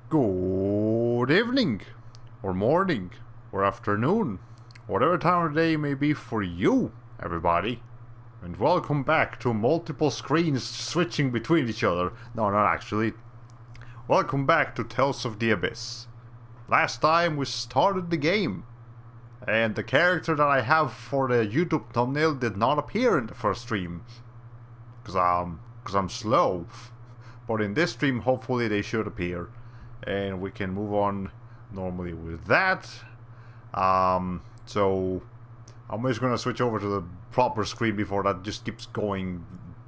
Good evening, or morning, or afternoon, whatever time of day may be for you, everybody. And welcome back to multiple screens switching between each other. No, not actually. Welcome back to Tales of the Abyss. Last time we started the game, and the character that I have for the YouTube thumbnail did not appear in the first stream. Cause I'm slow. But in this stream, hopefully they should appear. And we can move on normally with that. So I'm just gonna switch over to the proper screen before that just keeps going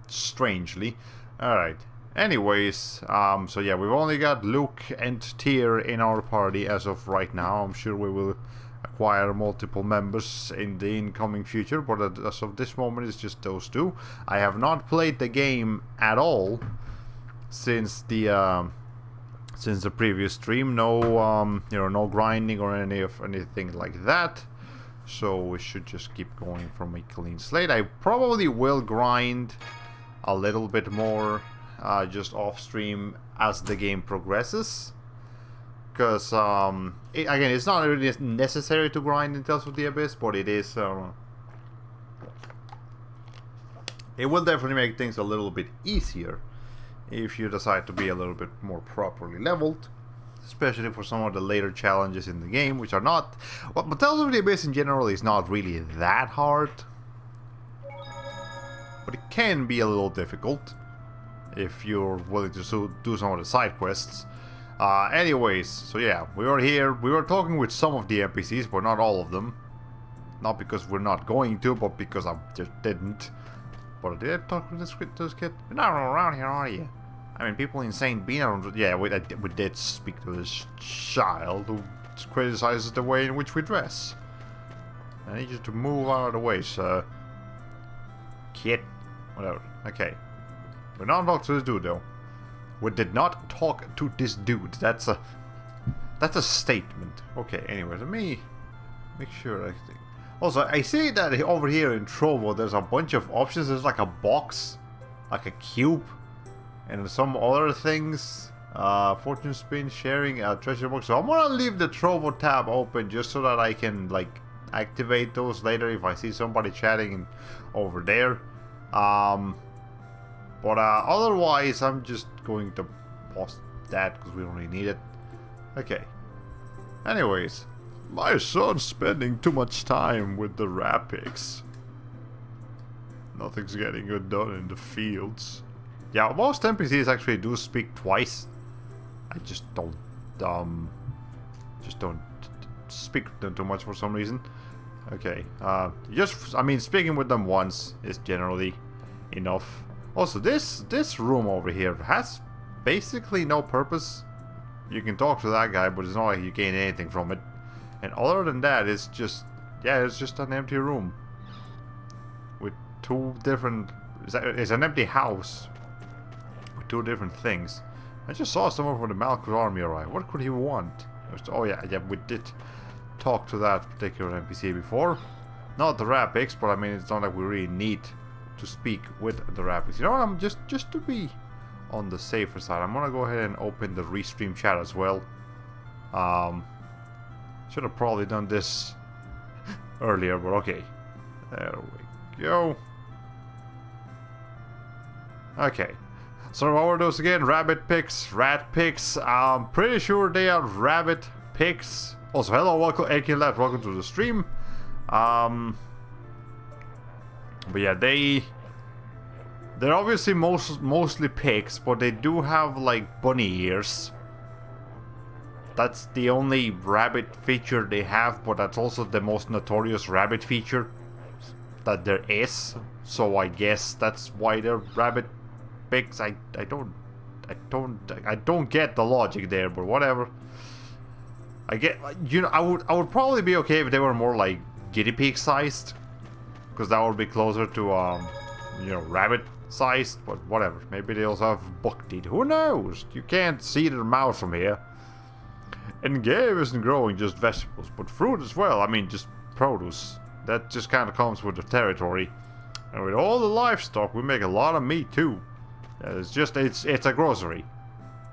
strangely. Alright. Anyways, so yeah, we've only got Luke and Tyr in our party as of right now. I'm sure we will acquire multiple members in the incoming future, but as of this moment it's just those two. I have not played the game at all since the previous stream. No no grinding or anything like that. So we should just keep going from a clean slate. I probably will grind a little bit more just off stream as the game progresses. Because again, it's not really necessary to grind in Tales of the Abyss, but it is it will definitely make things a little bit easier if you decide to be a little bit more properly leveled, especially for some of the later challenges in the game, which are not... Well, but Tales of the Abyss in general is not really that hard, but it can be a little difficult if you're willing to do some of the side quests. Anyways, so yeah, we were here, we were talking with some of the NPCs, but not all of them. Not because we're not going to, but because I just didn't. But did I talk to this kid? You're not around here, are you? I mean, people in St. Bean, yeah, we did speak to this child who criticizes the way in which we dress. I need you to move out of the way, sir. Kid. Whatever. Okay. We're not talking to this dude, though. We did not talk to this dude. That's a statement. Okay, anyway, let me make sure I think. Also, I see that over here in Trovo, there's a bunch of options. There's like a box, like a cube, and some other things. Fortune spin, sharing, treasure box. So I'm gonna leave the Trovo tab open just so that I can like activate those later if I see somebody chatting over there. But otherwise, I'm just going to pause that because we don't really need it. Okay. Anyways, my son's spending too much time with the rapids. Nothing's getting good done in the fields. Yeah, most NPCs actually do speak twice. I just don't speak with them too much for some reason. Okay, I mean, speaking with them once is generally enough. Also, this room over here has basically no purpose. You can talk to that guy, but it's not like you gain anything from it. And other than that, it's just, yeah, it's just an empty room. With two different... It's an empty house. With two different things. I just saw someone from the Malchus army arrive. What could he want? Oh yeah, we did talk to that particular NPC before. Not the rapids, but I mean, it's not like we really need to speak with the rapids. You know what, I'm just to be on the safer side, I'm gonna go ahead and open the restream chat as well. Should have probably done this earlier, but okay. There we go. Okay. So what were those again? Rabbit pics, rat pics. I'm pretty sure they are rabbit pics. Also, hello, welcome, AKLab, welcome to the stream. But yeah, they're obviously mostly pigs, but they do have like bunny ears. That's the only rabbit feature they have, but that's also the most notorious rabbit feature that there is. So I guess that's why they're rabbit pigs. I don't get the logic there, but whatever. I get, you know, I would probably be okay if they were more like guinea pig sized, because that would be closer to you know, rabbit sized, but whatever. Maybe they also have buck teeth. Who knows? You can't see their mouth from here. And game isn't growing just vegetables, but fruit as well. I mean, just produce. That just kind of comes with the territory. And with all the livestock, we make a lot of meat too. It's a grocery.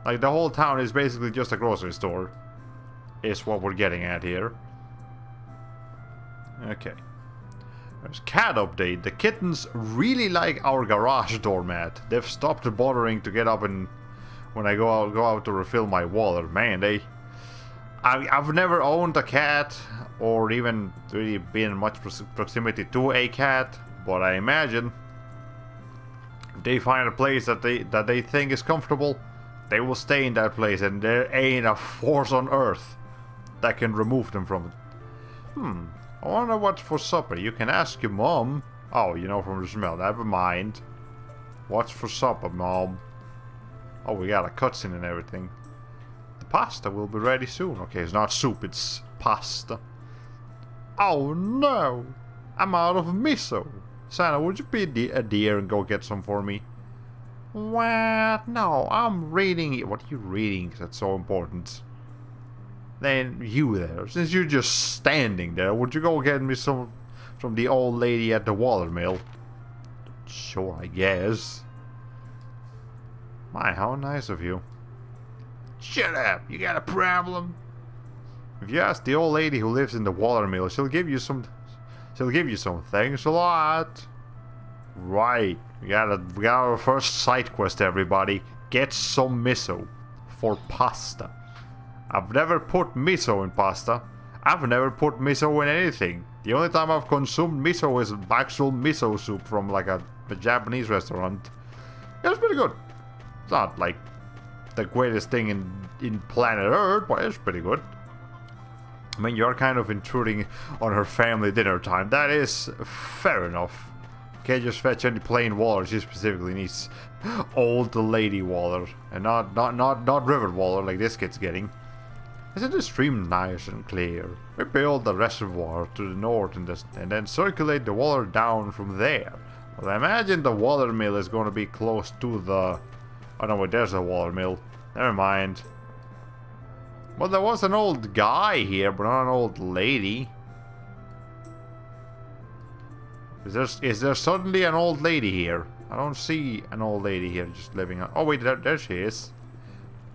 Like, the whole town is basically just a grocery store. Is what we're getting at here. Okay. There's cat update. The kittens really like our garage doormat. They've stopped bothering to get up and when I go out to refill my water. Man, I've never owned a cat or even really been in much proximity to a cat, but I imagine if they find a place that they think is comfortable, they will stay in that place, and there ain't a force on earth that can remove them from it. I wonder what's for supper. You can ask your mom. Oh, you know from the smell. Never mind. What's for supper, Mom? Oh, we got a cutscene and everything. The pasta will be ready soon. Okay, it's not soup, it's pasta. Oh no! I'm out of miso. Santa, would you be a dear and go get some for me? What? No, I'm reading. What are you reading? That's so important. Then you there, since you're just standing there, would you go get me some from the old lady at the watermill? Sure, I guess. My, how nice of you. Shut up, you got a problem? If you ask the old lady who lives in the watermill, she'll give you some thanks a lot. Right, we got our first side quest, everybody. Get some miso for pasta. I've never put miso in pasta. I've never put miso in anything. The only time I've consumed miso is actual miso soup from like a Japanese restaurant. It was pretty good. It's not like the greatest thing in planet Earth, but it's pretty good. I mean, you're kind of intruding on her family dinner time. That is fair enough. Can't just fetch any plain water. She specifically needs old lady water, and not river water like this kid's getting. Isn't the stream nice and clear? We build the reservoir to the north and then circulate the water down from there. Well, I imagine the water mill is going to be close to the... Oh no, wait, there's a water mill. Never mind. Well, there was an old guy here, but not an old lady. Is there suddenly an old lady here? I don't see an old lady here just living on... Oh wait, there she is.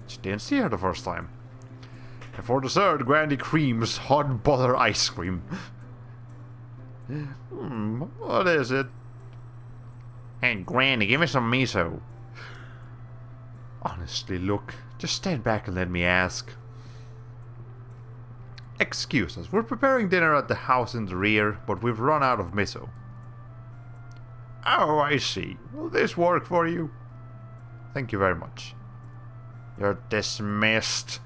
Just didn't see her the first time. And for dessert, Granny Cream's hot butter ice cream. What is it? Hey, Granny, give me some miso. Honestly, look, just stand back and let me ask. Excuse us, we're preparing dinner at the house in the rear, but we've run out of miso. Oh, I see. Will this work for you? Thank you very much. You're dismissed.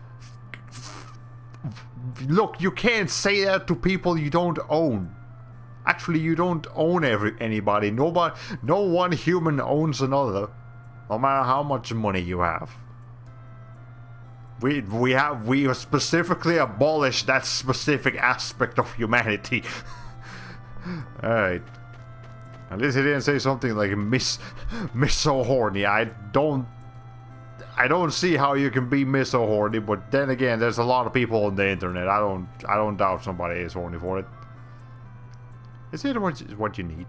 Look, you can't say that to people you don't own. Actually, you don't own anybody. No one human owns another. No matter how much money you have. We specifically abolished that specific aspect of humanity. Alright. At least he didn't say something like miss so horny. I don't see how you can be so horny, but then again, there's a lot of people on the internet. I don't doubt somebody is horny for it. Is it what you need?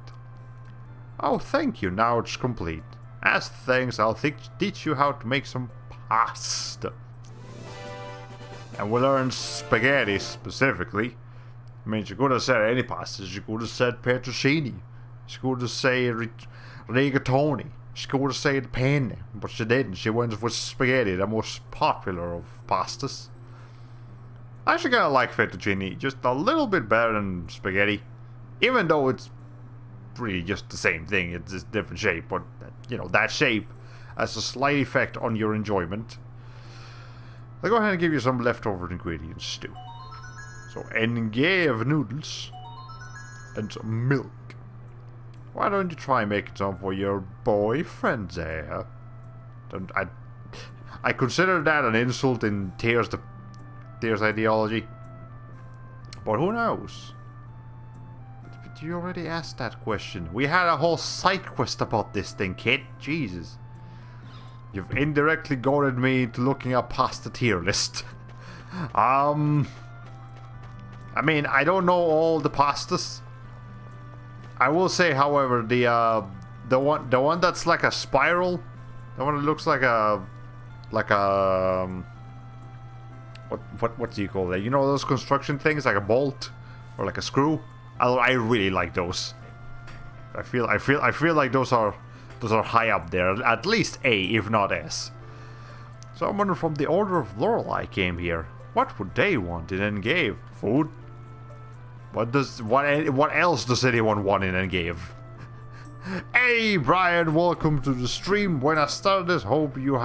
Oh, thank you. Now it's complete. As thanks, I'll teach you how to make some pasta. And we learned spaghetti specifically. I mean, she could have said any pasta. She could have said fettuccine. She could have said rigatoni. She could have said penne, but she didn't. She went with spaghetti, the most popular of pastas. I actually kind of like fettuccine, just a little bit better than spaghetti. Even though it's really just the same thing, it's just different shape, but you know, that shape has a slight effect on your enjoyment. I'll go ahead and give you some leftover ingredients stew. So, engage of noodles and some milk. Why don't you try making some for your boyfriend there? I consider that an insult in Tears ideology. But who knows? But you already asked that question. We had a whole side quest about this thing, kid. Jesus. You've indirectly goaded me to looking up past the tier list. I mean, I don't know all the pastas. I will say, however, the one that's like a spiral, the one that looks like a like a what do you call that? You know those construction things, like a bolt or like a screw. I really like those. I feel like those are high up there, at least A, if not S. Someone from the Order of Lorelei came here. What would they want in Engave? Food? What else does anyone want in Engave? Hey Brian, welcome to the stream. Buenas tardes. Hope you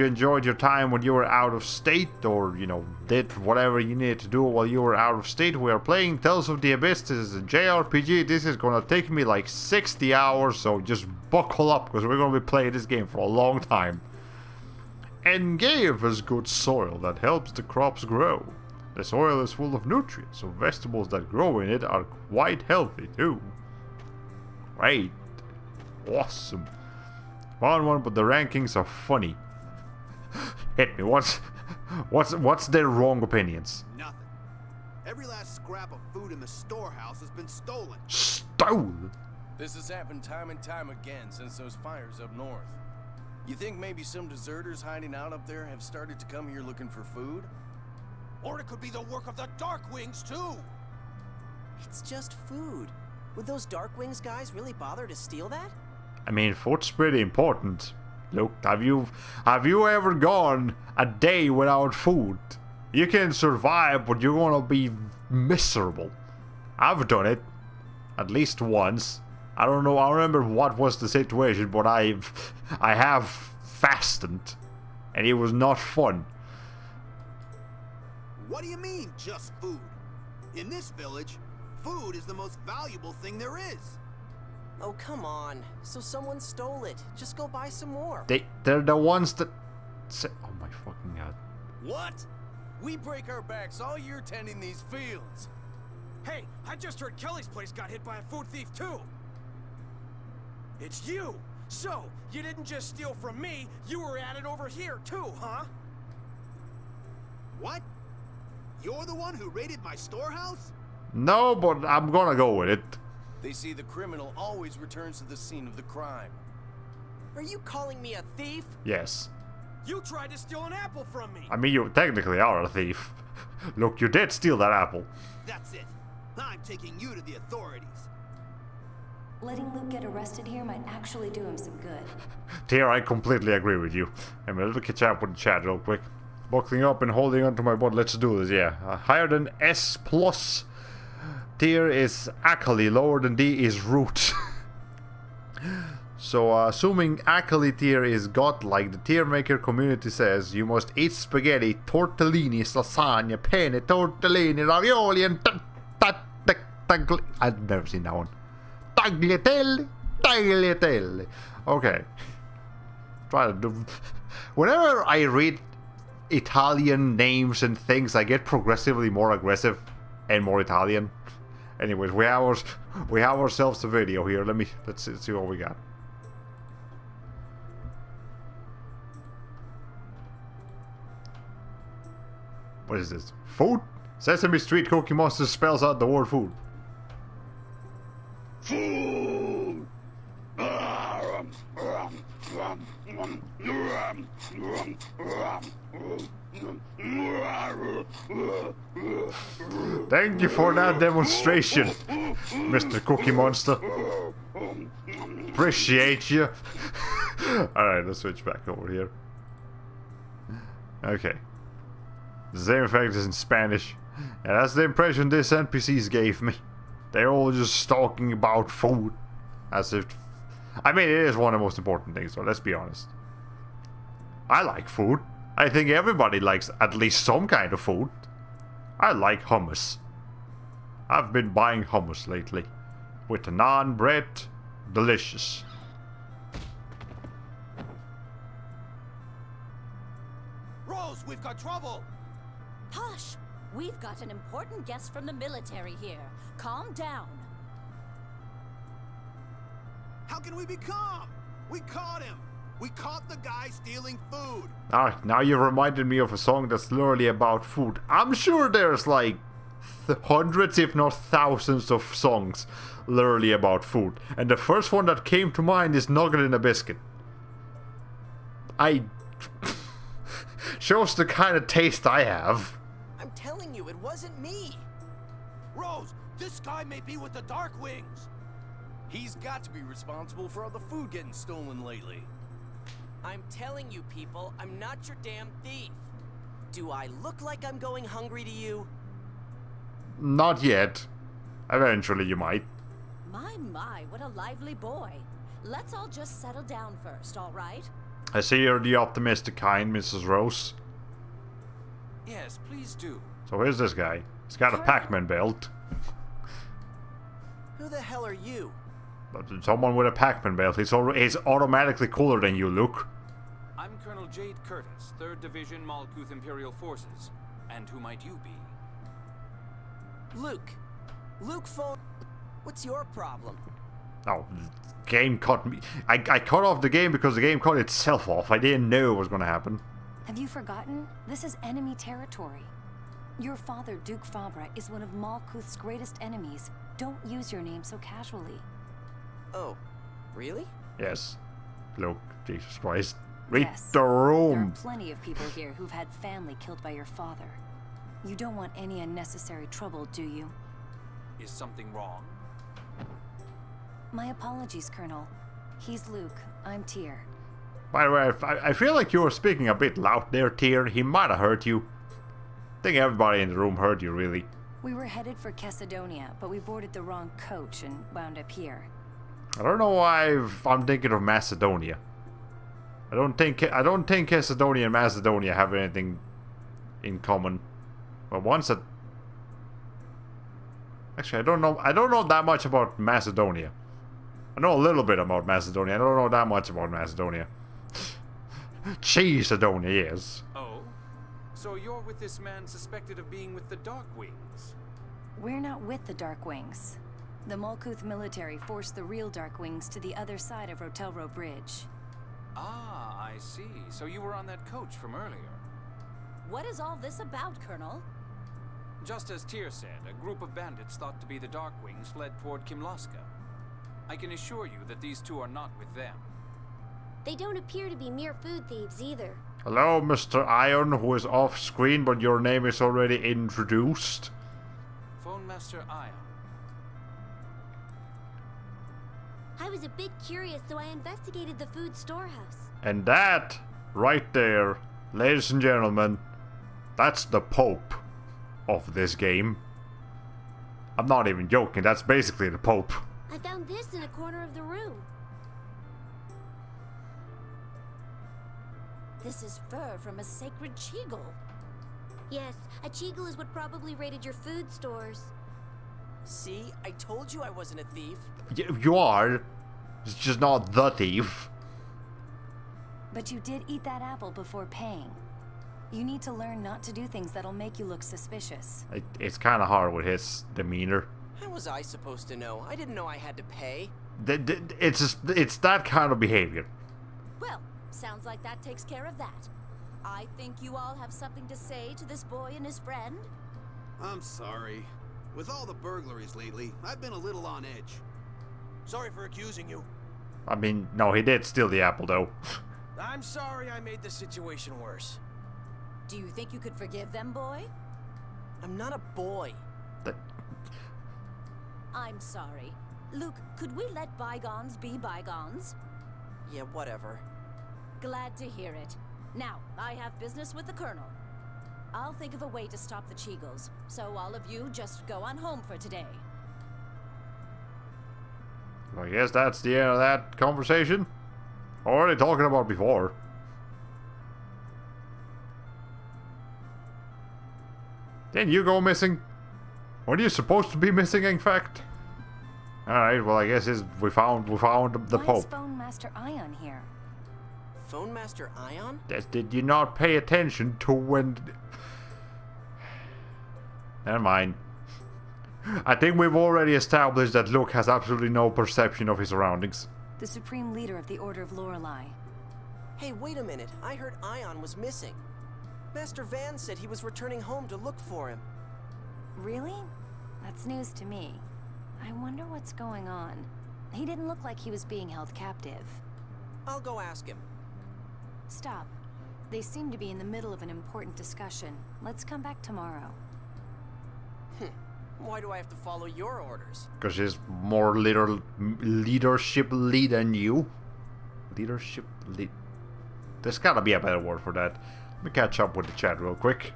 enjoyed your time when you were out of state, or, you know, did whatever you needed to do while you were out of state. We are playing Tales of the Abyss. This is a JRPG. This is gonna take me like 60 hours, so just buckle up, because we're gonna be playing this game for a long time. Engave has good soil that helps the crops grow. The soil is full of nutrients, so vegetables that grow in it are quite healthy too. Great. Awesome. Fun one, but the rankings are funny. Hit me. What's their wrong opinions? Nothing. Every last scrap of food in the storehouse has been stolen. Stolen? This has happened time and time again since those fires up north. You think maybe some deserters hiding out up there have started to come here looking for food? Or it could be the work of the Darkwings too. It's just food. Would those Darkwings guys really bother to steal that? I mean, food's pretty important. Look, have you ever gone a day without food? You can survive, but you're gonna be miserable. I've done it. At least once. I don't know, I don't remember what was the situation, but I have fasted. And it was not fun. What do you mean, just food? In this village, food is the most valuable thing there is. Oh, come on. So someone stole it. Just go buy some more. They're the ones that say, oh my fucking god. What? We break our backs all year tending these fields. Hey, I just heard Kelly's place got hit by a food thief too. It's you. So, you didn't just steal from me, you were at it over here too, huh? What? You're the one who raided my storehouse? No, but I'm gonna go with it. They see the criminal always returns to the scene of the crime. Are you calling me a thief? Yes. You tried to steal an apple from me. I mean, you technically are a thief. Look, you did steal that apple. That's it. I'm taking you to the authorities. Letting Luke get arrested here might actually do him some good. Tier, I completely agree with you. I'm a little catch up with the chat real quick. Buckling up and holding onto my butt. Let's do this, yeah. Higher than S+. Tier is Akali, lower than D is root. So, assuming Akali tier is god, like the tier maker community says, you must eat spaghetti, tortellini, lasagna, penne, tortellini, ravioli, and I've never seen that one. Tagliatelle, tagliatelle. Okay. Try to do. Whenever I read Italian names and things, I get progressively more aggressive and more Italian. Anyways, we have ourselves a video here. Let's see what we got. What is this? Food? Sesame Street Cookie Monster spells out the word food. Food! Thank you for that demonstration, Mr. Cookie Monster. Appreciate you. Alright, let's switch back over here. Okay. The same effect is in Spanish. And that's the impression these NPCs gave me. They're all just talking about food. As if... I mean, it is one of the most important things, so let's be honest. I like food. I think everybody likes at least some kind of food. I like hummus. I've been buying hummus lately. With the naan bread. Delicious. Rose, we've got trouble! Hush! We've got an important guest from the military here. Calm down. How can we be calm? We caught him! We caught the guy stealing food! Now you reminded me of a song that's literally about food. I'm sure there's like hundreds if not thousands of songs literally about food. And the first one that came to mind is Nugget in a Biscuit. Shows the kind of taste I have. I'm telling you, it wasn't me. Rose, this guy may be with the Dark Wings. He's got to be responsible for all the food getting stolen lately. I'm telling you, people, I'm not your damn thief. Do I look like I'm going hungry to you? Not yet. Eventually you might. My, what a lively boy. Let's all just settle down first, all right? I see you're the optimistic kind, Mrs. Rose. Yes, please do. So here's this guy. He's got a Pac-Man belt. Who the hell are you? But someone with a Pac-Man belt. He's automatically cooler than you, Luke. I'm Colonel Jade Curtis, 3rd Division Malkuth Imperial Forces. And who might you be? Luke. Luke phone. What's your problem? Oh, the game cut me. I cut off the game because the game cut itself off. I didn't know it was going to happen. Have you forgotten? This is enemy territory. Your father, Duke Fabra, is one of Malkuth's greatest enemies. Don't use your name so casually. Oh, really? Yes. Luke, Jesus Christ. Read Yes. the There are room. plenty of people here who've had family killed by your father. You don't want any unnecessary trouble, do you? Is something wrong? My apologies, Colonel. He's Luke. I'm Tyr. By the way, I feel like you were speaking a bit loud there, Tyr. He might have hurt you. I think everybody in the room heard you, really. We were headed for Macedonia, but we boarded the wrong coach and wound up here. I don't know why I'm thinking of Macedonia. I don't think Macedonia and Macedonia have anything in common. But once that... Actually, I don't know that much about Macedonia. I know a little bit about Macedonia. I don't know that much about Macedonia. Cheesedonia, yes. Oh? So you're with this man suspected of being with the Dark Wings? We're not with the Darkwings. The Malkuth military forced the real Darkwings to the other side of Rotelro Bridge. Ah, I see. So you were on that coach from earlier. What is all this about, Colonel? Just as Tyr said, a group of bandits thought to be the Dark Wings fled toward Kimlaska. I can assure you that these two are not with them. They don't appear to be mere food thieves either. Hello, Mr. Iron, who is off screen, but your name is already introduced. Phone Master Ion. I was a bit curious, so I investigated the food storehouse. And that, right there, ladies and gentlemen, that's the Pope of this game. I'm not even joking, that's basically the Pope. I found this in a corner of the room. This is fur from a sacred cheagle. Yes, a cheagle is what probably raided your food stores. See, I told you I wasn't a thief. You are. It's just not the thief. But you did eat that apple before paying. You need to learn not to do things that'll make you look suspicious. It's kind of hard with his demeanor. How was I supposed to know? I didn't know I had to pay. It's that kind of behavior. Well, sounds like that takes care of that. I think you all have something to say to this boy and his friend. I'm sorry. With all the burglaries lately, I've been a little on edge. Sorry for accusing you. I mean, no, he did steal the apple, though. I'm sorry I made the situation worse. Do you think you could forgive them, boy? I'm not a boy. I'm sorry. Luke, could we let bygones be bygones? Yeah, whatever. Glad to hear it. Now, I have business with the Colonel. I'll think of a way to stop the Cheagles, so all of you just go on home for today. I guess that's the end of that conversation. Already talking about before. Didn't you go missing? Weren't you supposed to be missing, in fact? Alright, well I guess we found the Why is Pope. Phone Master Ion here? Phone Master Ion? Did you not pay attention to when... Never mind. I think we've already established that Luke has absolutely no perception of his surroundings. The Supreme Leader of the Order of Lorelei. Hey, wait a minute. I heard Ion was missing. Master Van said he was returning home to look for him. Really? That's news to me. I wonder what's going on. He didn't look like he was being held captive. I'll go ask him. Stop. They seem to be in the middle of an important discussion. Let's come back tomorrow. Why do I have to follow your orders? Because she's more leadership lead than you. Leadership lead. There's gotta be a better word for that. Let me catch up with the chat real quick.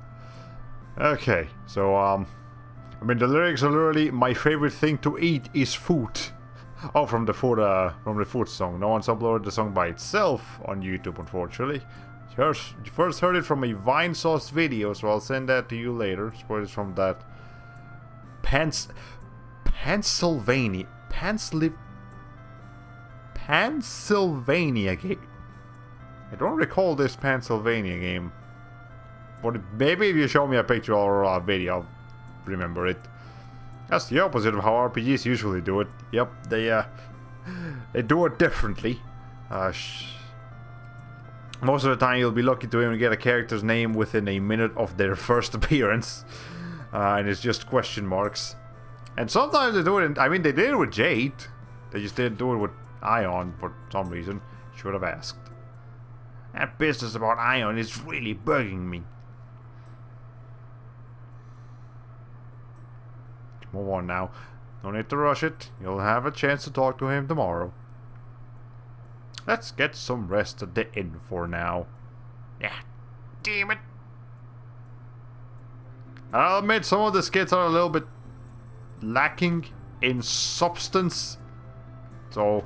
Okay, so I mean the lyrics are literally my favorite thing to eat is food. Oh, from the food song. No one's uploaded the song by itself on YouTube, unfortunately. You first heard it from a Vine Sauce video, so I'll send that to you later. Spoilers from that. Pennsylvania game. I don't recall this Pennsylvania game, but maybe if you show me a picture or a video, I'll remember it. That's the opposite of how RPGs usually do it. Yep, they do it differently. Most of the time, you'll be lucky to even get a character's name within a minute of their first appearance. And it's just question marks. And sometimes they do it I mean, they did it with Jade. They just didn't do it with Ion for some reason. Should have asked. That business about Ion is really bugging me. Move on now. No need to rush it. You'll have a chance to talk to him tomorrow. Let's get some rest at the inn for now. Yeah, damn it. I'll admit some of the skits are a little bit lacking in substance. So,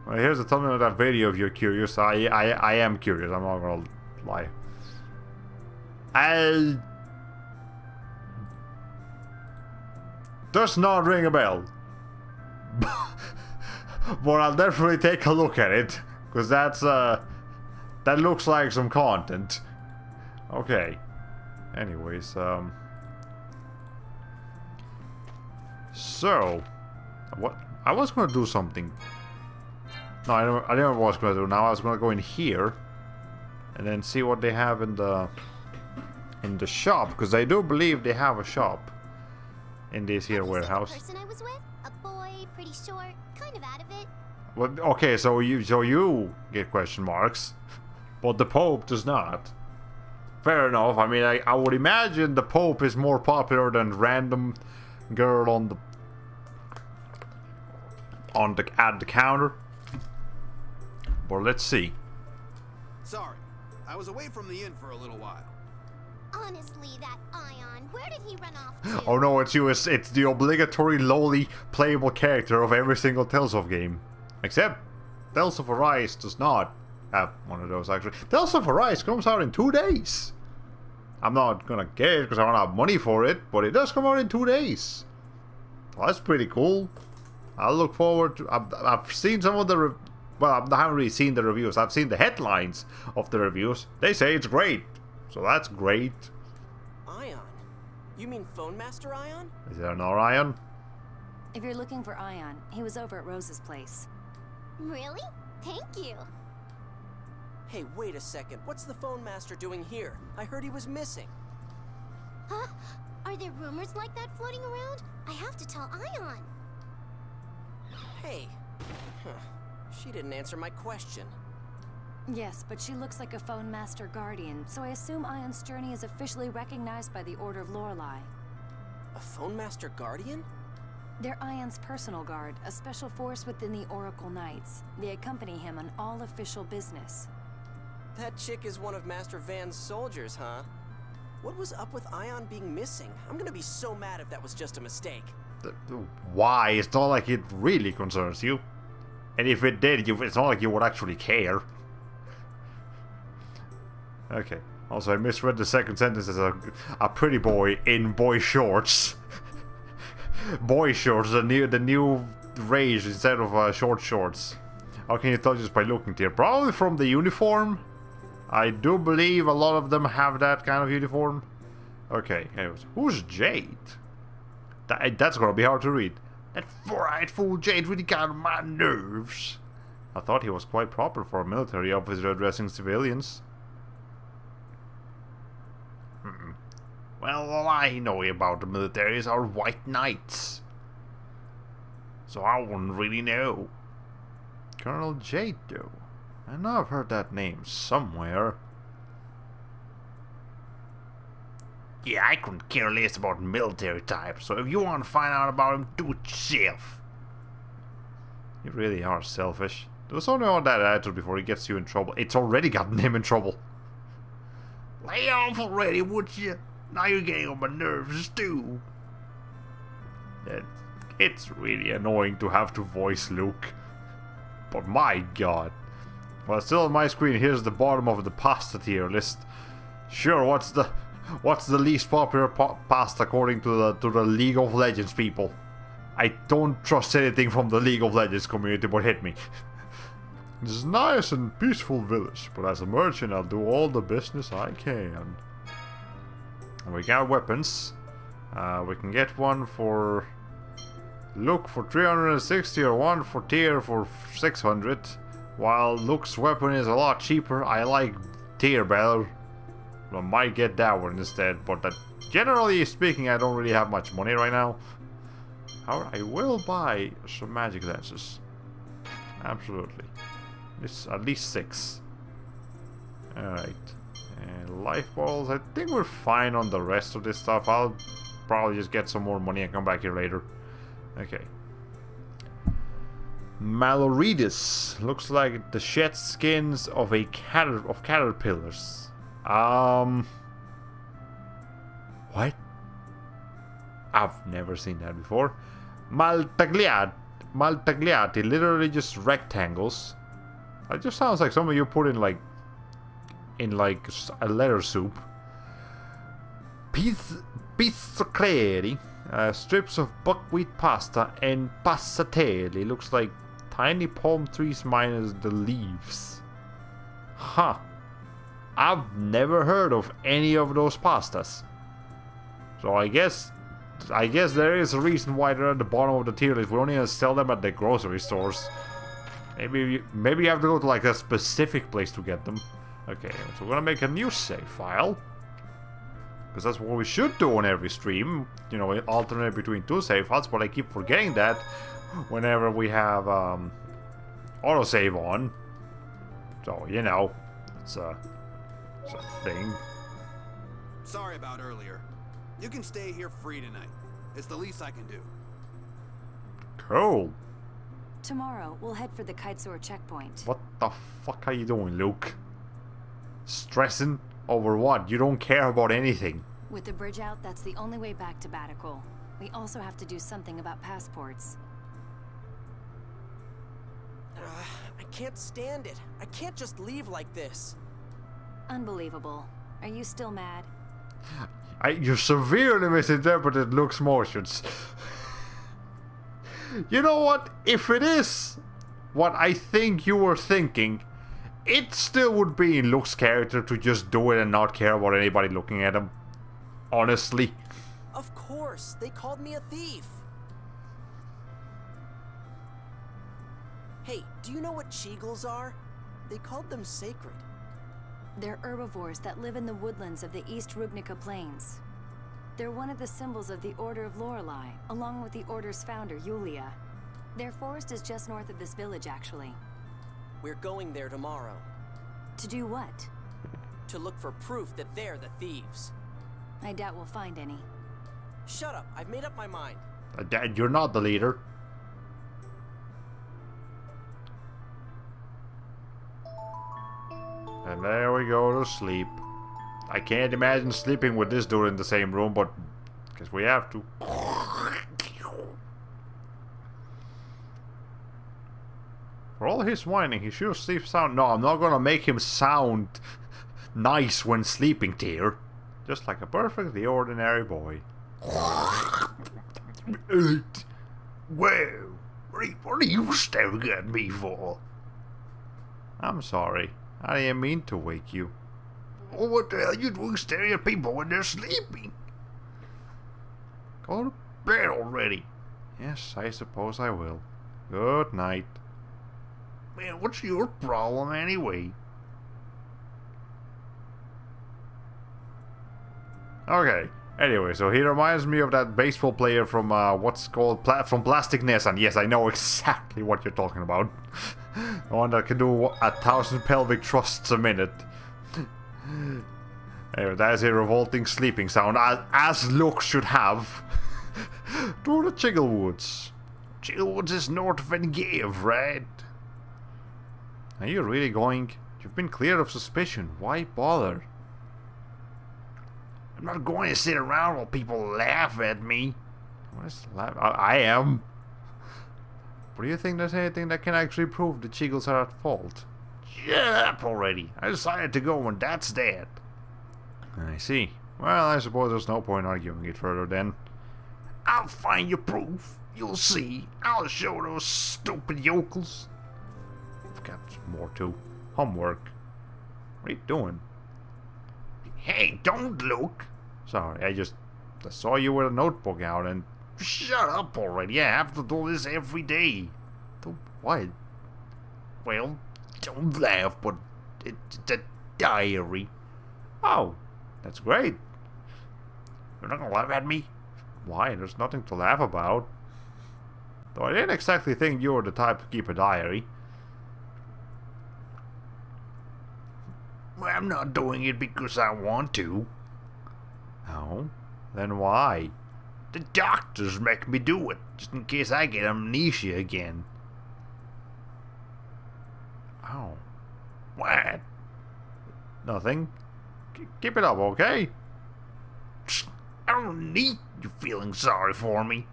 well, here's the thumbnail of that video if you're curious. I am curious, I'm not gonna lie. Does not ring a bell. But I'll definitely take a look at it. Because that's, that looks like some content. Okay. Anyways, so, what? I was gonna do something. No, I didn't know what I was gonna do. Now I was gonna go in here and then see what they have in the shop, because I do believe they have a shop in this here warehouse. The person I was with, a boy, pretty short, kind of out of it. Well, okay, so you get question marks, but the Pope does not. Fair enough. I mean, I would imagine the Pope is more popular than random girl at the counter. But let's see. Sorry, I was away from the inn for a little while. Honestly, that Ion, where did he run off to? Oh no, it's you. It's the obligatory lowly playable character of every single Tales of game, except Tales of Arise does not have one of those actually. Tales of Arise comes out in 2 days. I'm not gonna get it because I don't have money for it, but it does come out in 2 days. Well, that's pretty cool. I'll look forward to. I've seen some of the. Well, I haven't really seen the reviews. I've seen the headlines of the reviews. They say it's great, so that's great. Ion? You mean Phone Master Ion? Is there another Ion? If you're looking for Ion, he was over at Rose's place. Really? Thank you. Hey, wait a second. What's the Phone Master doing here? I heard he was missing. Huh? Are there rumors like that floating around? I have to tell Ion. Hey. Huh. She didn't answer my question. Yes, but she looks like a Phone Master Guardian, so I assume Ion's journey is officially recognized by the Order of Lorelei. A Phone Master Guardian? They're Ion's personal guard, a special force within the Oracle Knights. They accompany him on all official business. That chick is one of Master Van's soldiers, huh? What was up with Ion being missing? I'm gonna be so mad if that was just a mistake. Why? It's not like it really concerns you. And if it did, it's not like you would actually care. Okay. Also, I misread the second sentence as a pretty boy in boy shorts. Boy shorts, the new rage instead of short shorts. How can you tell just by looking here? Probably from the uniform. I do believe a lot of them have that kind of uniform. Okay, anyways. Who's Jade? That's gonna be hard to read. That four-eyed fool Jade really got on my nerves. I thought he was quite proper for a military officer addressing civilians. Well, all I know about the militaries are white knights. So I wouldn't really know. Colonel Jade, though. I know I've heard that name somewhere. Yeah, I couldn't care less about military types, so if you want to find out about him, do it yourself. You really are selfish. There's only on that attitude before he gets you in trouble. It's already gotten him in trouble. Lay off already, would you? Now you're getting on my nerves too. It's really annoying to have to voice Luke. But my god. Well, still on my screen, here's the bottom of the pasta tier list. Sure, what's the least popular pasta according to the League of Legends people? I don't trust anything from the League of Legends community, but hit me. This is a nice and peaceful village, but as a merchant I'll do all the business I can. And we got weapons. We can get one for Luke for 360 or one for Tyr for 600. While Luke's weapon is a lot cheaper, I like Tyr better. I might get that one instead, but generally speaking I don't really have much money right now. However, I will buy some magic lenses. Absolutely. It's at least 6. Alright. And life balls, I think we're fine on the rest of this stuff. I'll probably just get some more money and come back here later. Okay. Maloridis. Looks like the shed skins of caterpillars. What? I've never seen that before. Maltagliati, literally just rectangles. That just sounds like something you put in like a letter soup. Pizzocreri, strips of buckwheat pasta and passatelli. Looks like tiny palm trees minus the leaves. Huh. I've never heard of any of those pastas. So I guess there is a reason why they're at the bottom of the tier list. We don't even sell them at the grocery stores. Maybe you have to go to like a specific place to get them. Okay, so we're gonna make a new save file. Because that's what we should do on every stream. You know, alternate between 2 save files, but I keep forgetting that whenever we have autosave on. So, you know, it's a thing. Sorry about earlier. You can stay here free tonight. It's the least I can do. Cool. Tomorrow, we'll head for the Kitesor checkpoint. What the fuck are you doing, Luke? Stressing over what? You don't care about anything. With the bridge out, that's the only way back to Backloggery. We also have to do something about passports. I can't stand it. I can't just leave like this. Unbelievable. Are you still mad? You severely misinterpreted Luke's motions. You know what? If it is what I think you were thinking, it still would be in Luke's character to just do it and not care about anybody looking at him. Honestly. Of course. They called me a thief. Hey, do you know what Cheagles are? They called them sacred. They're herbivores that live in the woodlands of the East Rubnica Plains. They're one of the symbols of the Order of Lorelei, along with the Order's founder, Yulia. Their forest is just north of this village, actually. We're going there tomorrow. To do what? To look for proof that they're the thieves. I doubt we'll find any. Shut up, I've made up my mind. Dad, you're not the leader. And there we go to sleep. I can't imagine sleeping with this dude in the same room, but guess we have to. For all his whining, he sure sleeps sound. No, I'm not gonna make him sound nice when sleeping, dear. Just like a perfectly ordinary boy. Well, what are you staring at me for? I'm sorry. I didn't mean to wake you. Well, what the hell are you doing staring at people when they're sleeping? Go to bed already. Yes, I suppose I will. Good night. Man, what's your problem anyway? Okay. Anyway, so he reminds me of that baseball player from what's called from Plastic Ness, and yes, I know exactly what you're talking about. The one that can do 1,000 pelvic thrusts a minute. Anyway, that is a revolting sleeping sound, as Luke should have. Through the Chigglewoods. Chigglewoods is north of Engave, right? Are you really going? You've been cleared of suspicion. Why bother? I'm not going to sit around while people laugh at me. What is laugh? I am. But do you think there's anything that can actually prove the Chiggles are at fault? Shut up already. I decided to go when Dad's dead. I see. Well, I suppose there's no point arguing it further then. I'll find you proof. You'll see. I'll show those stupid yokels. I've got more too. Homework. What are you doing? Hey, don't look. Sorry, I saw you with a notebook out and... Shut up already. I have to do this every day. What? Well, don't laugh, but it's a diary. Oh, that's great. You're not gonna laugh at me? Why? There's nothing to laugh about. Though I didn't exactly think you were the type to keep a diary. Well, I'm not doing it because I want to. Oh? Then why? The doctors make me do it, just in case I get amnesia again. Oh. What? Nothing. Keep it up, okay? I don't need you feeling sorry for me.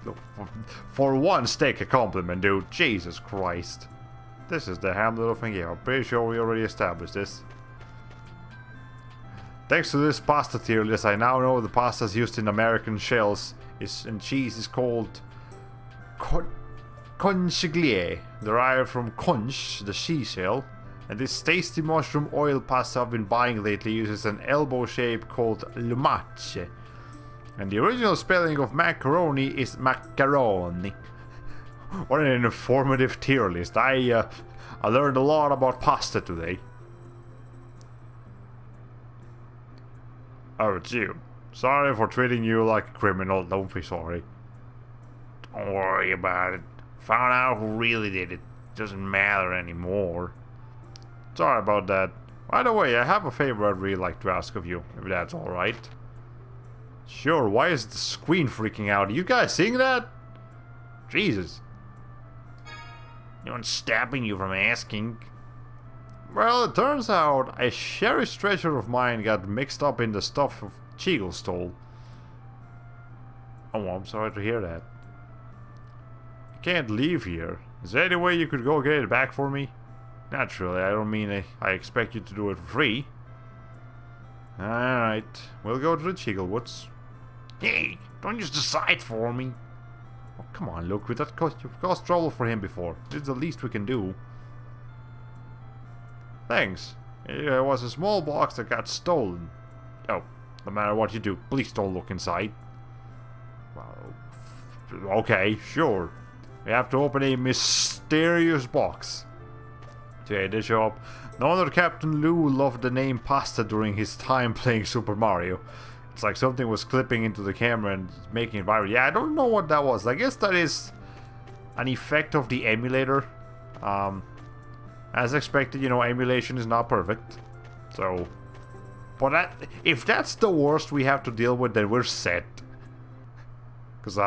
Look, for once, take a compliment, dude. Jesus Christ. This is the Hamlet of Engave. I'm pretty sure we already established this. Thanks to this pasta tier list, I now know the pastas used in American shells and cheese is called conchiglie, derived from conch, the seashell. And this tasty mushroom oil pasta I've been buying lately uses an elbow shape called lumache. And the original spelling of macaroni is macaroni. What an informative tier list. I learned a lot about pasta today. Oh, it's you. Sorry for treating you like a criminal. Don't be sorry. Don't worry about it. Found out who really did it. Doesn't matter anymore. Sorry about that. By the way, I have a favor I'd really like to ask of you, if that's alright. Sure, why is the screen freaking out? Are you guys seeing that? Jesus. No one's stopping you from asking. Well, it turns out a cherished treasure of mine got mixed up in the stuff of Chiggle stole. Oh, I'm sorry to hear that. I can't leave here. Is there any way you could go get it back for me? Naturally, I don't mean I expect you to do it for free. Alright, we'll go to the Chigglewoods. Hey, don't just decide for me. Oh, come on, look, you've caused trouble for him before. This is the least we can do. Thanks. It was a small box that got stolen. Oh, no matter what you do, please don't look inside. Well, okay, sure. We have to open a mysterious box. Okay, they show up. No wonder Captain Lou loved the name pasta during his time playing Super Mario. It's like something was clipping into the camera and making it viral. Yeah, I don't know what that was. I guess that is an effect of the emulator. As expected, you know, emulation is not perfect. So, but if that's the worst we have to deal with, then we're set. Because,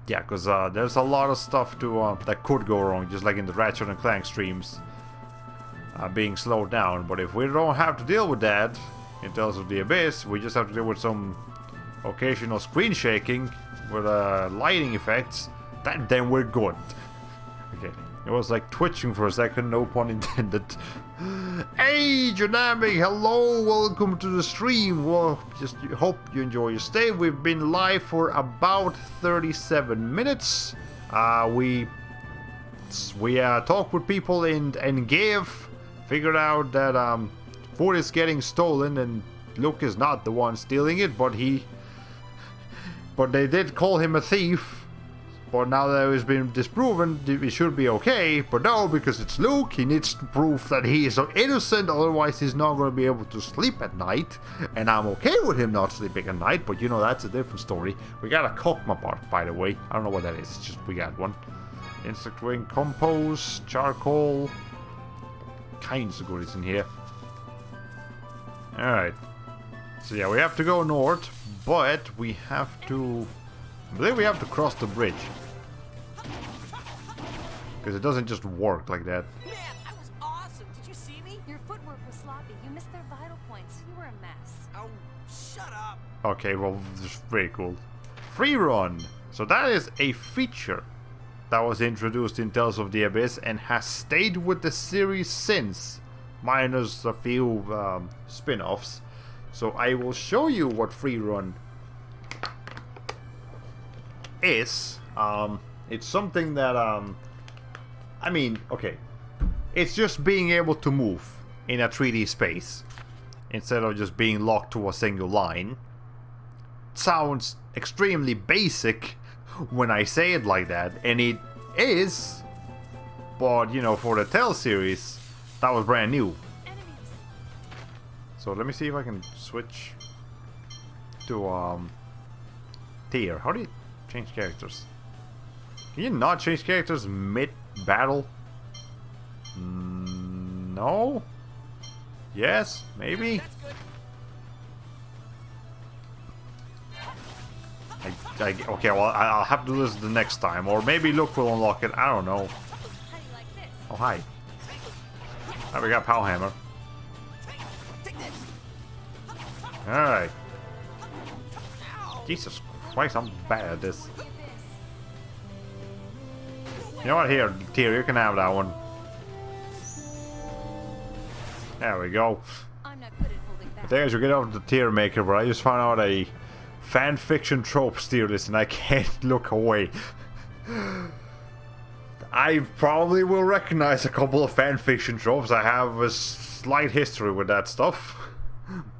yeah, because there's a lot of stuff to that could go wrong, just like in the Ratchet and Clank streams being slowed down. But if we don't have to deal with that in Tales of the Abyss, we just have to deal with some occasional screen shaking with lighting effects, then we're good. Okay, it was like twitching for a second, no pun intended. Hey, Dynamic, hello, welcome to the stream. Well, just hope you enjoy your stay. We've been live for about 37 minutes. We talked with people in Engave, figured out that food is getting stolen, and Luke is not the one stealing it, but they did call him a thief. But now that it's been disproven, it should be okay. But no, because it's Luke, he needs to prove that he is innocent, otherwise he's not going to be able to sleep at night. And I'm okay with him not sleeping at night, but you know, that's a different story. We got a Kokma bark, by the way. I don't know what that is, it's just we got one. Insect wing, compost, charcoal. Kinds of goodies in here. Alright. So yeah, we have to go north, but we have to... I believe we have to cross the bridge. Because it doesn't just work like that. Man, I was awesome. Did you see me? Your footwork was sloppy. You missed their vital points. You were a mess. Oh, shut up. Okay, well, this is very cool. Free run. So that is a feature that was introduced in Tales of the Abyss and has stayed with the series since, minus a few spin-offs. So I will show you what free run is. It's something that I mean, okay, it's just being able to move in a 3D space instead of just being locked to a single line. It sounds extremely basic when I say it like that, and it is, but you know, for the Tales series that was brand new. So let me see if I can switch to tier. How do you change characters? Can you not change characters mid-battle? No? Yes? Maybe? Okay, well, I'll have to do this the next time. Or maybe Luke will unlock it. I don't know. Oh, hi. Oh, we got Pow Hammer. Alright. Jesus Christ, I'm bad at this. You know what? Here, Tyr, you can have that one. There we go. I'm not good at holding back. I think I should get over to the tier maker, but I just found out a fan fiction tropes tier list and I can't look away. I probably will recognize a couple of fan fiction tropes. I have a slight history with that stuff.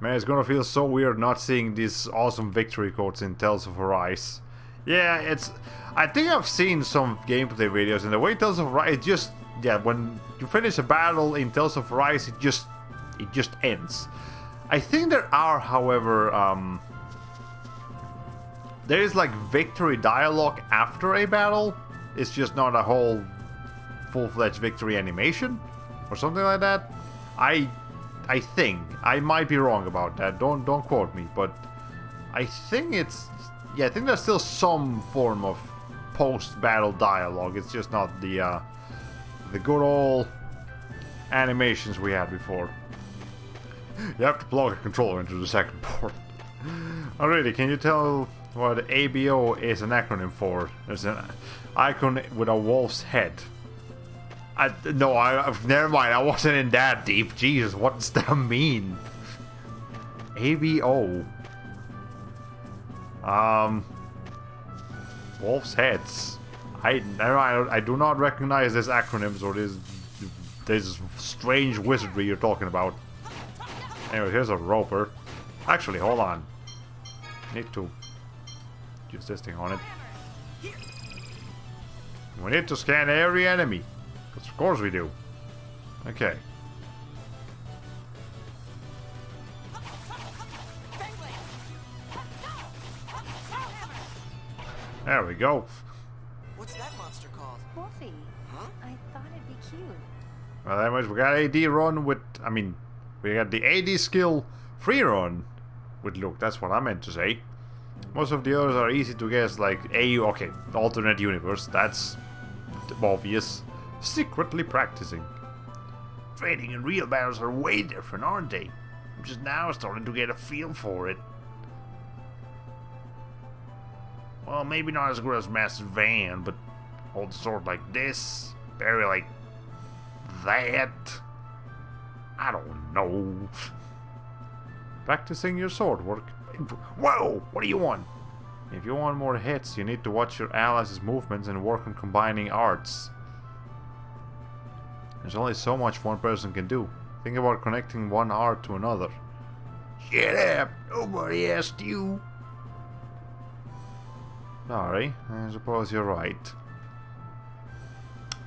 Man, it's gonna feel so weird not seeing these awesome victory quotes in Tales of Arise. Yeah, it's... I think I've seen some gameplay videos, and the way Tales of Arise, it just... Yeah, when you finish a battle in Tales of Arise, it just ends. I think there are, however, there is like victory dialogue after a battle. It's just not a whole full-fledged victory animation or something like that. I think I might be wrong about that. Don't quote me, but I think it's... Yeah, I think there's still some form of post-battle dialogue. It's just not the good old animations we had before. You have to plug a controller into the second port. Alrighty, can you tell what ABO is an acronym for? There's an icon with a wolf's head. Never mind, I wasn't in that deep. Jesus, what does that mean? ABO. Wolf's heads. I do not recognize these acronyms or this strange wizardry you're talking about. Anyway, here's a roper. Actually, hold on. Need to use this thing on it. We need to scan every enemy. Because of course we do. Okay. There we go. What's that monster called? Wolfie. Huh? I thought it'd be cute. Well, anyways, we got AD run with... we got the AD skill free run with Luke. That's what I meant to say. Most of the others are easy to guess, like AU... Okay, alternate universe. That's obvious. Secretly practicing. Trading and real battles are way different, aren't they? I'm just now starting to get a feel for it. Well, maybe not as good as Master Van, but hold sword like this, bury like that. I don't know. Practicing your sword work. Whoa! What do you want? If you want more hits, you need to watch your allies' movements and work on combining arts. There's only so much one person can do. Think about connecting one art to another. Shut up! Nobody asked you. Sorry, I suppose you're right.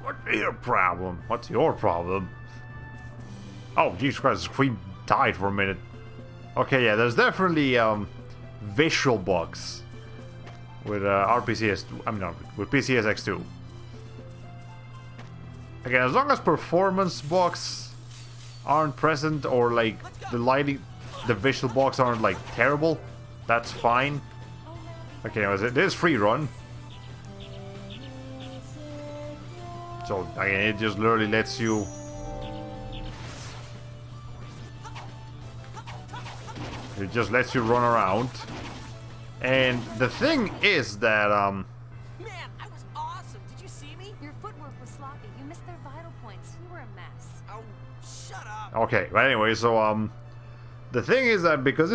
What's your problem? What's your problem? Oh, Jesus Christ, the screen died for a minute. Okay, yeah, there's definitely visual bugs with RPCS. I mean, not with PCSX2. Again, as long as performance bugs aren't present, or like the lighting, the visual bugs aren't like terrible, that's fine. Okay, anyways, it is free run. So again, it just literally lets you. It just lets you run around. And the thing is that Man, I was awesome. Did you see me? Your footwork was sloppy. You missed their vital points. You were a mess. Oh, shut up. okay, but anyway, so the thing is that because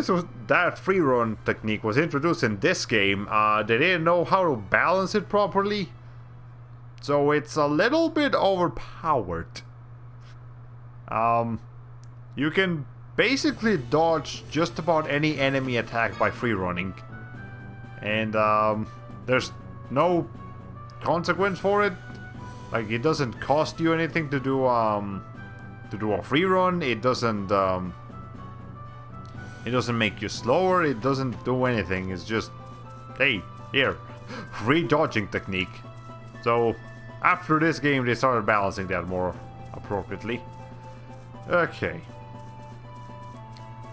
that free run technique was introduced in this game, they didn't know how to balance it properly. So it's a little bit overpowered. You can basically dodge just about any enemy attack by free running. And there's no consequence for it. Like, it doesn't cost you anything to do a free run. It doesn't make you slower. It doesn't do anything. It's just, hey, here, free dodging technique. So after this game, they started balancing that more appropriately. Okay.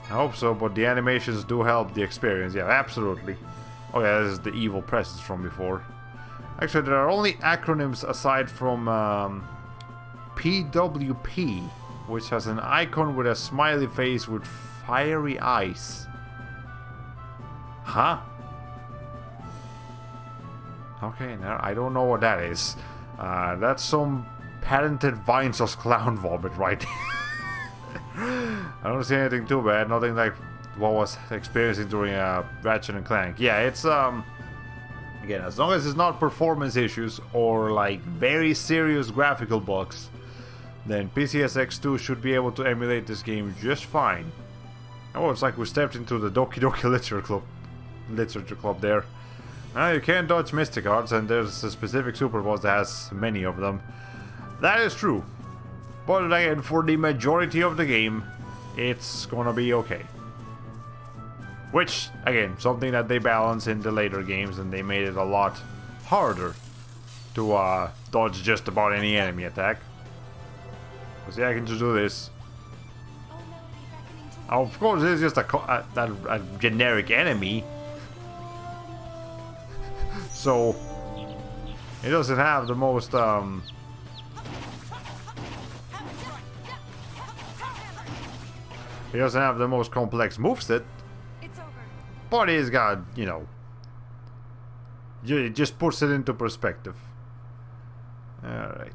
I hope so, but the animations do help the experience. Yeah, absolutely. Oh yeah, this is the evil presence from before. Actually, there are only acronyms aside from PWP, which has an icon with a smiley face with fiery eyes. Huh? Okay, now I don't know what that is. That's some patented Vine's clown vomit right there. I don't see anything too bad, nothing like what was experiencing during Ratchet and Clank. Yeah, it's again, as long as it's not performance issues or like very serious graphical bugs, then PCSX2 should be able to emulate this game just fine. Oh, it's like we stepped into the Doki Doki Literature Club there. You can't dodge Mystic Arts, and there's a specific super boss that has many of them. That is true. But again, for the majority of the game, it's gonna be okay. Which, again, something that they balance in the later games, and they made it a lot harder to dodge just about any enemy attack. Because yeah, I can just do this. Of course, it's just a generic enemy. So, it doesn't have the most, He doesn't have the most complex moveset. It's over. But he's got, you know, it just puts it into perspective. Alright.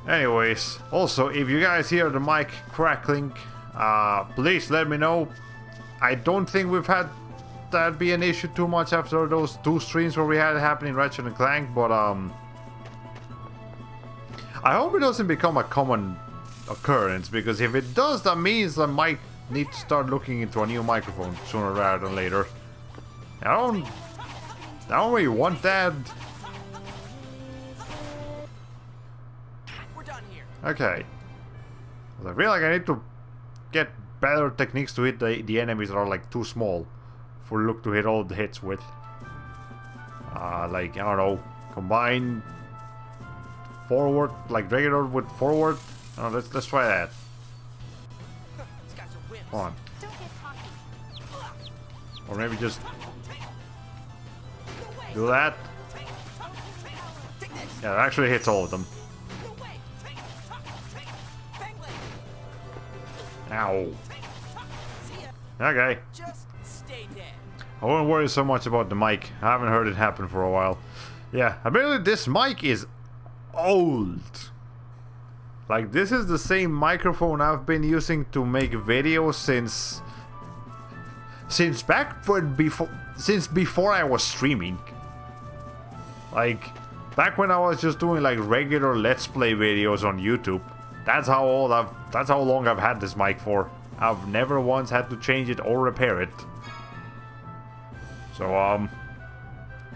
Anyways, also, if you guys hear the mic crackling, please let me know. I don't think we've had that be an issue too much after those 2 streams where we had it happen in Ratchet and Clank, but I hope it doesn't become a common occurrence, because if it does, that means I might need to start looking into a new microphone sooner rather than later. I don't really want that. We're done here. Okay. I feel like I need to get better techniques to hit the enemies that are like too small for Luke to hit all the hits with. Like, I don't know, combine forward, like regular with forward. Oh, let's try that. These guys are wimps. Come on. Don't get cocky. Or maybe just do that. Yeah, it actually hits all of them. Ow. Okay. Just stay dead. I wouldn't worry so much about the mic. I haven't heard it happen for a while. Yeah, admittedly, this mic is old. Like, this is the same microphone I've been using to make videos since before I was streaming. Like, back when I was just doing like regular Let's Play videos on YouTube. That's how long I've had this mic for. I've never once had to change it or repair it. So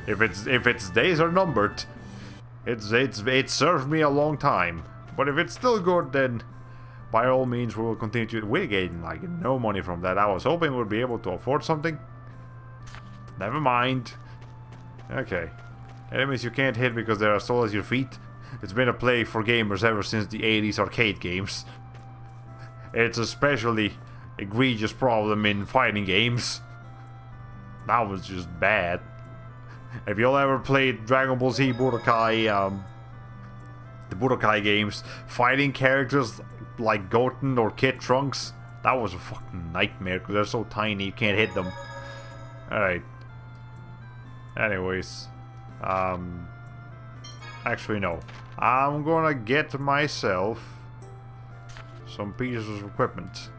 if its days are numbered, it served me a long time. But if it's still good, then by all means we will continue to. We're getting like no money from that. I was hoping we'd be able to afford something. Never mind. Okay. Enemies you can't hit because they're as tall as your feet. It's been a play for gamers ever since the 80s arcade games. It's especially egregious problem in fighting games. That was just bad. Have you all ever played Dragon Ball Z Budokai, the Budokai games, fighting characters like Goten or Kid Trunks? That was a fucking nightmare because they're so tiny you can't hit them. Alright. Anyways. Actually no. I'm gonna get myself some pieces of equipment.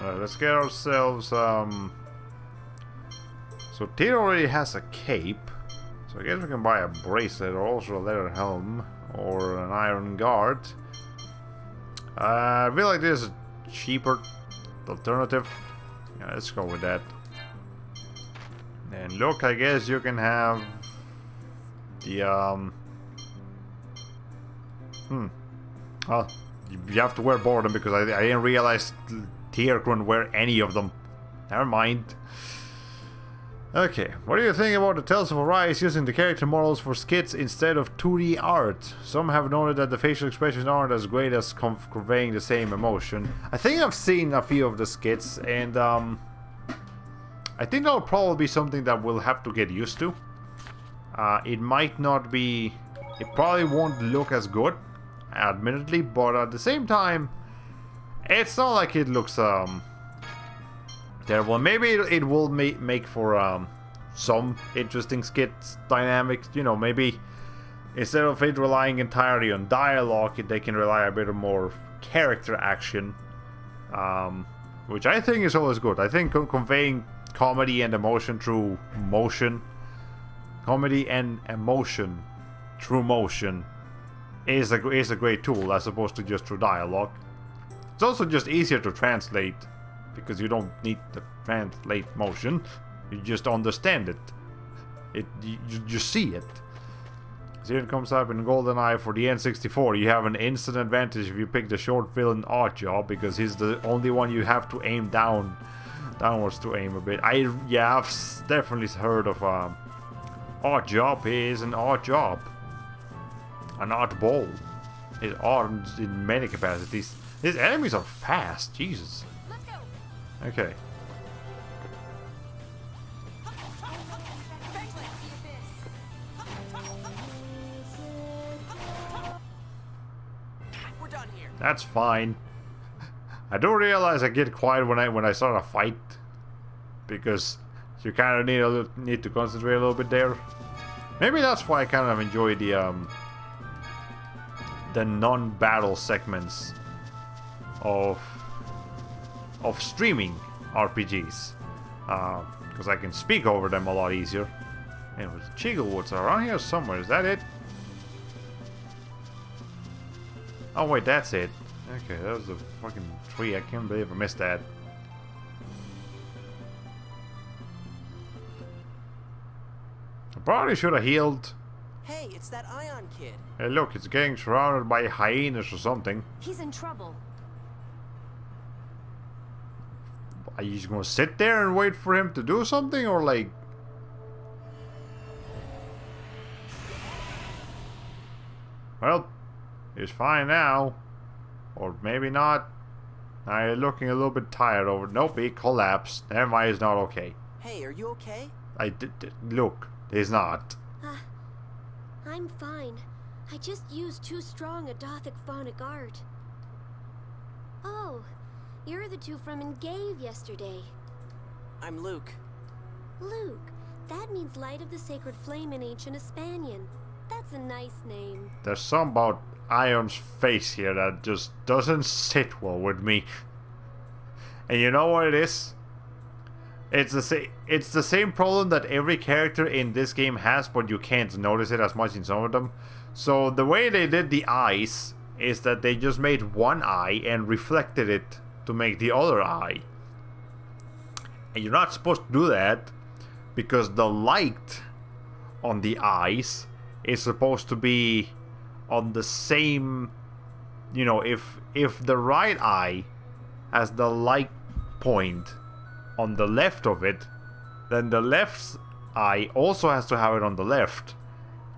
Alright, let's get ourselves so Tyr already has a cape, so I guess we can buy a bracelet or also a leather helm or an iron guard. I feel like this is a cheaper alternative. Yeah, let's go with that. And look, I guess you can have the well, you have to wear boredom because I didn't realize Tyr couldn't wear any of them. Never mind. Okay, what do you think about the Tales of Arise using the character models for skits instead of 2D art? Some have noted that the facial expressions aren't as great as conveying the same emotion. I think I've seen a few of the skits, and I think that'll probably be something that we'll have to get used to. It might not be... It probably won't look as good, admittedly, but at the same time, it's not like it looks terrible. Maybe it will make for some interesting skit dynamics. You know, maybe instead of it relying entirely on dialogue, they can rely a bit more character action, which I think is always good. I think conveying comedy and emotion through motion, comedy and emotion through motion, is a great tool as opposed to just through dialogue. It's also just easier to translate because you don't need to translate motion. You just understand it. You just see it. So here it comes up in GoldenEye for the N64. You have an instant advantage if you pick the short villain Oddjob because he's the only one you have to aim downwards to aim a bit. I've definitely heard of Oddjob. He is an odd job. An oddball. It's odd in many capacities. His enemies are fast, Jesus. Okay. We're done here. That's fine. I do realize I get quiet when I start a fight because you kind of need to concentrate a little bit there. Maybe that's why I kind of enjoy the non-battle segments of streaming RPGs, because I can speak over them a lot easier. Anyways, Chigglewoods are around here somewhere. Is that it? Oh wait, that's it. Okay, that was a fucking tree. I can't believe I missed that. I probably should have healed. Hey, it's that Ion kid. Hey look, it's getting surrounded by hyenas or something. He's in trouble. Are you just gonna sit there and wait for him to do something, or like... Well, he's fine now. Or maybe not. Now you're looking a little bit tired over... Nope, he collapsed. Never mind, he's not okay. Hey, are you okay? Look, he's not. I'm fine. I just used too strong a Dothic phonic art. Oh, you're the two from Engave yesterday. I'm Luke. Luke, that means Light of the Sacred Flame in ancient Hispanian. That's a nice name. There's something about Ion's face here that just doesn't sit well with me. And you know what it is? It's the same problem that every character in this game has, but you can't notice it as much in some of them. So the way they did the eyes is that they just made one eye and reflected it to make the other eye. And you're not supposed to do that because the light on the eyes is supposed to be on the same, you know, if the right eye has the light point on the left of it, then the left eye also has to have it on the left.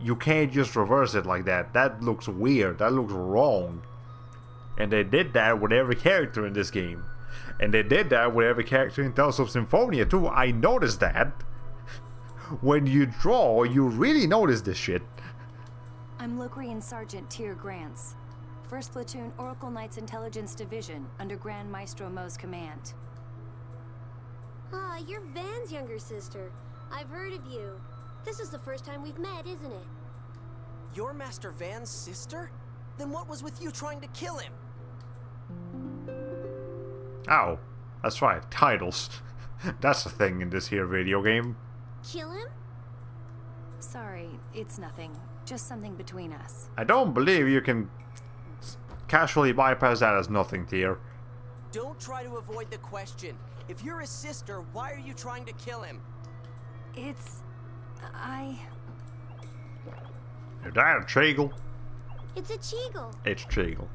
You can't just reverse it like that. That looks weird. That looks wrong. And they did that with every character in this game. And they did that with every character in Tales of Symphonia too. I noticed that. When you draw, you really notice this shit. I'm Locrian Sergeant Tyr Grants, 1st Platoon Oracle Knights Intelligence Division under Grand Maestro Mo's command. Ah, you're Van's younger sister. I've heard of you. This is the first time we've met, isn't it? You're Master Van's sister? Then what was with you trying to kill him? Oh, that's right, titles. That's a thing in this here video game. Kill him? Sorry, it's nothing. Just something between us. I don't believe you can casually bypass that as nothing, Tyr. Don't try to avoid the question. If you're his sister, why are you trying to kill him? It's... Is that a Cheagle? It's a Cheagle. It's Cheagle.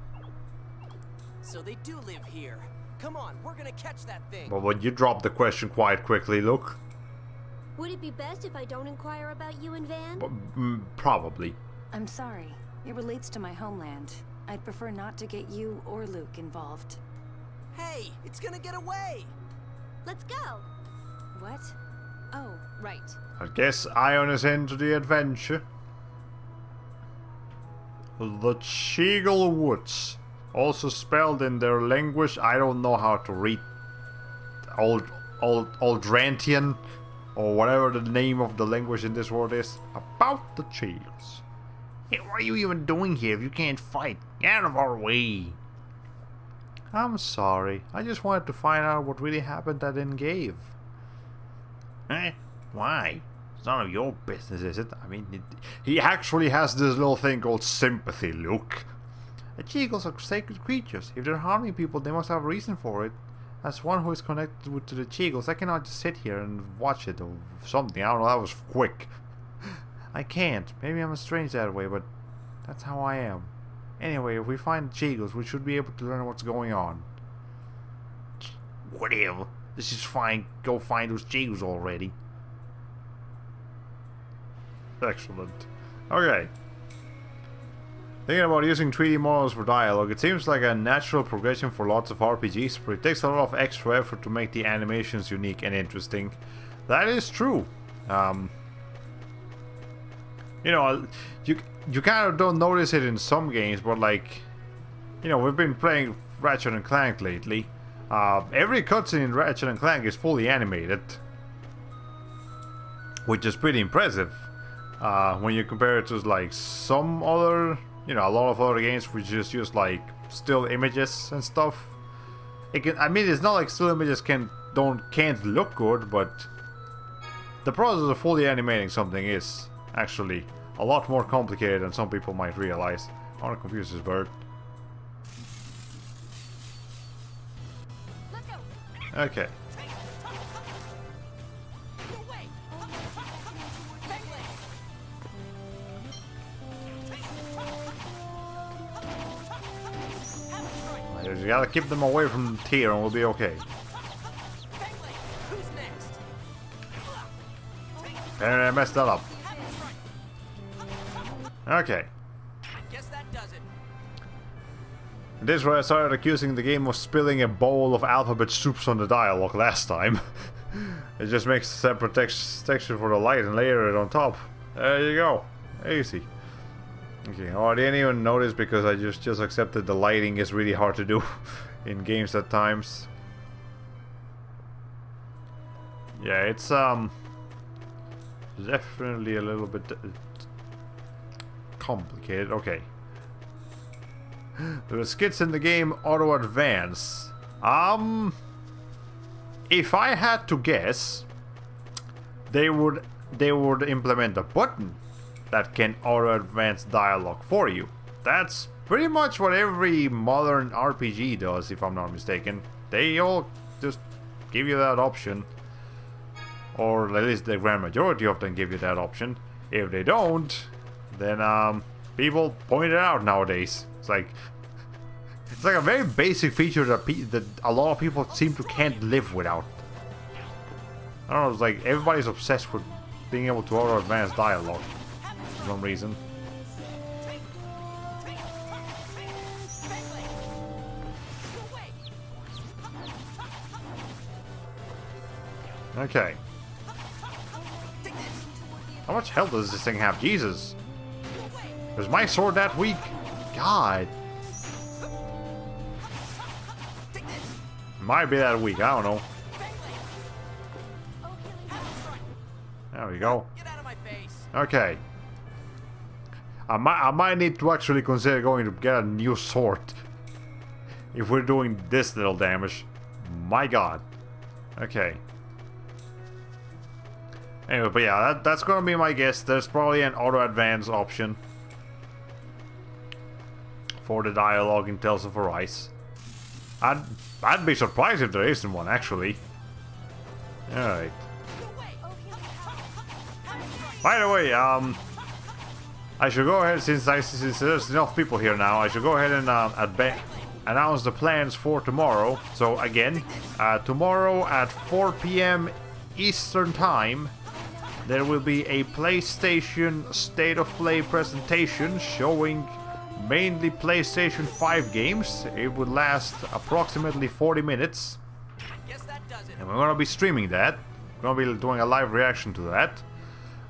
So they do live here. Come on, we're gonna catch that thing. But when you drop the question quite quickly, look. Would it be best if I don't inquire about you and Van? Probably. I'm sorry. It relates to my homeland. I'd prefer not to get you or Luke involved. Hey, it's gonna get away! Let's go. What? Oh, right. I guess Ion is into the adventure. The Cheagle Woods. Also spelled in their language, I don't know how to read. Oldrantian, or whatever the name of the language in this world is. About the Cheagles. Hey, what are you even doing here if you can't fight? Get out of our way. I'm sorry. I just wanted to find out what really happened at Engave. Eh? Why? It's none of your business, is it? I mean, he actually has this little thing called sympathy, Luke. The Cheagles are sacred creatures. If they're harming people, they must have a reason for it. As one who is connected to the Cheagles, I cannot just sit here and watch it or something. I don't know, that was quick. I can't. Maybe I'm strange that way, but that's how I am. Anyway, if we find the Cheagles, we should be able to learn what's going on. Whatever. This is fine. Go find those Cheagles already. Excellent. Okay. Thinking about using 3D models for dialogue, it seems like a natural progression for lots of RPGs, but it takes a lot of extra effort to make the animations unique and interesting. That is true. You know, you kind of don't notice it in some games, but like, you know, we've been playing Ratchet and Clank lately. Every cutscene in Ratchet and Clank is fully animated, which is pretty impressive. When you compare it to like some other, you know, a lot of other games which just use like still images and stuff. I mean, it's not like still images can't look good, but the process of fully animating something is actually a lot more complicated than some people might realize. I want to confuse this bird. Okay. You gotta keep them away from Tyr and we'll be okay. Apparently I messed that up. Okay. Guess that does it. And this is where I started accusing the game of spilling a bowl of alphabet soups on the dialogue last time. It just makes a separate texture for the light and layer it on top. There you go. Easy. Okay, oh, I didn't even notice because I just accepted the lighting is really hard to do in games at times. Yeah, it's definitely a little bit complicated. Okay. The skits in the game auto advance. If I had to guess, they would implement a button that can auto-advance dialogue for you. That's pretty much what every modern RPG does, if I'm not mistaken. They all just give you that option. Or at least the grand majority of them give you that option. If they don't, then people point it out nowadays. It's like a very basic feature that a lot of people seem to can't live without. I don't know, it's like everybody's obsessed with being able to auto advance dialogue for some reason. Okay. How much health does this thing have? Jesus. Is my sword that weak? God. Might be that weak, I don't know. There we go. Okay. I might need to actually consider going to get a new sword. If we're doing this little damage. My god. Okay. Anyway, but yeah, that's gonna be my guess. There's probably an auto-advance option for the dialogue in Tales of Arise. I'd be surprised if there isn't one, actually. Alright. By the way, I should go ahead, since there's enough people here now, I should go ahead and announce the plans for tomorrow. So again, tomorrow at 4 PM Eastern Time, there will be a PlayStation State of Play presentation showing mainly PlayStation 5 games. It would last approximately 40 minutes. And we're gonna be streaming that. We're gonna be doing a live reaction to that.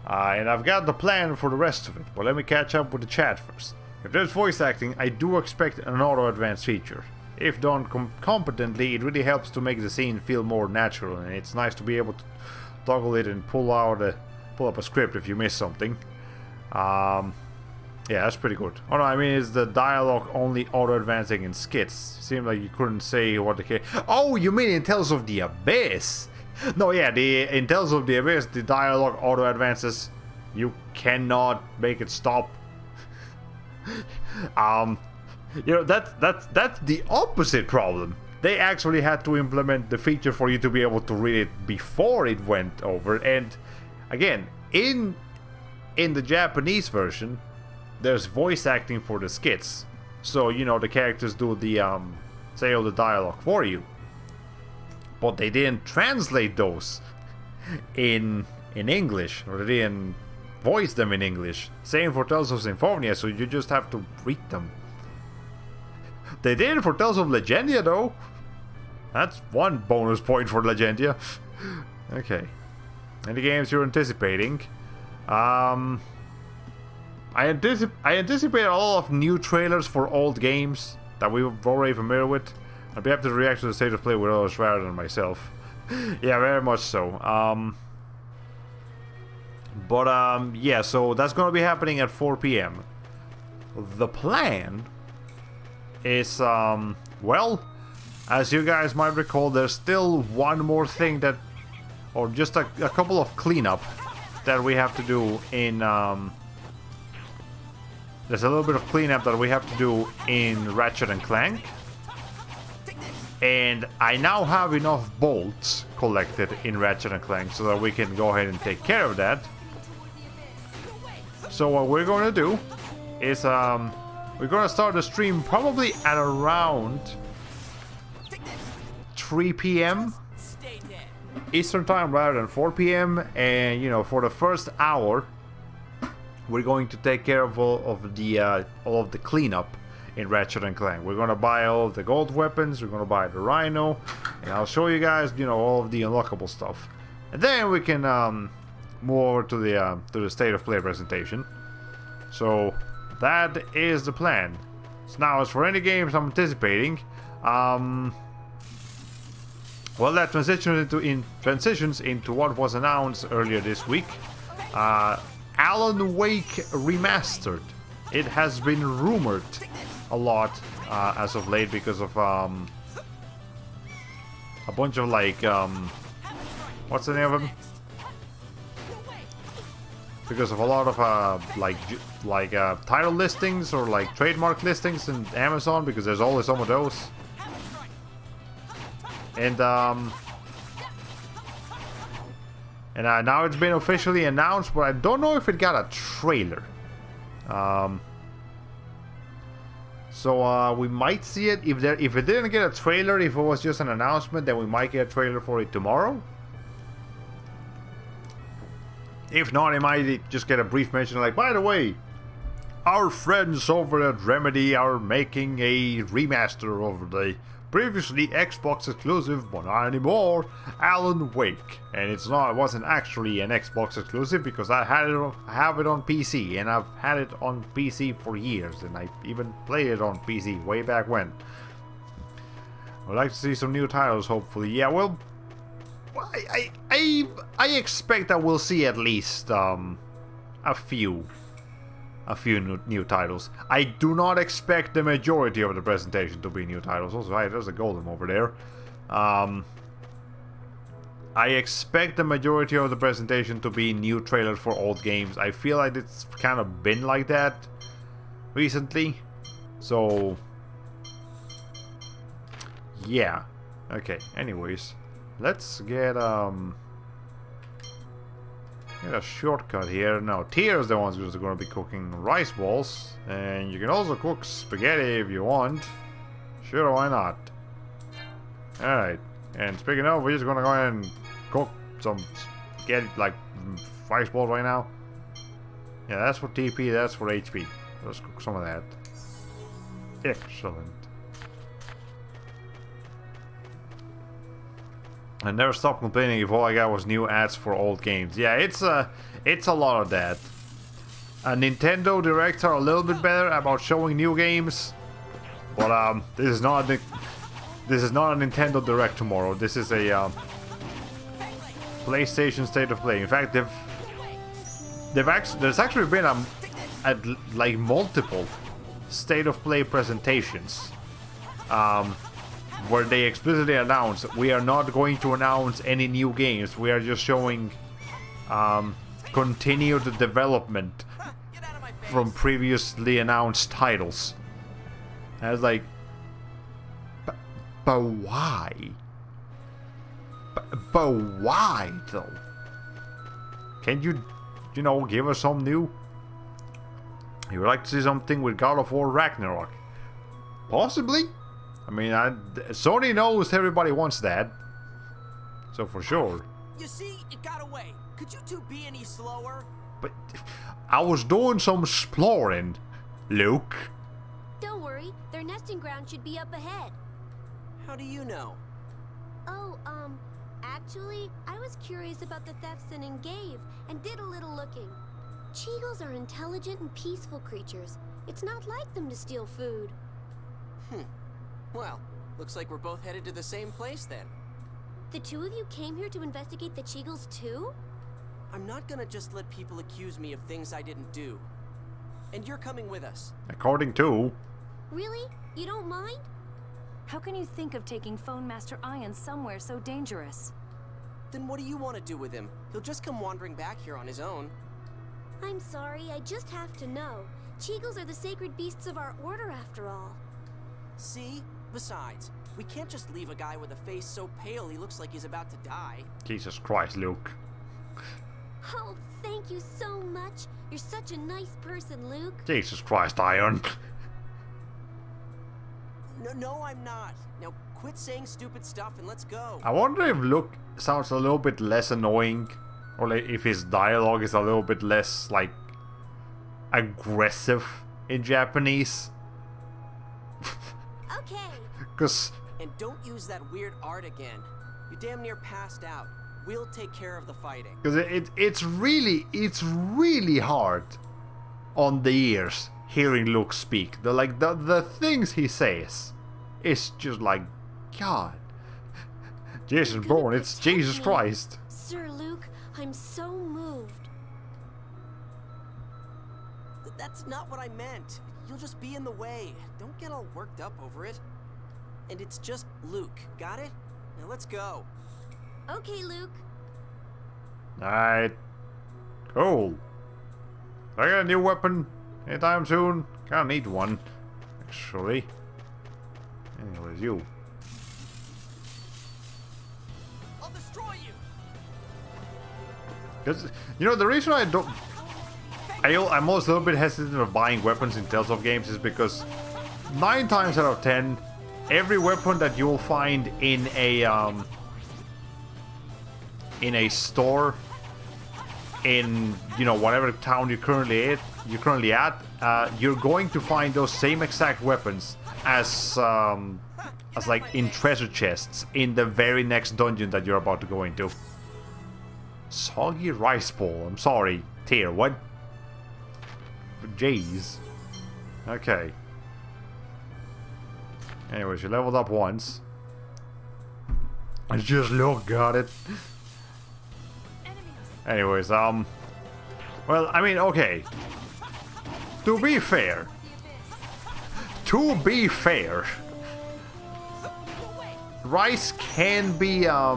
And I've got the plan for the rest of it, but let me catch up with the chat first. If there's voice acting, I do expect an auto-advance feature. If done competently, it really helps to make the scene feel more natural, and it's nice to be able to toggle it and pull up a script if you miss something. Yeah, that's pretty good. Oh no, I mean, is the dialogue only auto-advancing in skits? Seemed like you couldn't say what the case. Oh, you mean in Tales of the Abyss? No, yeah, in Tales of the Abyss, the dialogue auto-advances. You cannot make it stop. You know, that's the opposite problem. They actually had to implement the feature for you to be able to read it before it went over. And again, in the Japanese version, there's voice acting for the skits. So, you know, the characters do the say all the dialogue for you. But they didn't translate those in English, or they didn't voice them in English. Same for Tales of Symphonia, so you just have to read them. They did it for Tales of Legendia, though. That's one bonus point for Legendia. Okay. And the games you're anticipating. I anticipate a lot of new trailers for old games that we're already familiar with. I'd be happy to react to the state of play with others rather than myself. Yeah, very much so. Yeah, so that's gonna be happening at 4 PM. The plan is, well, as you guys might recall, there's still one more thing that, or just a couple of cleanup that we have to do in, there's a little bit of cleanup that we have to do in Ratchet and Clank. And I now have enough bolts collected in Ratchet and Clank so that we can go ahead and take care of that. So what we're going to do is we're going to start the stream probably at around 3 PM Eastern Time rather than 4 PM. And, you know, for the first hour, we're going to take care of all of the cleanup in Ratchet and Clank. We're gonna buy all of the gold weapons, we're gonna buy the Rhino, and I'll show you guys, you know, all of the unlockable stuff. And then we can move over to the state of play presentation. So that is the plan. So now, as for any games I'm anticipating, well, that transitions into what was announced earlier this week. Alan Wake Remastered. It has been rumored a lot as of late because of a bunch of like what's the name of them? Because of a lot of title listings or like trademark listings in Amazon, because there's always some of those. And And now it's been officially announced, but I don't know if it got a trailer. So we might see it. If it didn't get a trailer, if it was just an announcement, then we might get a trailer for it tomorrow. If not, it might just get a brief mention like, by the way, our friends over at Remedy are making a remaster of the previously Xbox exclusive, but not anymore, Alan Wake. And it wasn't actually an Xbox exclusive because I have it on PC, and I've had it on PC for years, and I even played it on PC way back when. I'd like to see some new titles, hopefully. Yeah, well, I expect that we'll see at least a few new titles. I do not expect the majority of the presentation to be new titles. Also, hey, there's a golem over there. I expect the majority of the presentation to be new trailers for old games. I feel like it's kind of been like that recently. So, yeah. Okay, anyways. Let's get a shortcut here. Now, Tier's the ones who's going to be cooking rice balls. And you can also cook spaghetti if you want. Sure, why not? Alright. And speaking of, we're just going to go ahead and cook some spaghetti, like rice balls right now. Yeah, that's for TP, that's for HP. Let's cook some of that. Excellent. I never stopped complaining if all I got was new ads for old games. Yeah, it's a lot of that. Nintendo Directs are a little bit better about showing new games, but this is not a Nintendo Direct tomorrow. This is a PlayStation State of Play. In fact, there's actually been like multiple State of Play presentations. Where they explicitly announce we are not going to announce any new games. We are just showing continued development from previously announced titles. And I was like, but why? But why though? Can you give us some new? You would like to see something with God of War Ragnarok? Possibly. I mean, Sony knows everybody wants that. So for sure. You see, it got away. Could you two be any slower? But I was doing some exploring, Luke. Don't worry, their nesting ground should be up ahead. How do you know? Oh, actually, I was curious about the thefts in Engave and did a little looking. Cheagles are intelligent and peaceful creatures. It's not like them to steal food. Well, looks like we're both headed to the same place then. The two of you came here to investigate the Cheagles too? I'm not gonna just let people accuse me of things I didn't do. And you're coming with us. According to... Really? You don't mind? How can you think of taking Phone Master Ion somewhere so dangerous? Then what do you want to do with him? He'll just come wandering back here on his own. I'm sorry, I just have to know. Cheagles are the sacred beasts of our order after all. See? Besides, we can't just leave a guy with a face so pale he looks like he's about to die. Jesus Christ, Luke. Oh, thank you so much. You're such a nice person, Luke. Jesus Christ, Ion. No, I'm not. Now quit saying stupid stuff and let's go. I wonder if Luke sounds a little bit less annoying, or like if his dialogue is a little bit less, like, aggressive in Japanese. Okay. Cause... And don't use that weird art again. You damn near passed out. We'll take care of the fighting. Because it's really hard on the ears hearing Luke speak. The things he says, it's just like, God, Jason Bourne, it's Jesus Christ. Sir Luke, I'm so moved. That's not what I meant. You'll just be in the way. Don't get all worked up over it. And it's just Luke, got it? Now let's go. Okay, Luke. Alright. Cool. I got a new weapon anytime soon. Kinda need one, actually. Anyways, you. I'll destroy you. Because, you know, the reason I don't... I'm also a little bit hesitant of buying weapons in Tales of games is because 9 times out of 10, every weapon that you will find in a store in, you know, whatever town you're currently at, you're going to find those same exact weapons as like in treasure chests in the very next dungeon that you're about to go into. Soggy rice bowl. I'm sorry, Tyr. What? Jeez. Okay. Anyways, you leveled up once. I just look at it. Anyways, well, I mean, okay. To be fair, rice can be a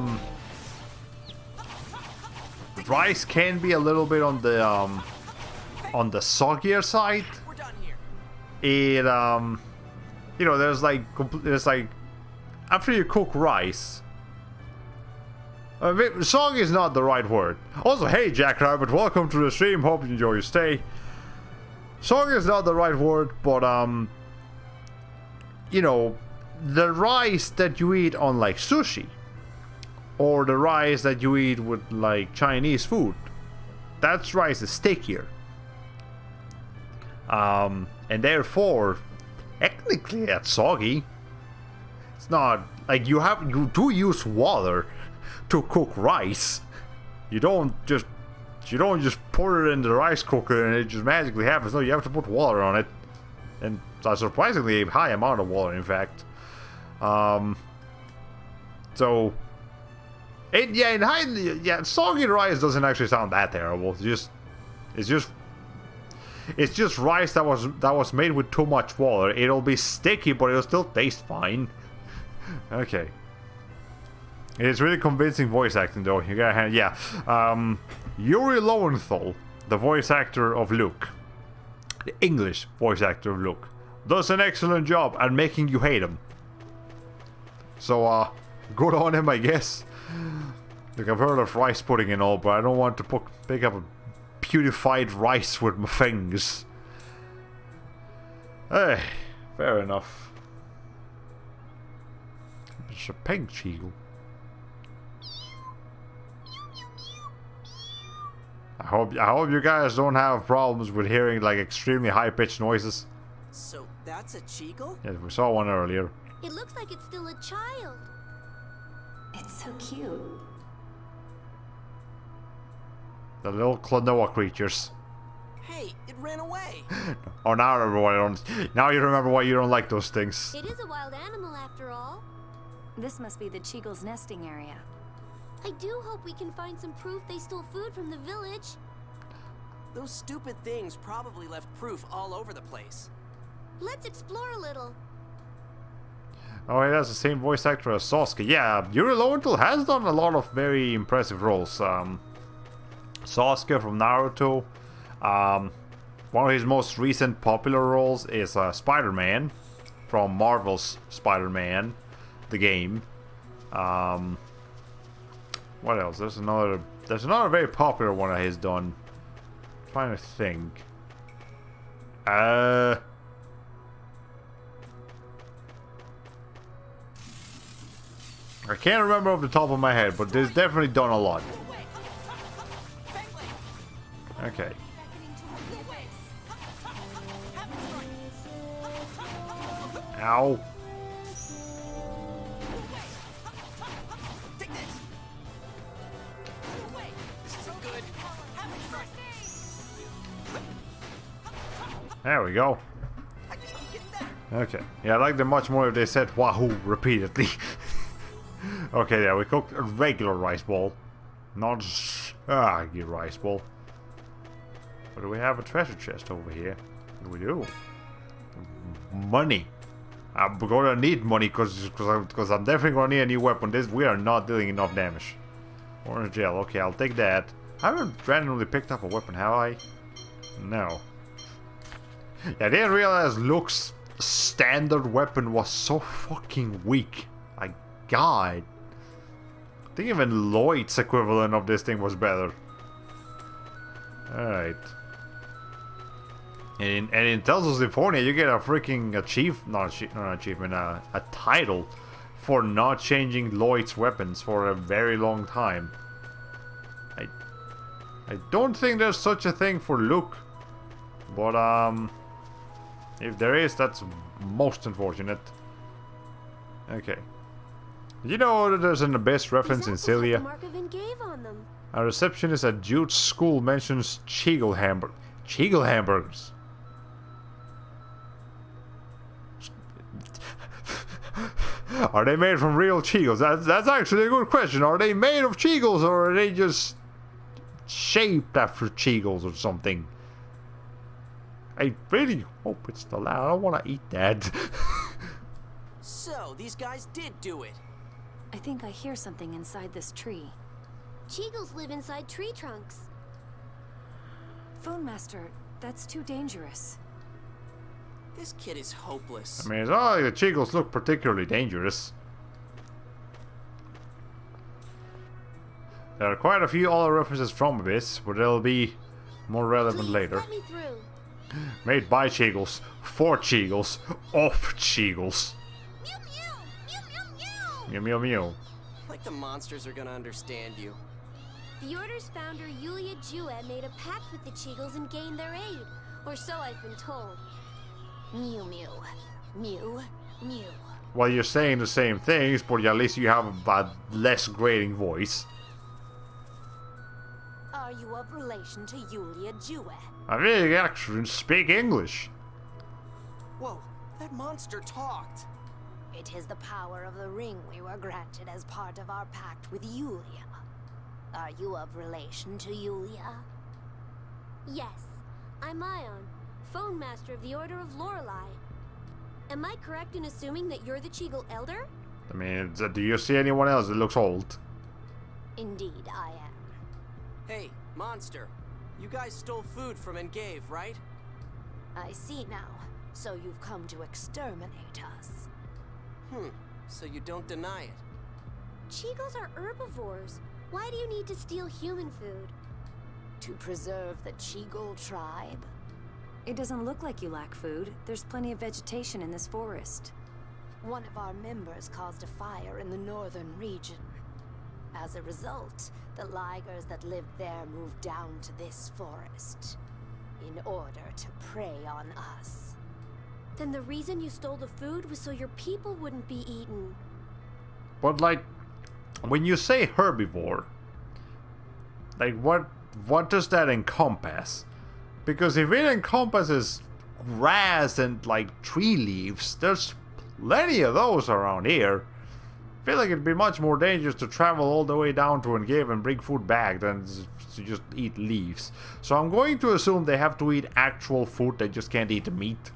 little bit on the soggier side. It you know, there's like after you cook rice. Soggy is not the right word. Also, hey Jackrabbit, welcome to the stream. Hope you enjoy your stay. Soggy is not the right word, but you know, the rice that you eat on like sushi, or the rice that you eat with like Chinese food, that rice is stickier. And therefore, technically that's soggy. It's not like you do use water to cook rice. You don't just put it in the rice cooker and it just magically happens. No, you have to put water on it, and a surprisingly high amount of water, in fact. So, soggy rice doesn't actually sound that terrible. It's just rice that was made with too much water. It'll be sticky, but it'll still taste fine. Okay. It's really convincing voice acting, though. You gotta hand, yeah. Yuri Lowenthal, the voice actor of Luke, the English voice actor of Luke, does an excellent job at making you hate him. So, good on him, I guess. Like, I've heard of rice pudding and all, but I don't want to pick up a purified rice with my fingers. Hey, fair enough. It's a pink cheagle. I hope you guys don't have problems with hearing like extremely high-pitched noises. So that's a cheagle? Yeah, we saw one earlier. It looks like it's still a child. It's so cute. The little Klonoa creatures. Hey, it ran away. Oh, now I remember why now you remember why you don't like those things. It is a wild animal after all. This must be the Cheagle's nesting area. I do hope we can find some proof they stole food from the village. Those stupid things probably left proof all over the place. Let's explore a little. Oh, he has the same voice actor as Sasuke. Yeah, Yuri Lowenthal has done a lot of very impressive roles. Sasuke from Naruto. One of his most recent popular roles is Spider-Man from Marvel's Spider-Man, the game. What else? There's another very popular one that he's done. I'm trying to think. I can't remember off the top of my head, but there's definitely done a lot. Okay. Ow. There we go. Okay. Yeah, I like them much more if they said wahoo repeatedly. Okay, yeah, we cooked a regular rice bowl. Not soggy rice bowl. But do we have a treasure chest over here? We do. Money. I'm gonna need money because I'm definitely gonna need a new weapon. We are not dealing enough damage. Orange gel. Okay, I'll take that. I haven't randomly picked up a weapon, have I? No. Yeah, I didn't realize Luke's standard weapon was so fucking weak. My god. I think even Lloyd's equivalent of this thing was better. Alright. And in Tales of Symphonia, you get a freaking a title for not changing Lloyd's weapons for a very long time. I don't think there's such a thing for Luke, but if there is, that's most unfortunate. Okay. You know that there's an Abyss reference in Cilia? Mark of Engave on them. A receptionist at Jude's school mentions Cheegle hamburgers. Are they made from real Cheegles? That's actually a good question. Are they made of Cheegles or are they just shaped after Cheegles or something? I really hope it's the latter. I don't want to eat that. So, these guys did do it. I think I hear something inside this tree. Cheegles live inside tree trunks. Phone Master, that's too dangerous. This kid is hopeless. I mean, it's not like the Cheegles look particularly dangerous. There are quite a few other references from Abyss, but they'll be more relevant later. Let me through. Made by Cheegles, for Cheegles, of Cheegles. Mew mew! Mew mew mew! Mew mew mew. Like the monsters are gonna understand you. The Order's founder, Yulia Jue, made a pact with the Cheegles and gained their aid. Or so I've been told. Mew mew. Mew mew. Well, you're saying the same things, but at least you have a less grating voice. Are you of relation to Yulia Jue? I really actually speak English. Whoa, that monster talked. It is the power of the ring we were granted as part of our pact with Yulia. Are you of relation to Yulia? Yes, I'm Ion, Phone Master of the Order of Lorelei. Am I correct in assuming that you're the Cheegle Elder? I mean, do you see anyone else that looks old? Indeed, I am. Hey, monster. You guys stole food from Engave, right? I see now. So you've come to exterminate us. So you don't deny it. Cheegles are herbivores. Why do you need to steal human food? To preserve the Cheegle tribe? It doesn't look like you lack food. There's plenty of vegetation in this forest. One of our members caused a fire in the northern region. As a result, the Ligers that lived there moved down to this forest in order to prey on us. Then the reason you stole the food was so your people wouldn't be eaten. But like, when you say herbivore, like what does that encompass? Because if it encompasses grass and like tree leaves, there's plenty of those around here. I feel like it'd be much more dangerous to travel all the way down to Engave and bring food back than to just eat leaves. So I'm going to assume they have to eat actual food, they just can't eat the meat.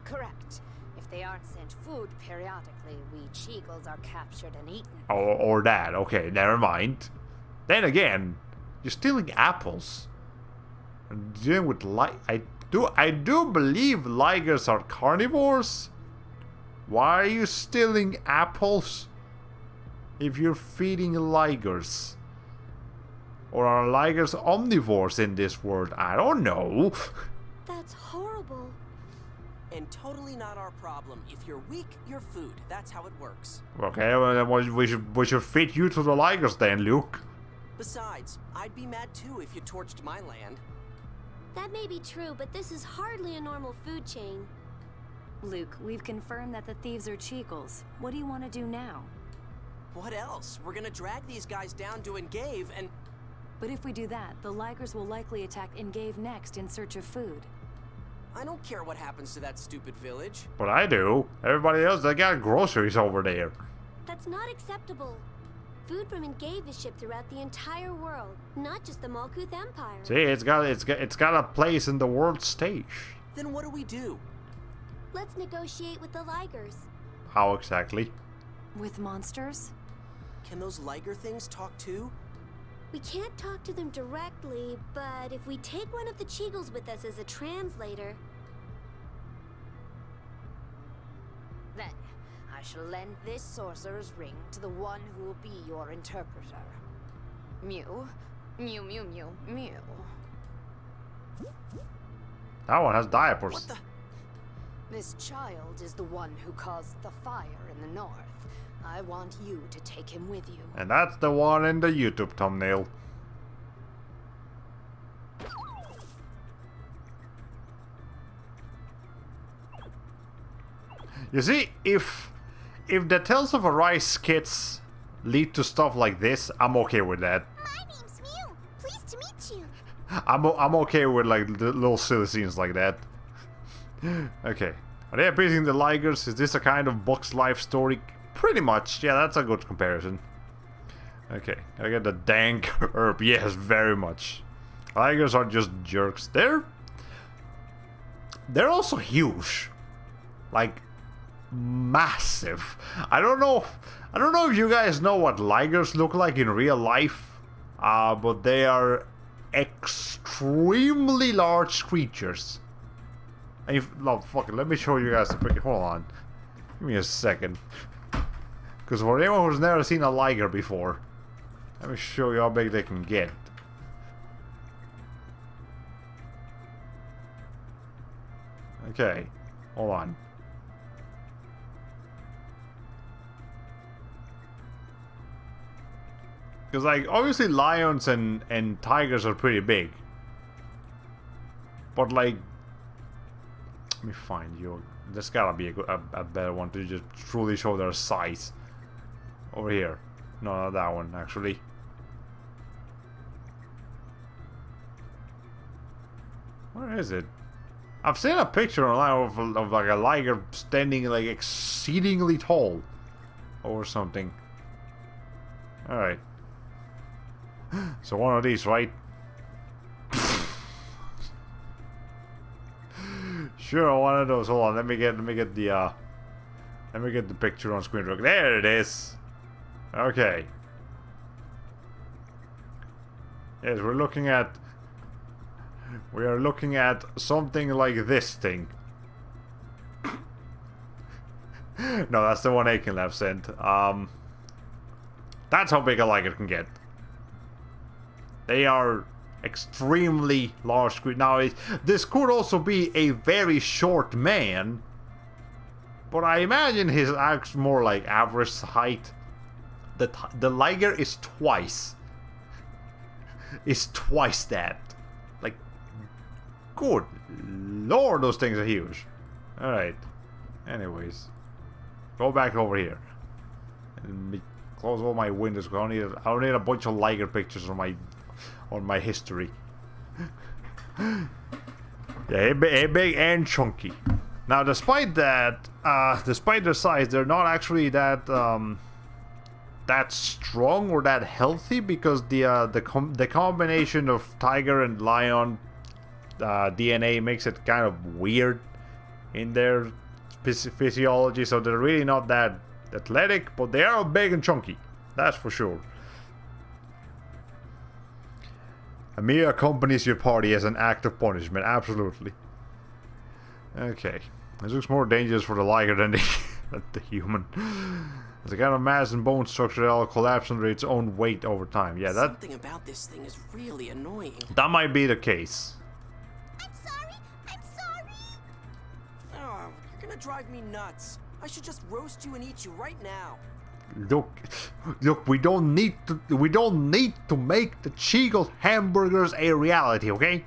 Correct. If they aren't sent food periodically, we Cheegles are captured and eaten. Or that, okay, never mind. Then again, you're stealing apples. And dealing with I do believe ligers are carnivores. Why are you stealing apples if you're feeding ligers? Or are ligers omnivores in this world? I don't know. That's horrible. And totally not our problem. If you're weak, you're food. That's how it works. Okay, well, then we should feed you to the ligers then, Luke. Besides, I'd be mad too if you torched my land. That may be true, but this is hardly a normal food chain. Luke, we've confirmed that the thieves are Cheegles. What do you want to do now? What else? We're gonna drag these guys down to Engave and... But if we do that, the Ligers will likely attack Engave next in search of food. I don't care what happens to that stupid village. But I do. Everybody else, they got groceries over there. That's not acceptable. Food from Engave is shipped throughout the entire world, not just the Malkuth Empire. See, it's got a place in the world stage. Then what do we do? Let's negotiate with the Ligers. How exactly? With monsters? Can those Liger things talk too? We can't talk to them directly, but if we take one of the Cheegles with us as a translator... Then, I shall lend this sorcerer's ring to the one who will be your interpreter. Mew, mew, mew, mew, mew. That one has diapers. What the? This child is the one who caused the fire in the north. I want you to take him with you. And that's the one in the YouTube thumbnail. You see, if the Tales of Arise skits lead to stuff like this, I'm okay with that. My name's Mew. Pleased to meet you. I'm okay with like the little silly scenes like that. Okay. Are they appeasing the Ligers? Is this a kind of Buck's life story? Pretty much. Yeah, that's a good comparison. Okay. I get the dank herb. Yes, very much. Ligers are just jerks. They're also huge. Like massive. I don't know if you guys know what Ligers look like in real life. But they are extremely large creatures. And if, no, fuck it, let me show you guys the picture. Hold on. Give me a second. Because for anyone who's never seen a liger before, let me show you how big they can get. Okay. Hold on. Because, like, obviously lions and tigers are pretty big. But, like, let me find you. There's gotta be a better one to just truly show their size. Over here. No, not that one, actually. Where is it? I've seen a picture online of like a liger standing like exceedingly tall. Or something. Alright. So one of these, right? Sure, one of those. Hold on, let me get the picture on screen. There it is. Okay. Yes, we are looking at something like this thing. No, that's the one Akinlab sent. That's how big a liger can get. They are extremely large. Now, this could also be a very short man, but I imagine his acts more like average height. The liger is twice that. Like, good lord, those things are huge. Alright. Anyways. Go back over here. And close all my windows. I don't need a bunch of liger pictures on my history. Yeah, big and chunky. Now, despite that, despite their size, they're not actually that strong or that healthy, because the combination of tiger and lion DNA makes it kind of weird in their physiology. So they're really not that athletic, but they are big and chunky. That's for sure. Amir accompanies your party as an act of punishment. Absolutely. Okay. This looks more dangerous for the liger than the human. It's a kind of mass and bone structure that will collapse under its own weight over time. Yeah, Something about this thing is really annoying. That might be the case. I'm sorry. Oh, you're gonna drive me nuts. I should just roast you and eat you right now. Look, we don't need to make the Cheegle hamburgers a reality, okay?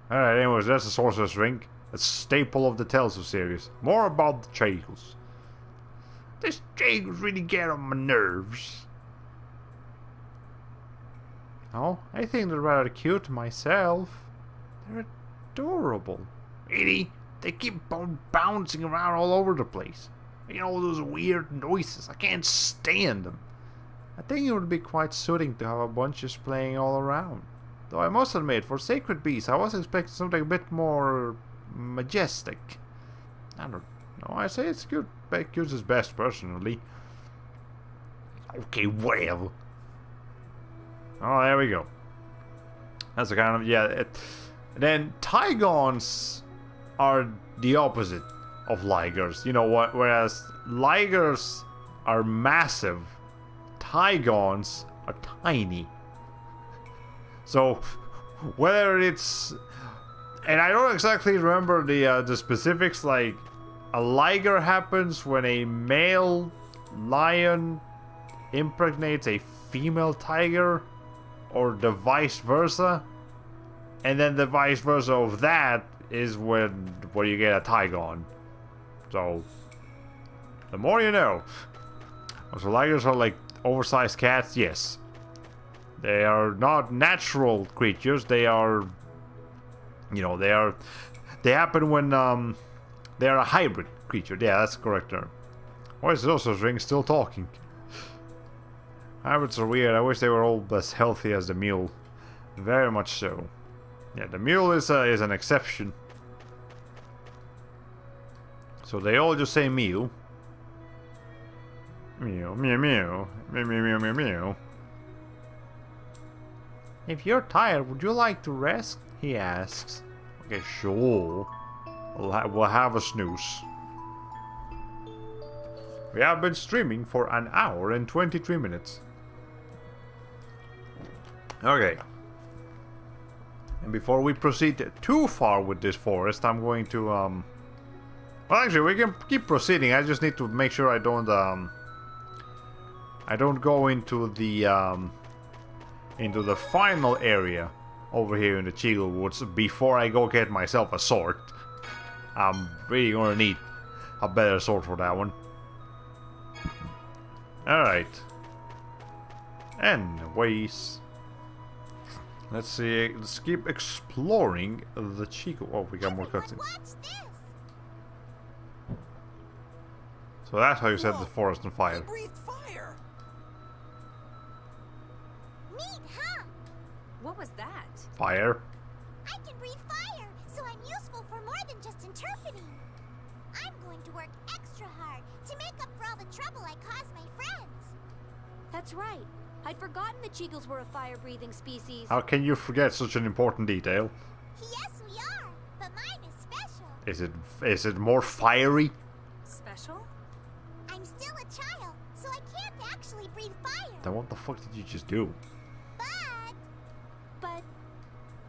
Alright, anyways, that's the Sorcerer's Ring. A staple of the Tales of series. More about the Cheegles. This Cheegles really get on my nerves. Oh, I think they're rather cute myself. They're adorable. Really? They keep bouncing around all over the place. You know, those weird noises. I can't stand them. I think it would be quite soothing to have a bunch just playing all around. Though I must admit, for Sacred Beast, I was expecting something a bit more majestic. I don't know. I say it's good. Cute's is best, personally. Okay, well. Oh, there we go. That's the kind of, yeah. Then Tigons are the opposite of ligers. You know what? Whereas ligers are massive, Tigons are tiny. So whether it's... And I don't exactly remember the specifics, like... A liger happens when a male lion impregnates a female tiger, or the vice versa, and then the vice versa of that is when you get a tigon. So the more you know. So ligers are like oversized cats, yes. They are not natural creatures. They are, you know, they happen when they are a hybrid creature. Yeah, that's the correct term. Why is Zosa's ring still talking? Hybrids are weird. I wish they were all as healthy as the mule. Very much so. Yeah, the mule is an exception. So they all just say mew. Mew, mew, mew. Mew, mew, mew, mew, mew. If you're tired, would you like to rest? He asks. Okay, sure. We'll have a snooze. We have been streaming for an hour and 23 minutes. Okay. And before we proceed too far with this forest, I'm going to well, actually, we can keep proceeding. I just need to make sure I don't go into the final area over here in the Cheagle Woods before I go get myself a sword. I'm really gonna need a better sword for that one. Alright. Anyways. Let's see. Let's keep exploring the Chico. Oh, we got more cutscenes. So that's how you set the forest on fire. Breathe fire. Neat, huh? What was that? Fire? I can breathe fire, so I'm useful for more than just interpreting. I'm going to work extra hard to make up for all the trouble I caused my friends. That's right. I'd forgotten the Cheagles were a fire-breathing species. How can you forget such an important detail? Yes, we are, but mine is special. Is it more fiery? Special? I'm still a child, so I can't actually breathe fire. Then what the fuck did you just do? But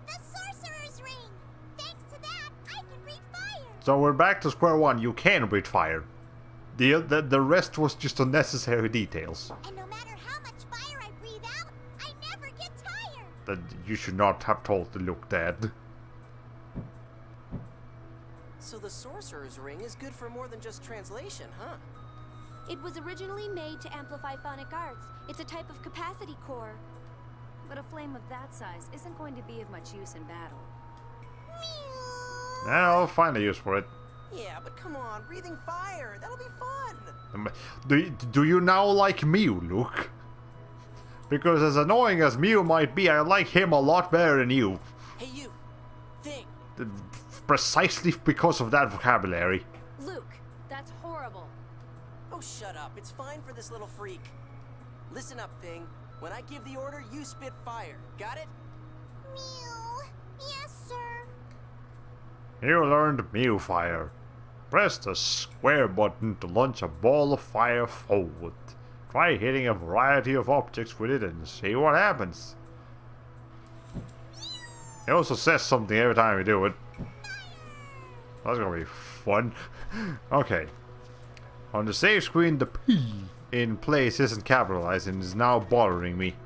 the sorcerer's ring. Thanks to that, I can breathe fire. So we're back to square one. You can breathe fire. The rest was just unnecessary details. And no matter how much fire I breathe out, I never get tired. That you should not have told to look dead. So the sorcerer's ring is good for more than just translation, huh? It was originally made to amplify phonic arts. It's a type of capacity core. But a flame of that size isn't going to be of much use in battle. Mew. I'll find a use for it. Yeah, but come on, breathing fire, that'll be fun. Do you now like Mew, Luke? Because as annoying as Mew might be, I like him a lot better than you. Hey you, thing. Precisely because of that vocabulary. Luke, that's horrible. Oh, shut up. It's fine for this little freak. Listen up, thing. When I give the order, you spit fire. Got it? Mew. Yes, sir. You learned Mew Fire. Press the square button to launch a ball of fire forward. Try hitting a variety of objects with it and see what happens. It also says something every time you do it. That's gonna be fun. Okay. On the save screen, the P in place isn't capitalized and is now bothering me.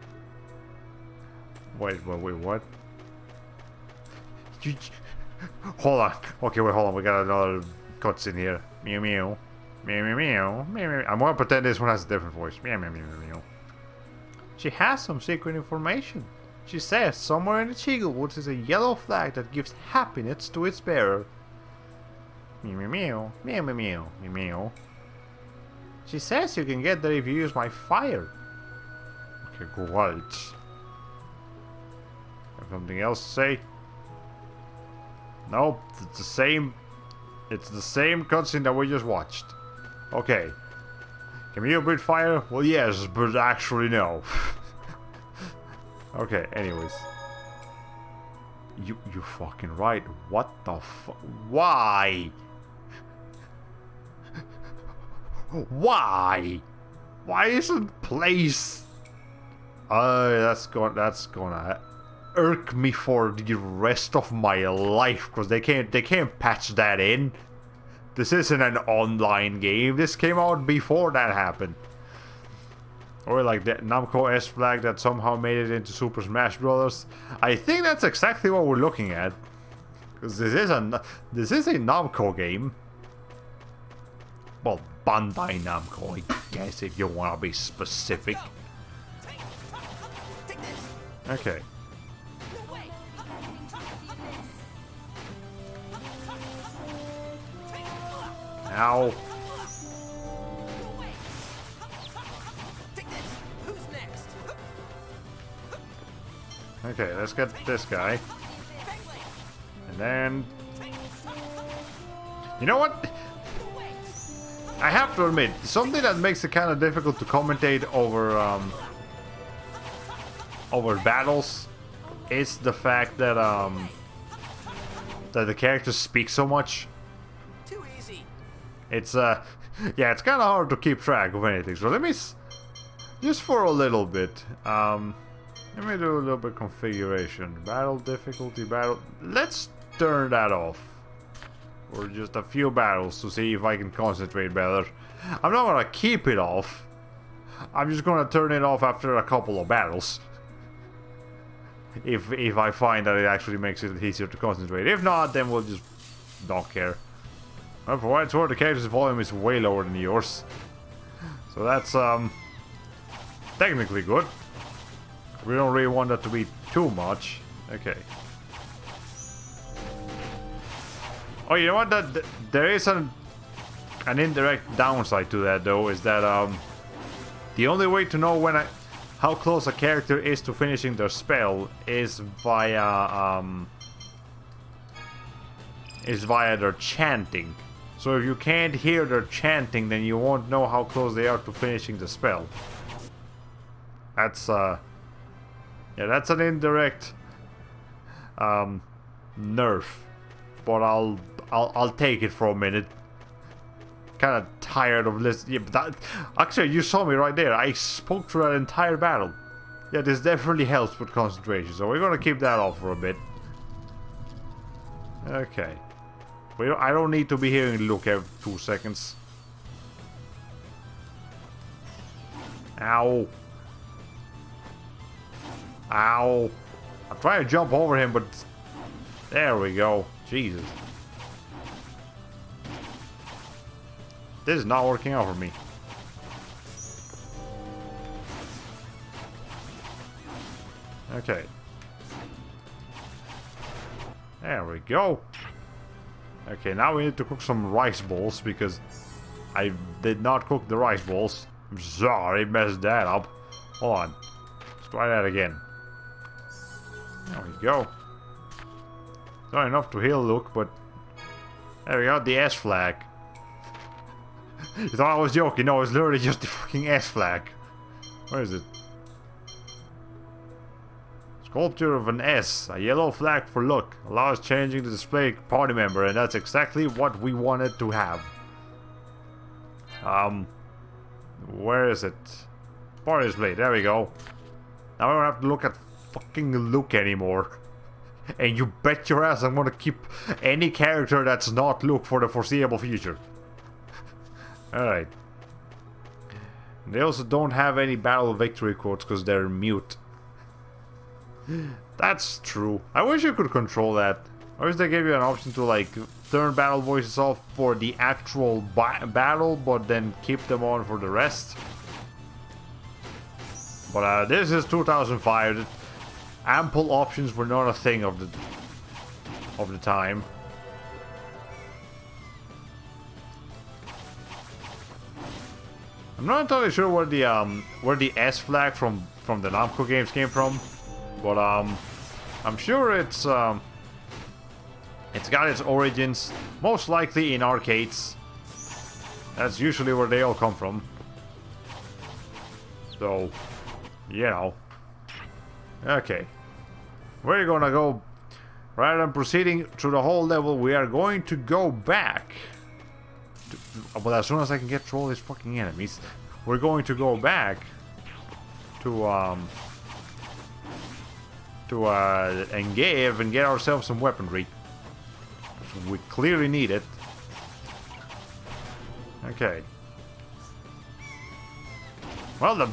Wait, what? Hold on. Okay, wait, hold on. We got another cutscene here. Mew mew. Mew mew mew. Mew mew. I'm gonna pretend this one has a different voice. Mew mew mew mew. She has some secret information. She says somewhere in the Cheagle Woods is a yellow flag that gives happiness to its bearer. Mew mew mew. Mew mew mew. Mew mew. She says you can get there if you use my fire. Okay, great. Have something else to say? Nope, it's the same. It's the same cutscene that we just watched. Okay. Can you breathe fire? Well, yes, but actually no. Okay, anyways. You fucking right. What the fuck? Why? Why? Why isn't place? That's gonna irk me for the rest of my life because they can't patch that in. This isn't an online game. This came out before that happened. Or like that Namco S flag that somehow made it into Super Smash Bros. I think that's exactly what we're looking at. Because this is a Namco game. Well, Bandai Namco, I guess, if you want to be specific. Okay. Ow. Okay, let's get this guy. And then... You know what? I have to admit, something that makes it kind of difficult to commentate over over battles is the fact that that the characters speak so much. Too easy. It's yeah, it's kind of hard to keep track of anything. So let me just for a little bit. Let me do a little bit configuration. Battle difficulty, battle. Let's turn that off. For just a few battles to see if I can concentrate better. I'm not gonna keep it off. I'm just gonna turn it off after a couple of battles. If I find that it actually makes it easier to concentrate. If not, then we'll just don't care. Well, for what it's worth, the character's volume is way lower than yours. So that's technically good. We don't really want that to be too much. Okay. Oh, you know what? There is an indirect downside to that, though, is that the only way to know how close a character is to finishing their spell is via their chanting. So if you can't hear their chanting, then you won't know how close they are to finishing the spell. That's yeah, that's an indirect nerf, but I'll take it for a minute. Kind of tired of listening. Yeah, but actually, you saw me right there. I spoke through that entire battle. Yeah, this definitely helps with concentration. So we're gonna keep that off for a bit. Okay. I don't need to be hearing Luke every 2 seconds. Ow. Ow. I'm trying to jump over him, but... There we go. Jesus. This is not working out for me. Okay. There we go. Okay, now we need to cook some rice balls, because I did not cook the rice balls. I'm sorry, messed that up. Hold on. Let's try that again. There we go. Not enough to heal Luke, but... There we go, the S flag. You thought I was joking? No, it's literally just the fucking S flag. Where is it? Sculpture of an S, a yellow flag for Luke, allows changing the display party member, and that's exactly what we wanted to have. Where is it? Party display, there we go. Now I don't have to look at fucking Luke anymore. And you bet your ass I'm gonna keep any character that's not Luke for the foreseeable future. Alright. They also don't have any battle victory quotes because they're mute. That's true. I wish you could control that. I wish they gave you an option to like turn battle voices off for the actual battle, but then keep them on for the rest. But this is 2005. Ample options were not a thing of the time. I'm not entirely sure where the S flag from the Namco games came from. But I'm sure it's got its origins most likely in arcades. That's usually where they all come from. So, you know. Okay. We're gonna go, rather than proceeding through the whole level, we are going to go back. Well, as soon as I can get through all these fucking enemies, we're going to go back to to engage and get ourselves some weaponry. We clearly need it. Okay. Well,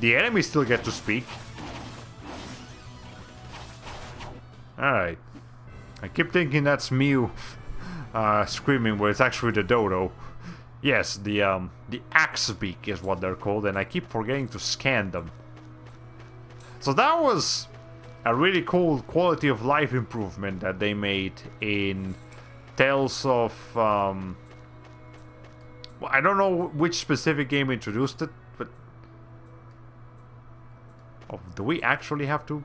the enemies still get to speak. Alright. I keep thinking that's Mew screaming, but it's actually the dodo. Yes, the axe beak is what they're called, and I keep forgetting to scan them. So that was a really cool quality of life improvement that they made in Tales of... well, I don't know which specific game introduced it, but... Oh, do we actually have to?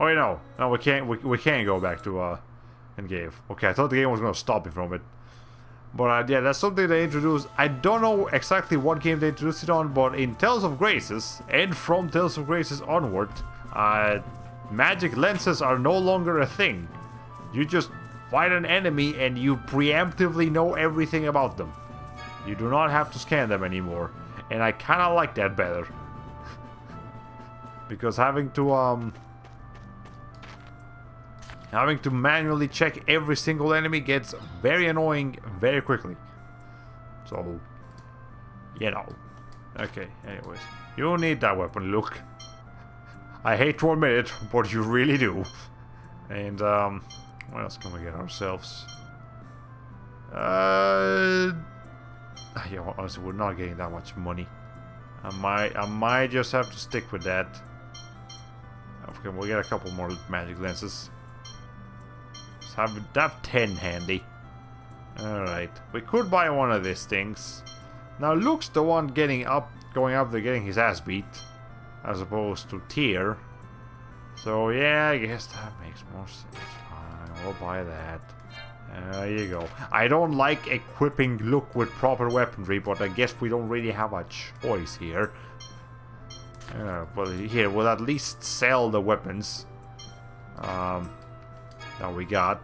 Oh, no. No, we can't. We can't go back to Engage. Okay, I thought the game was going to stop me from it. But yeah, that's something they introduced. I don't know exactly what game they introduced it on, but in Tales of Graces, and from Tales of Graces onward, magic lenses are no longer a thing. You just fight an enemy and you preemptively know everything about them. You do not have to scan them anymore. And I kind of like that better. Because having to manually check every single enemy gets very annoying very quickly. So, you know. Okay, anyways. You need that weapon, Luke. I hate to admit it, but you really do. And, what else can we get ourselves? Yeah, honestly, we're not getting that much money. I might just have to stick with that. Okay, we'll get a couple more magic lenses. Have 10 handy. Alright. We could buy one of these things. Now Luke's the one going up there getting his ass beat. As opposed to Tyr. So yeah, I guess that makes more sense. Fine, we'll buy that. There you go. I don't like equipping Luke with proper weaponry, but I guess we don't really have a choice here. Well, here, we'll at least sell the weapons. That we got.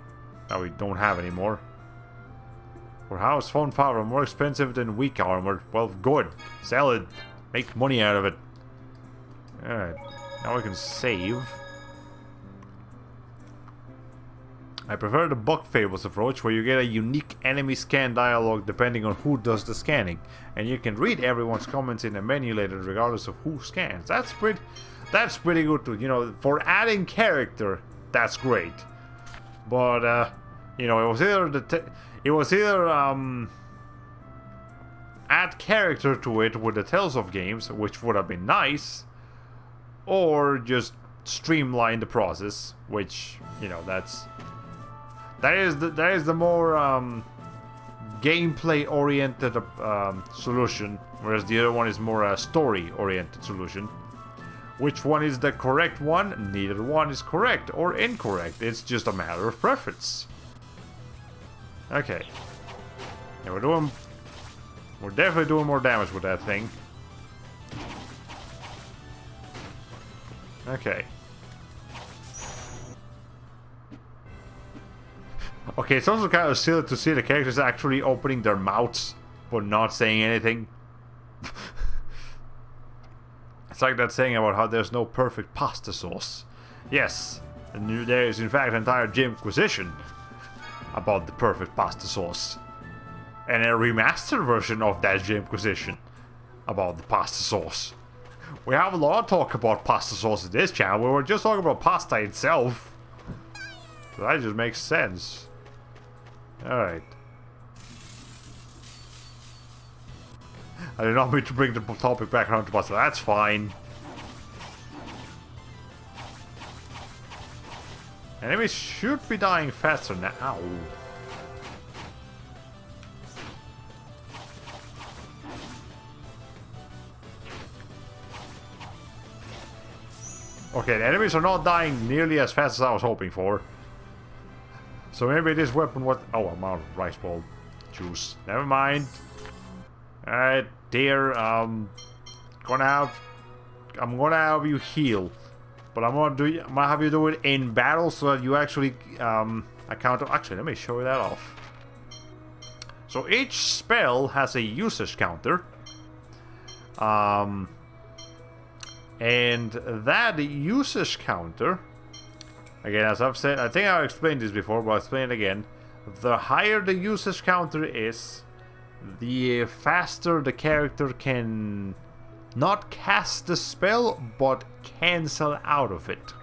That we don't have anymore. For house phone power more expensive than weak armor. Well, good. Sell it. Make money out of it. Alright. Now we can save. I prefer the Buck Fables approach, where you get a unique enemy scan dialogue depending on who does the scanning. And you can read everyone's comments in the menu later regardless of who scans. That's pretty good too. You know, for adding character, that's great. But you know, it was either add character to it with the Tales of games, which would have been nice, or just streamline the process, which, you know, that is the more gameplay oriented solution, whereas the other one is more a story oriented solution. Which one is the correct one? Neither one is correct or incorrect. It's just a matter of preference. Okay. Yeah, we're definitely doing more damage with that thing. Okay. Okay, it's also kind of silly to see the characters actually opening their mouths but not saying anything. It's like that saying about how there's no perfect pasta sauce. Yes, and there is in fact an entire Jimquisition about the perfect pasta sauce. And a remastered version of that Jimquisition about the pasta sauce. We have a lot of talk about pasta sauce in this channel. We were just talking about pasta itself. So that just makes sense. Alright. I did not mean to bring the topic back around to pasta. That's fine. Enemies should be dying faster now. Okay, the enemies are not dying nearly as fast as I was hoping for. So maybe this weapon was... Oh, I'm out of rice ball juice. Never mind. Alright, dear, I'm gonna have you heal. But I'm gonna have you do it in battle so that you actually account... Actually, let me show you that off. So each spell has a usage counter. And And that usage counter, again, as I've said, I think I've explained this before, but I'll explain it again. The higher the usage counter is, the faster the character can not cast the spell, but cancel out of it.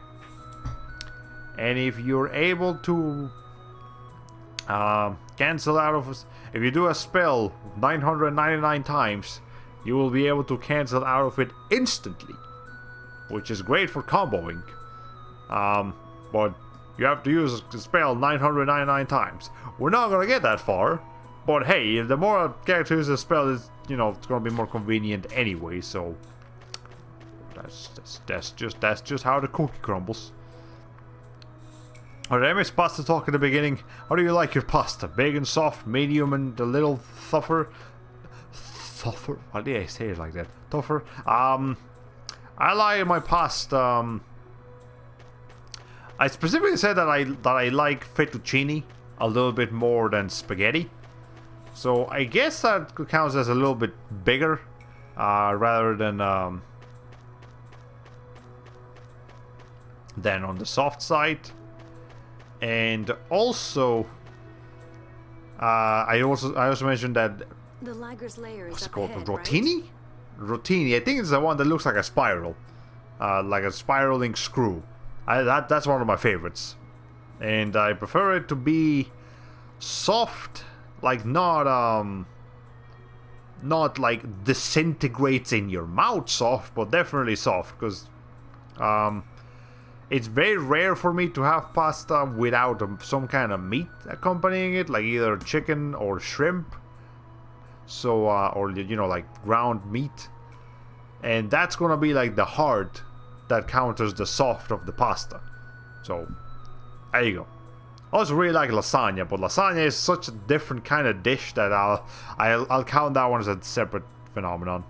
And if you're able to cancel out of, if you do a spell 999 times, you will be able to cancel out of it instantly, which is great for comboing. But you have to use the spell 999 times. We're not gonna get that far, but hey, the more a character uses a spell, is, you know, it's gonna be more convenient anyway. So that's just how the cookie crumbles. Alright, I missed pasta talk at the beginning. How do you like your pasta? Big and soft, medium, and a little tougher? Tougher? Why did I say it like that? Tougher? I like my pasta. I specifically said that I like fettuccine a little bit more than spaghetti. So I guess that counts as a little bit bigger, rather than on the soft side. And also, I also mentioned that The Liger's lair is what's it up called? ahead, Rotini? Rotini. I think it's the one that looks like a spiral, like a spiraling screw. That's one of my favorites, and I prefer it to be soft, like not like disintegrates in your mouth soft, but definitely soft, because it's very rare for me to have pasta without some kind of meat accompanying it, like either chicken or shrimp. So, or, you know, like ground meat. And that's gonna be like the hard that counters the soft of the pasta. So, there you go. I also really like lasagna, but lasagna is such a different kind of dish that I'll count that one as a separate phenomenon.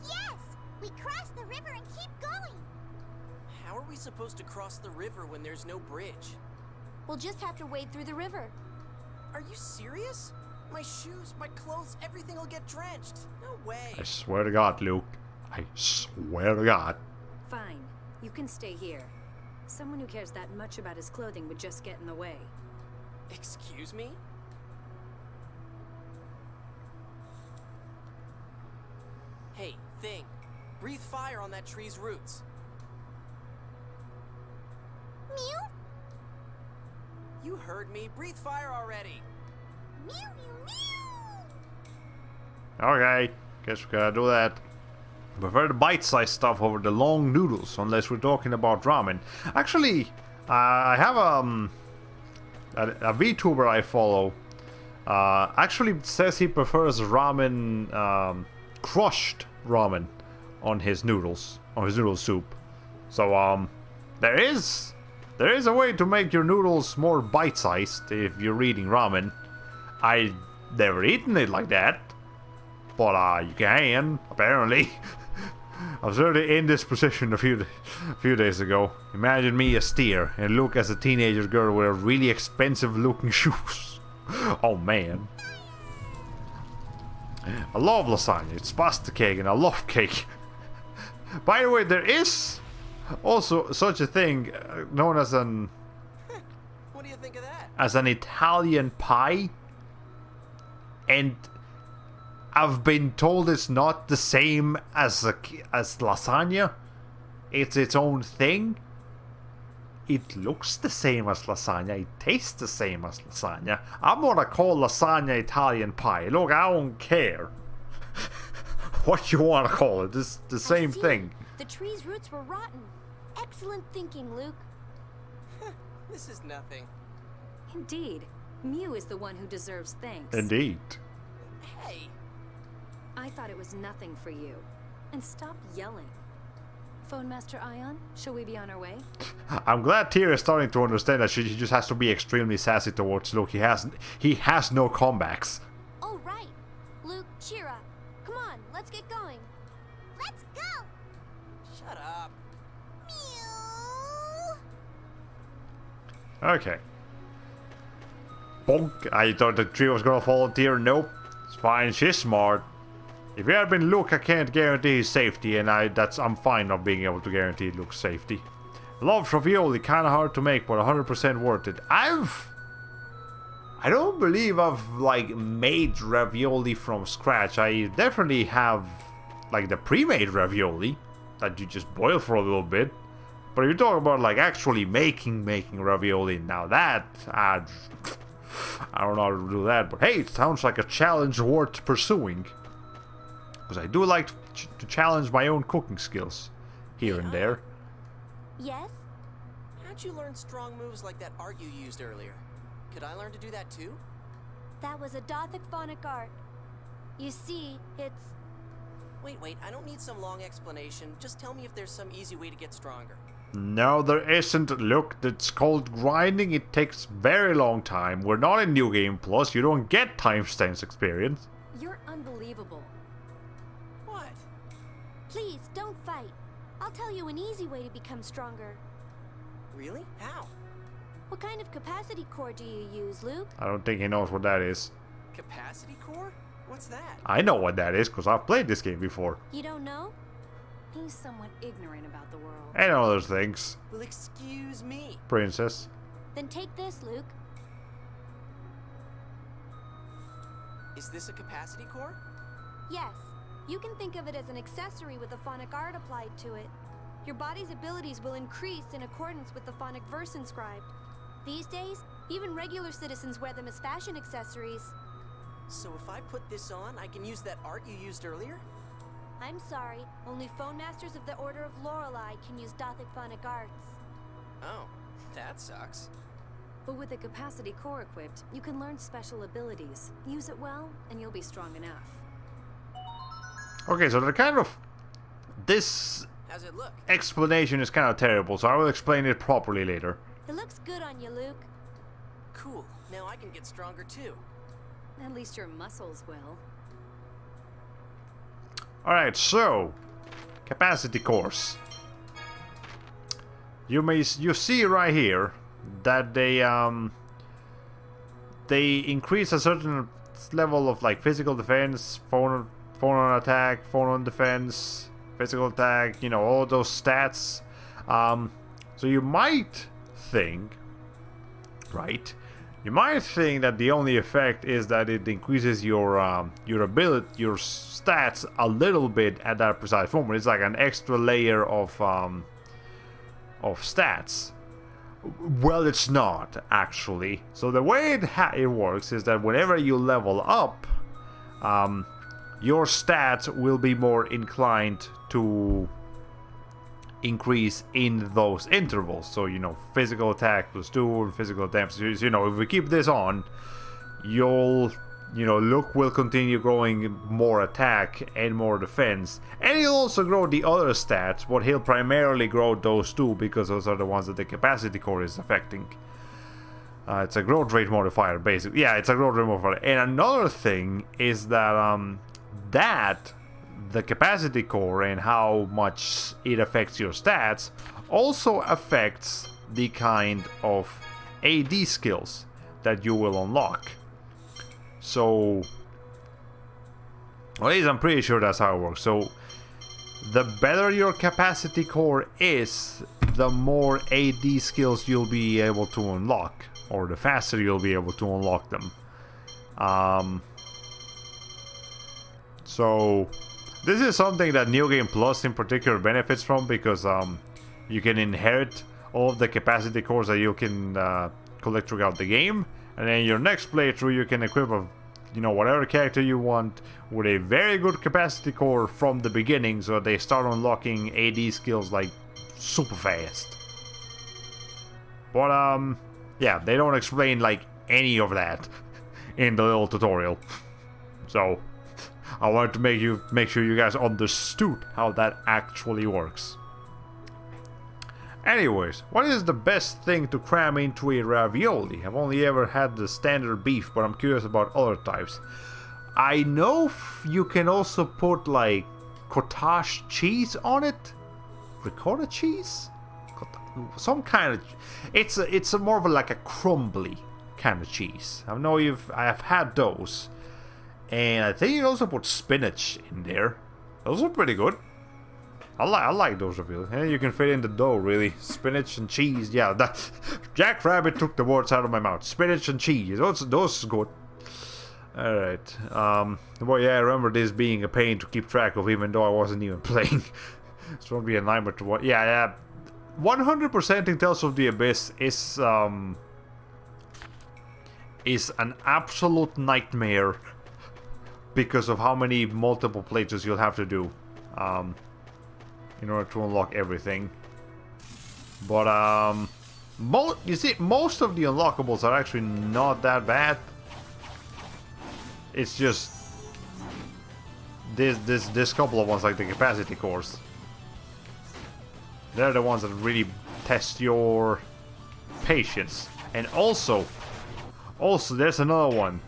Yes! We crossed the river and keep going! How are we supposed to cross the river when there's no bridge? We'll just have to wade through the river. Are you serious? My shoes, my clothes, everything will get drenched. No way. I swear to God, Luke. I swear to God. Fine. You can stay here. Someone who cares that much about his clothing would just get in the way. Excuse me? Hey, thing. Breathe fire on that tree's roots. Mew? You heard me. Breathe fire already. Mew, mew, mew! Okay, guess we gotta do that. I prefer the bite-sized stuff over the long noodles, unless we're talking about ramen. Actually, I have a VTuber I follow. Actually says he prefers ramen, crushed ramen, on his noodles, on his noodle soup. So there is a way to make your noodles more bite-sized if you're eating ramen. I've never eaten it like that, but you can, apparently. I was already in this position a few days ago. Imagine me a steer and Luke as a teenager girl with really expensive looking shoes. Oh man. I love lasagna, it's pasta cake and I love cake. By the way, there is also such a thing known as an... What do you think of that? As an Italian pie. And I've been told it's not the same as lasagna. It's its own thing. It looks the same as lasagna. It tastes the same as lasagna. I'm gonna call lasagna Italian pie. Look, I don't care what you want to call it. It's the same thing. The tree's roots were rotten. Excellent thinking, Luke. This is nothing. Indeed. Mew is the one who deserves thanks. Indeed. Hey. I thought it was nothing for you. And stop yelling. Phone Master Ion, shall we be on our way? I'm glad Tyr is starting to understand that she just has to be extremely sassy towards Luke. He has no comebacks. Oh, right. Luke, cheer up. Come on, let's get going. Let's go! Shut up. Mew! Okay. Bonk. I thought the tree was gonna fall on Tyr. Nope. It's fine. She's smart. If it had been Luke, I can't guarantee his safety, and I'm fine not being able to guarantee Luke's safty. Love ravioli, kinda hard to make, but 100% worth it. I don't believe I've like made ravioli from scratch. I definitely have like the pre-made ravioli that you just boil for a little bit. But if you talk about like actually making ravioli, now that I don't know how to do that. But hey, it sounds like a challenge worth pursuing. Because I do like to challenge my own cooking skills here and there. Yes? How'd you learn strong moves like that art you used earlier? Could I learn to do that too? That was a Dothic phonic art. You see, it's... Wait, I don't need some long explanation. Just tell me if there's some easy way to get stronger. No, there isn't. Look, it's called grinding. It takes very long time. We're not in New Game Plus. You don't get timestamps experience. You're unbelievable. What? Please, don't fight. I'll tell you an easy way to become stronger. Really? How? What kind of capacity core do you use, Luke? I don't think he knows what that is. Capacity core? What's that? I know what that is because I've played this game before. You don't know? He's somewhat ignorant about the world. And other things. Well, excuse me. Princess. Then take this, Luke. Is this a capacity core? Yes. You can think of it as an accessory with a phonic art applied to it. Your body's abilities will increase in accordance with the phonic verse inscribed. These days, even regular citizens wear them as fashion accessories. So if I put this on, I can use that art you used earlier? I'm sorry, only phone masters of the Order of Lorelei can use Dothic phonic arts. Oh, that sucks. But with a capacity core equipped, you can learn special abilities. Use it well, and you'll be strong enough. Okay, so this How's it look? explanation is kind of terrible, so I will explain it properly later. It looks good on you, Luke. Cool. Now I can get stronger too. At least your muscles will. Alright, so capacity cores. You see right here that they increase a certain level of like physical defense, phone on attack, phone on defense, physical attack, you know, all those stats. So you might think, right? You might think that the only effect is that it increases your stats a little bit at that precise moment. It's like an extra layer of stats. Well, it's not actually. So the way it works is that whenever you level up, your stats will be more inclined to increase in those intervals. So, you know, physical attack +2 and physical damage. You know, if we keep this on, Luke will continue growing more attack and more defense. And he'll also grow the other stats, but he'll primarily grow those two because those are the ones that the capacity core is affecting. It's a growth rate modifier, basically. Yeah, it's a growth rate modifier. And another thing is that the capacity core and how much it affects your stats also affects the kind of AD skills that you will unlock. So, at least I'm pretty sure that's how it works. So, the better your capacity core is, the more AD skills you'll be able to unlock, or the faster you'll be able to unlock them. So, this is something that New Game Plus in particular benefits from, because you can inherit all of the capacity cores that you can collect throughout the game, and then your next playthrough you can equip whatever character you want with a very good capacity core from the beginning, so they start unlocking AD skills like super fast. But yeah, they don't explain like any of that in the little tutorial. So I wanted to make sure you guys understood how that actually works. Anyways, what is the best thing to cram into a ravioli? I've only ever had the standard beef, but I'm curious about other types. I know you can also put like cottage cheese on it. Ricotta cheese? Some kind of... It's more of like a crumbly kind of cheese. I know I've had those. And I think you also put spinach in there. Those are pretty good. I like those reveals. And you can fit in the dough, really. Spinach and cheese. Yeah, that Jack Rabbit took the words out of my mouth. Spinach and cheese. Those are good. Alright. Well, yeah, I remember this being a pain to keep track of, even though I wasn't even playing. It's going to be a nightmare to watch. Yeah. 100%ing Tales of the Abyss is an absolute nightmare because of how many multiple playthroughs you'll have to do in order to unlock everything. But you see, most of the unlockables are actually not that bad. It's just this couple of ones, like the capacity cores. They're the ones that really test your patience. And also there's another one.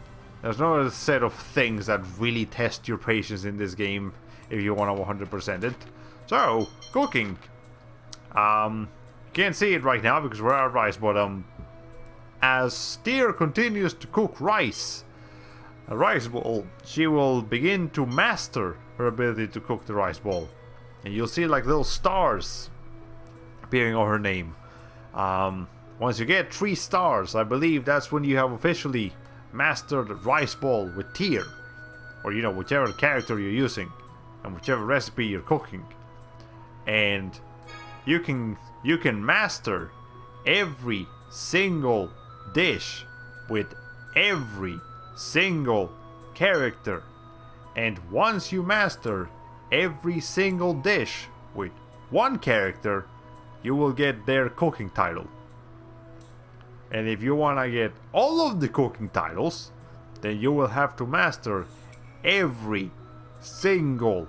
There's another set of things that really test your patience in this game if you want to 100% it. So, cooking. You can't see it right now because we're out of rice, but as Tyr continues to cook rice, a rice bowl, she will begin to master her ability to cook the rice bowl. And you'll see like little stars appearing on her name. Once you get 3 stars, I believe that's when you have officially mastered rice bowl with Tyr. Or, you know, whichever character you're using and whichever recipe you're cooking. And you can master every single dish with every single character. And once you master every single dish with one character, you will get their cooking title. And if you want to get all of the cooking titles, then you will have to master every single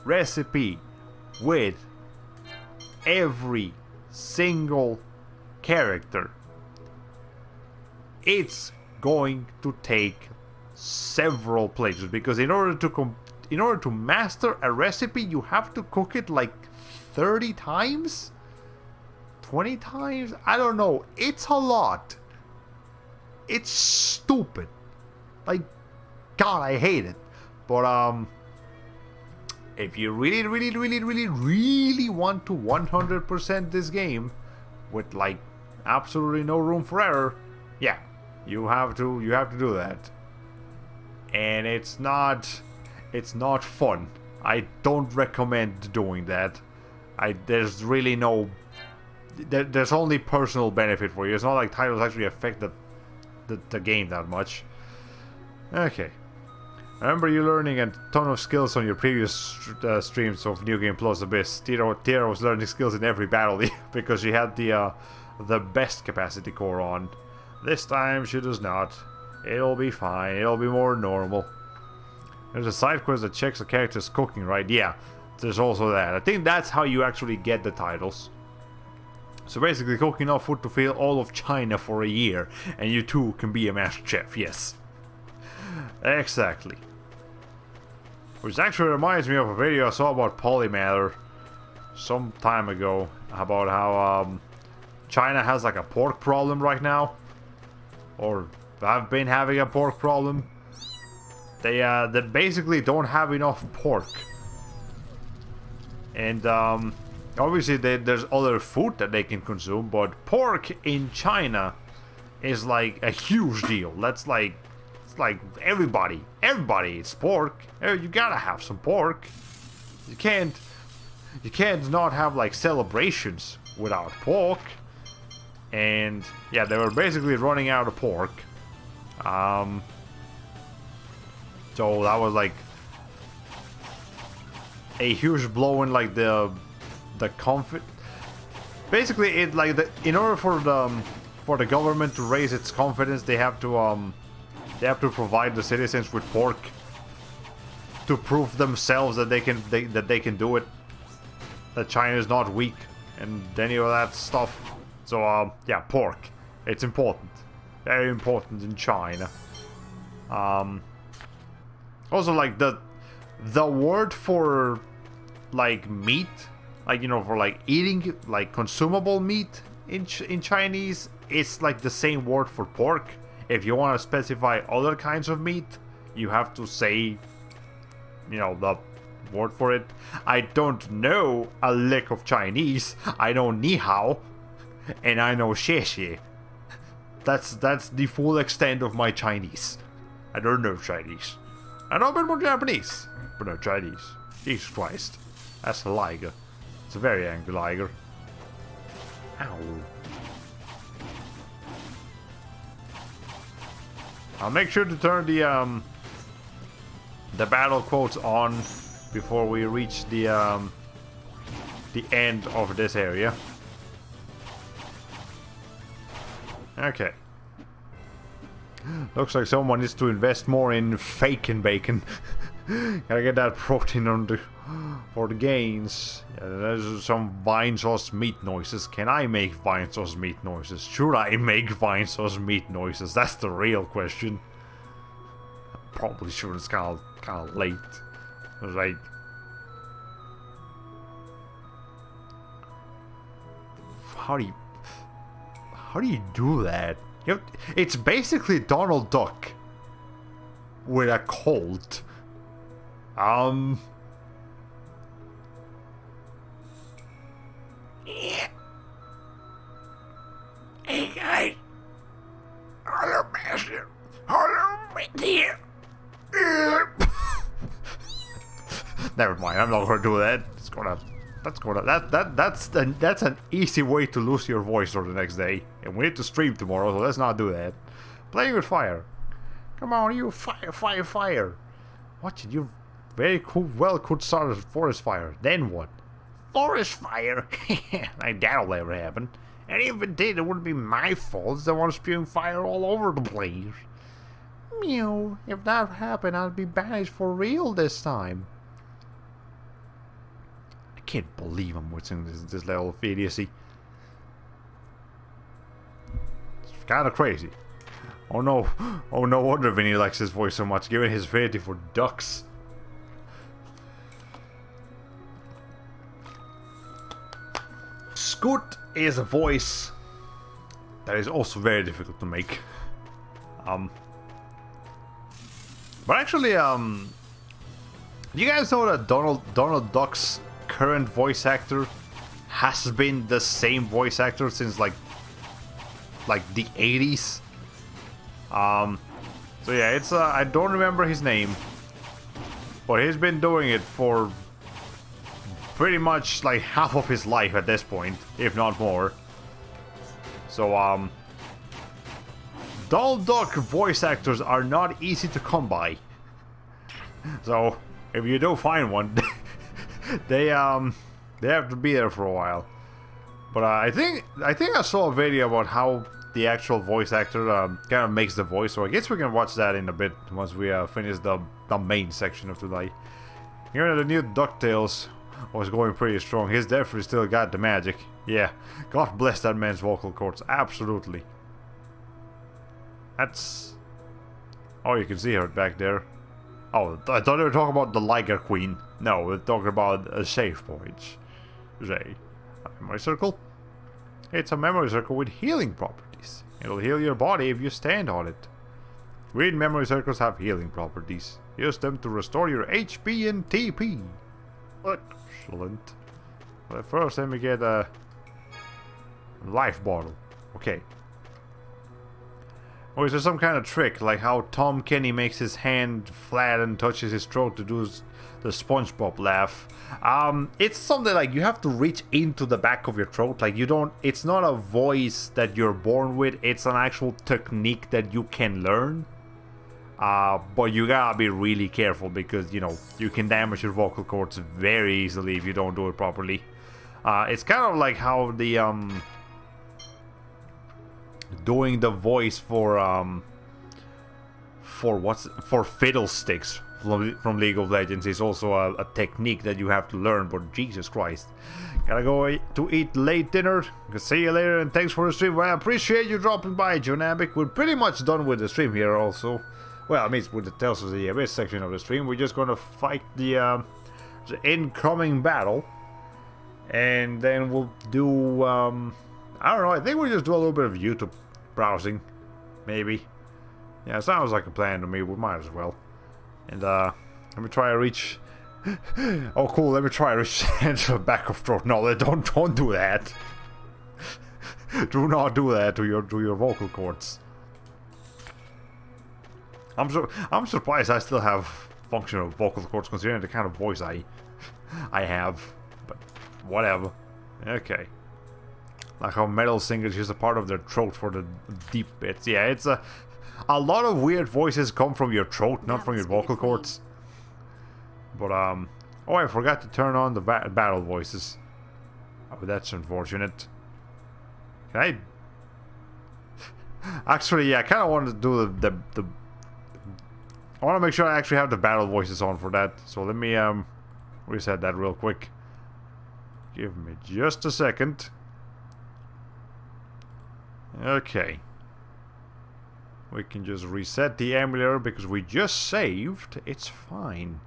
recipe with every single character. It's going to take several playthroughs because in order to master a recipe, you have to cook it like 30 times? 20 times? I don't know. It's a lot. It's stupid. Like, God, I hate it. But if you really want to 100% this game with like absolutely no room for error, yeah, you have to do that. And it's not fun. I don't recommend doing that. There's really no there's only personal benefit for you. It's not like titles actually affect the game that much. Okay. I remember you learning a ton of skills on your previous streams of New Game Plus Abyss. Tira was learning skills in every battle because she had the best capacity core on. This time she does not. It'll be fine. It'll be more normal. There's a side quest that checks a character's cooking, right? Yeah, there's also that. I think that's how you actually get the titles. So basically, cook enough food to fill all of China for a year, and you too can be a master chef, yes. Exactly. Which actually reminds me of a video I saw about Polymatter some time ago, about how China has like a pork problem right now. Or have been having a pork problem. They basically don't have enough pork. And obviously there's other food that they can consume, but pork in China is like a huge deal. That's like, it's like everybody eats pork. You gotta have some pork. You can't not have like celebrations without pork. And yeah, they were basically running out of pork. So that was like a huge blow in like the confidence. Basically, it like in order for the government to raise its confidence, they have to provide the citizens with pork to prove themselves that they can do it. That China is not weak and any of that stuff. So yeah, pork. It's important. Very important in China. Also, like the word for like meat, like, you know, for like eating like consumable meat in Chinese, it's like the same word for pork. If you want to specify other kinds of meat, you have to say, you know, the word for it. I don't know a lick of Chinese. I know ni hao, and I know xie xie. That's the full extent of my Chinese. I don't know Chinese. I know a bit more Japanese, but no Chinese. Jesus Christ. That's a liger. It's a very angry liger. Ow. I'll make sure to turn the battle quotes on before we reach the end of this area. Okay. Looks like someone needs to invest more in fakin' bacon. Gotta get that protein on the for the gains. Yeah, there's some vine sauce meat noises. Can I make vine sauce meat noises? Should I make vine sauce meat noises? That's the real question. Probably should. It's kind of late. Right. How do you do that? You know, it's basically Donald Duck with a cold. Hey guys. Hello, Master. Hello, dear. Never mind. I'm not gonna do that. That's an easy way to lose your voice for the next day. And we need to stream tomorrow, so let's not do that. Playing with fire. Come on, you fire. What? You very cool, well could start a forest fire. Then what? Forest fire? Like that'll never happen. And if it did, it wouldn't be my fault. It's the one spewing fire all over the place. Mew. If that happened, I'd be banished for real this time. I can't believe I'm watching this level of idiocy. It's kind of crazy. Oh no wonder Vinny likes his voice so much, given his affinity for ducks. Scoot is a voice that is also very difficult to make. But actually, you guys know that Donald Duck's current voice actor has been the same voice actor since like the 80s. So yeah, it's I don't remember his name, but he's been doing it for pretty much like half of his life at this point, if not more. So Donald Duck voice actors are not easy to come by. So if you do find one, they have to be there for a while. But I think I saw a video about how the actual voice actor kind of makes the voice. So I guess we can watch that in a bit once we finish the main section of today. You know, the new DuckTales was going pretty strong. He's definitely still got the magic. Yeah, God bless that man's vocal cords. Absolutely. That's... Oh, you can see her back there. Oh, I thought they were talking about the Liger Queen. No, we're talking about a save point. Say, a memory circle? It's a memory circle with healing properties. It'll heal your body if you stand on it. Green memory circles have healing properties. Use them to restore your HP and TP. Excellent. But first, let me get a life bottle. Okay. Or is there some kind of trick, like how Tom Kenny makes his hand flat and touches his throat to do the SpongeBob laugh? It's something like you have to reach into the back of your throat. Like you don't. It's not a voice that you're born with. It's an actual technique that you can learn. But you gotta be really careful because, you know, you can damage your vocal cords very easily if you don't do it properly. It's kind of like how the doing the voice for Fiddlesticks from League of Legends is also a technique that you have to learn. But Jesus Christ, gotta go to eat late dinner. See you later, and thanks for the stream. Well, I appreciate you dropping by, Jonabic. We're pretty much done with the stream here also. Well, I mean, with the Tales of the Abyss section of the stream, we're just gonna fight the incoming battle, and then we'll do I don't know. I think we'll just do a little bit of YouTube browsing, maybe. Yeah, sounds like a plan to me. We might as well. And let me try to reach. Oh, cool. Let me try to reach into the back of throat. No, don't do that. Do not do that to your vocal cords. I'm surprised I still have functional vocal cords considering the kind of voice I have. But whatever. Okay. Like how metal singers use a part of their throat for the deep bits. Yeah, it's a lot of weird voices come from your throat, not from your vocal cords. But oh, I forgot to turn on the battle voices. Oh, that's unfortunate. Can I? Actually, yeah, I kind of wanted to do the. I want to make sure I actually have the battle voices on for that. So let me reset that real quick. Give me just a second. Okay. We can just reset the emulator because we just saved. It's fine.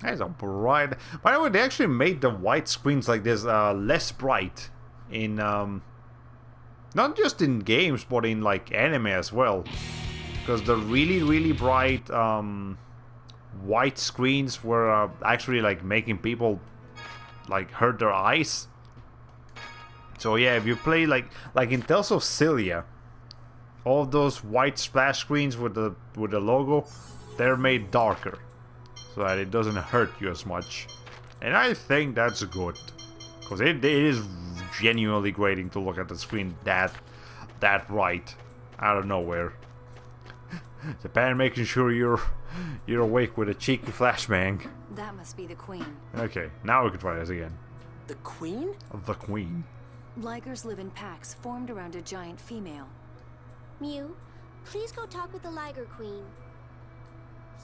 That's a bright. By the way, they actually made the white screens like this less bright in not just in games but in like anime as well. Because the really bright white screens were actually like making people like hurt their eyes. So yeah, if you play like in Tales of Cilia, all of those white splash screens with the logo, they're made darker, so that it doesn't hurt you as much. And I think that's good, because it is genuinely grating to look at the screen that bright out of nowhere. Japan making sure you're awake with a cheeky flashbang. That must be the queen. Okay, now we can try this again. The queen? The queen. Ligers live in packs formed around a giant female. Mew, please go talk with the Liger Queen.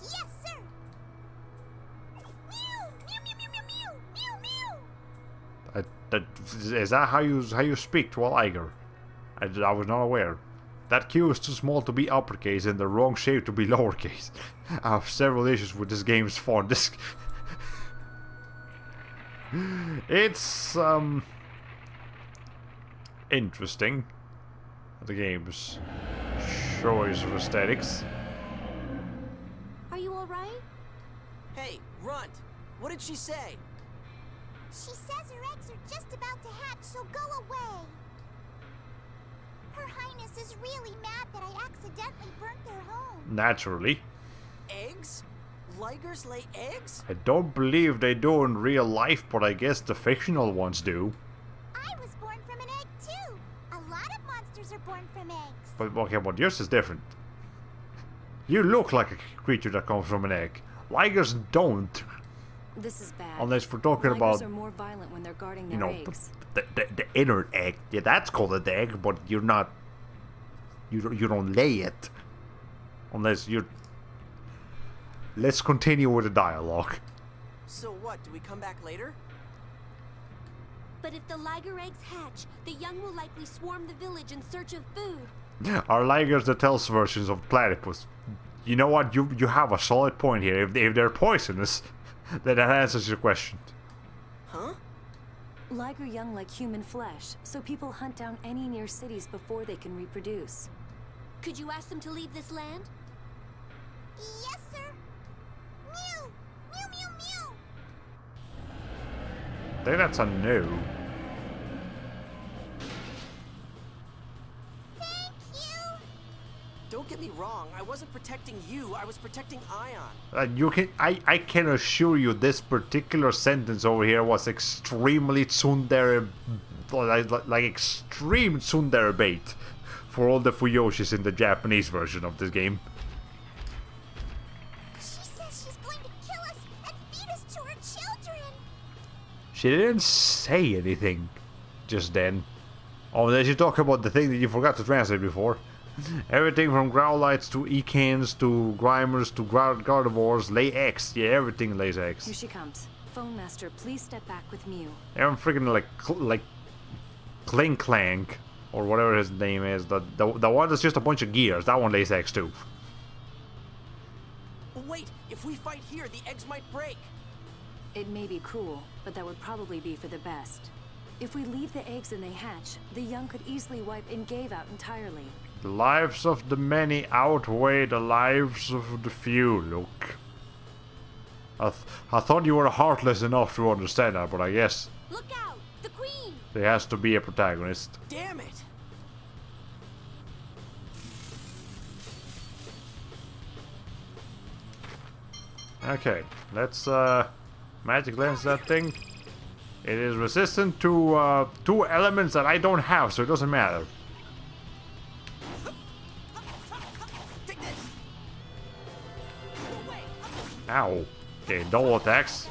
Yes, sir! Mew! Mew, mew, mew, mew, mew, mew! Is that how you speak to a liger? I was not aware. That Q is too small to be uppercase and the wrong shape to be lowercase. I have several issues with this game's font. It's interesting. The game's choice of aesthetics. Are you alright? Hey, Runt! What did she say? She says her eggs are just about to hatch, so go away. Her Highness is really mad that I accidentally burnt their home. Naturally. Eggs? Ligers lay eggs? I don't believe they do in real life, but I guess the fictional ones do. I was born from an egg too. A lot of monsters are born from eggs. But okay, but yours is different. You look like a creature that comes from an egg. Ligers don't. This is bad. Unless we're talking Ligers about, are more violent when they're guarding you their know, eggs. the inner egg. Yeah, that's called an egg, but you're not. You don't lay it, unless you're. Let's continue with the dialogue. So what, do we come back later? But if the Liger eggs hatch, the young will likely swarm the village in search of food. Are ligers the Tales versions of platypus? You know what? You have a solid point here. If they're poisonous, then that answers your question. Huh? Liger young like human flesh, so people hunt down any near cities before they can reproduce. Could you ask them to leave this land? Yes, sir. Mew! Mew, mew, mew! I think that's a no. Thank you! Don't get me wrong, I wasn't protecting you, I was protecting Ion. I can assure you this particular sentence over here was extremely tsundere, like extreme tsundere bait for all the Fuyoshis in the Japanese version of this game. She says she's going to kill us and feed us to her children. She didn't say anything just then. Oh, then she talked about the thing that you forgot to translate before. Everything from Growlites to Ecans to Grimers to Gardevoirs lay eggs. Yeah, everything lays eggs. Here she comes. Phone Master, please step back with Mew. I'm freaking like Clink Clank or whatever his name is. The one that's just a bunch of gears. That one lays eggs too. Wait, if we fight here, the eggs might break. It may be cruel, but that would probably be for the best. If we leave the eggs and they hatch, the young could easily wipe Ingave out entirely. The lives of the many outweigh the lives of the few, look. I thought you were heartless enough to understand that, but I guess Look out! The Queen! there has to be a protagonist. Damn it! Okay, let's magic lens that thing. It is resistant to 2 elements that I don't have, so it doesn't matter. Ow. Okay, double attacks.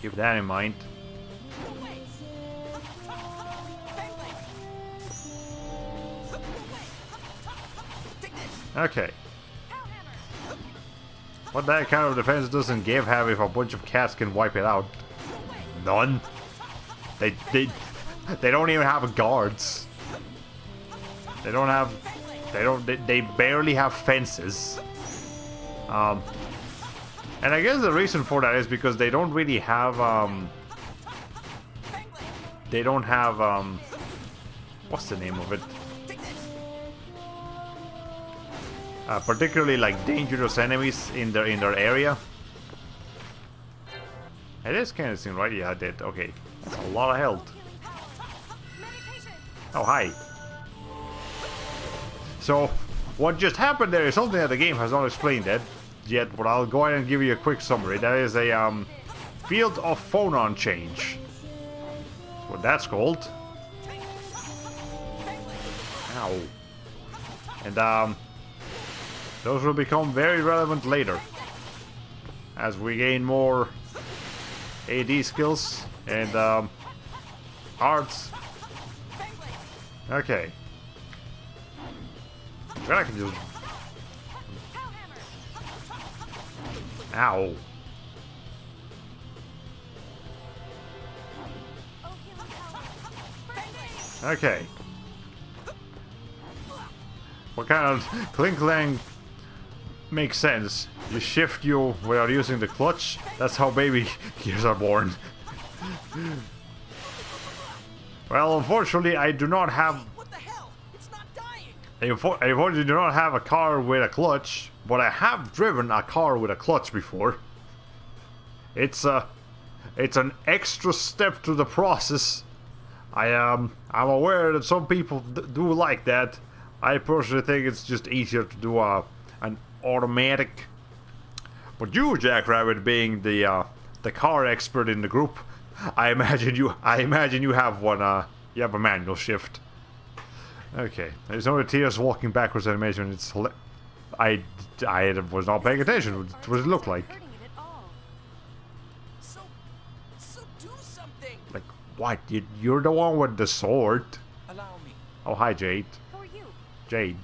Keep that in mind. Okay. What that kind of defense doesn't give have if a bunch of cats can wipe it out? None. They don't even have guards. They barely have fences. And I guess the reason for that is because they don't really have what's the name of it? Particularly like dangerous enemies in their area. It is kind of right? Yeah, I did. Okay, that's a lot of health. Oh, hi. So, what just happened there is something that the game has not explained yet, but I'll go ahead and give you a quick summary. That is a field of phonon change. That's what that's called. Ow. And those will become very relevant later as we gain more AD skills and arts. Okay. I can just... Ow. Okay. What kind of clink-clang makes sense? You shift you without using the clutch. That's how baby gears are born. Well, unfortunately, I do not have... What the hell? It's not dying! I unfortunately do not have a car with a clutch, but I have driven a car with a clutch before. It's an extra step to the process. I'm aware that some people do like that. I personally think it's just easier to do an automatic. But you, Jackrabbit, being the car expert in the group, I imagine you have one. You have a manual shift. Okay, there's no tears walking backwards animation. It's I was not paying attention. What does it look like? So do something. Like what? You're the one with the sword. Allow me. Oh, hi, Jade. Who are you? Jade.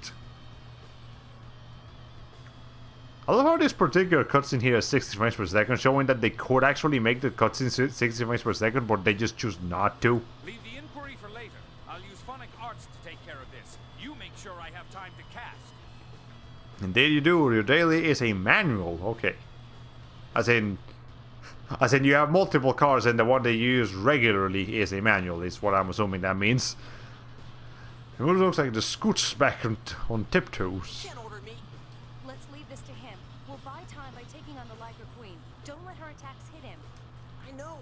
I love how this particular cutscene here is 60 frames per second, showing that they could actually make the cutscene 60 frames per second, but they just choose not to. Leave the inquiry for later. I'll use Phonic Arts to take care of this. You make sure I have time to cast. Indeed you do. Your daily is a manual. Okay. As in you have multiple cars and the one they use regularly is a manual, is what I'm assuming that means. It looks like the scoots back on tiptoes. Can't order me. Let's leave this to him. We'll buy time by taking on the Liger Queen. Don't let her attacks hit him. I know.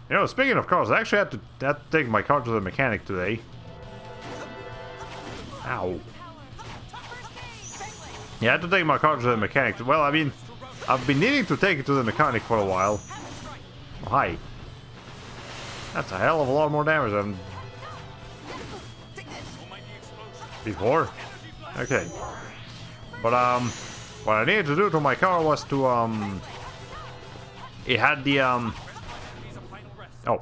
You know, speaking of cars, I actually had to take my car to the mechanic today. Ow. Yeah, I had to take my car to the mechanic. Well, I mean, I've been needing to take it to the mechanic for a while. Oh, hi. That's a hell of a lot more damage than before. Okay. But, what I needed to do to my car was to, it had the, oh,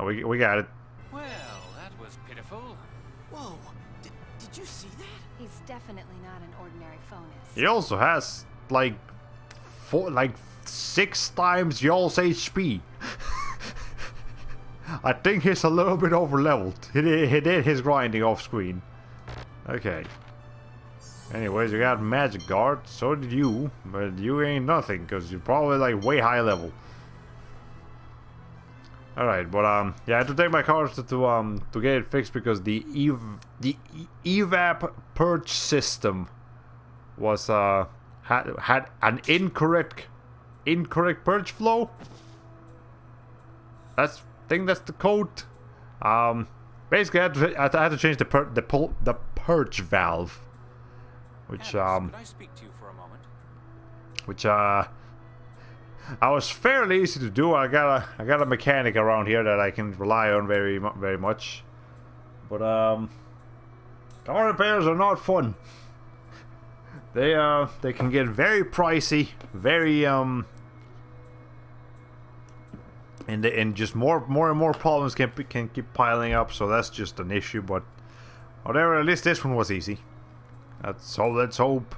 we got it. Well, that was pitiful. Whoa! Did you see that? He's definitely not an ordinary Phonus. He also has, like, 6 times y'all's HP. I think he's a little bit over leveled. He did his grinding off screen. Okay. Anyways, you got magic guard, so did you, but you ain't nothing, because you're probably like way high level. Alright, but yeah, I had to take my car to get it fixed because the evap purge system was had an incorrect purge flow. I think that's the code. Basically, I had to change the purge valve, which Could I speak to you for a moment? which I was fairly easy to do. I got a mechanic around here that I can rely on very much. But car repairs are not fun. They can get very pricey, very and just more and more problems can keep piling up. So that's just an issue. But whatever. At least this one was easy. So let's hope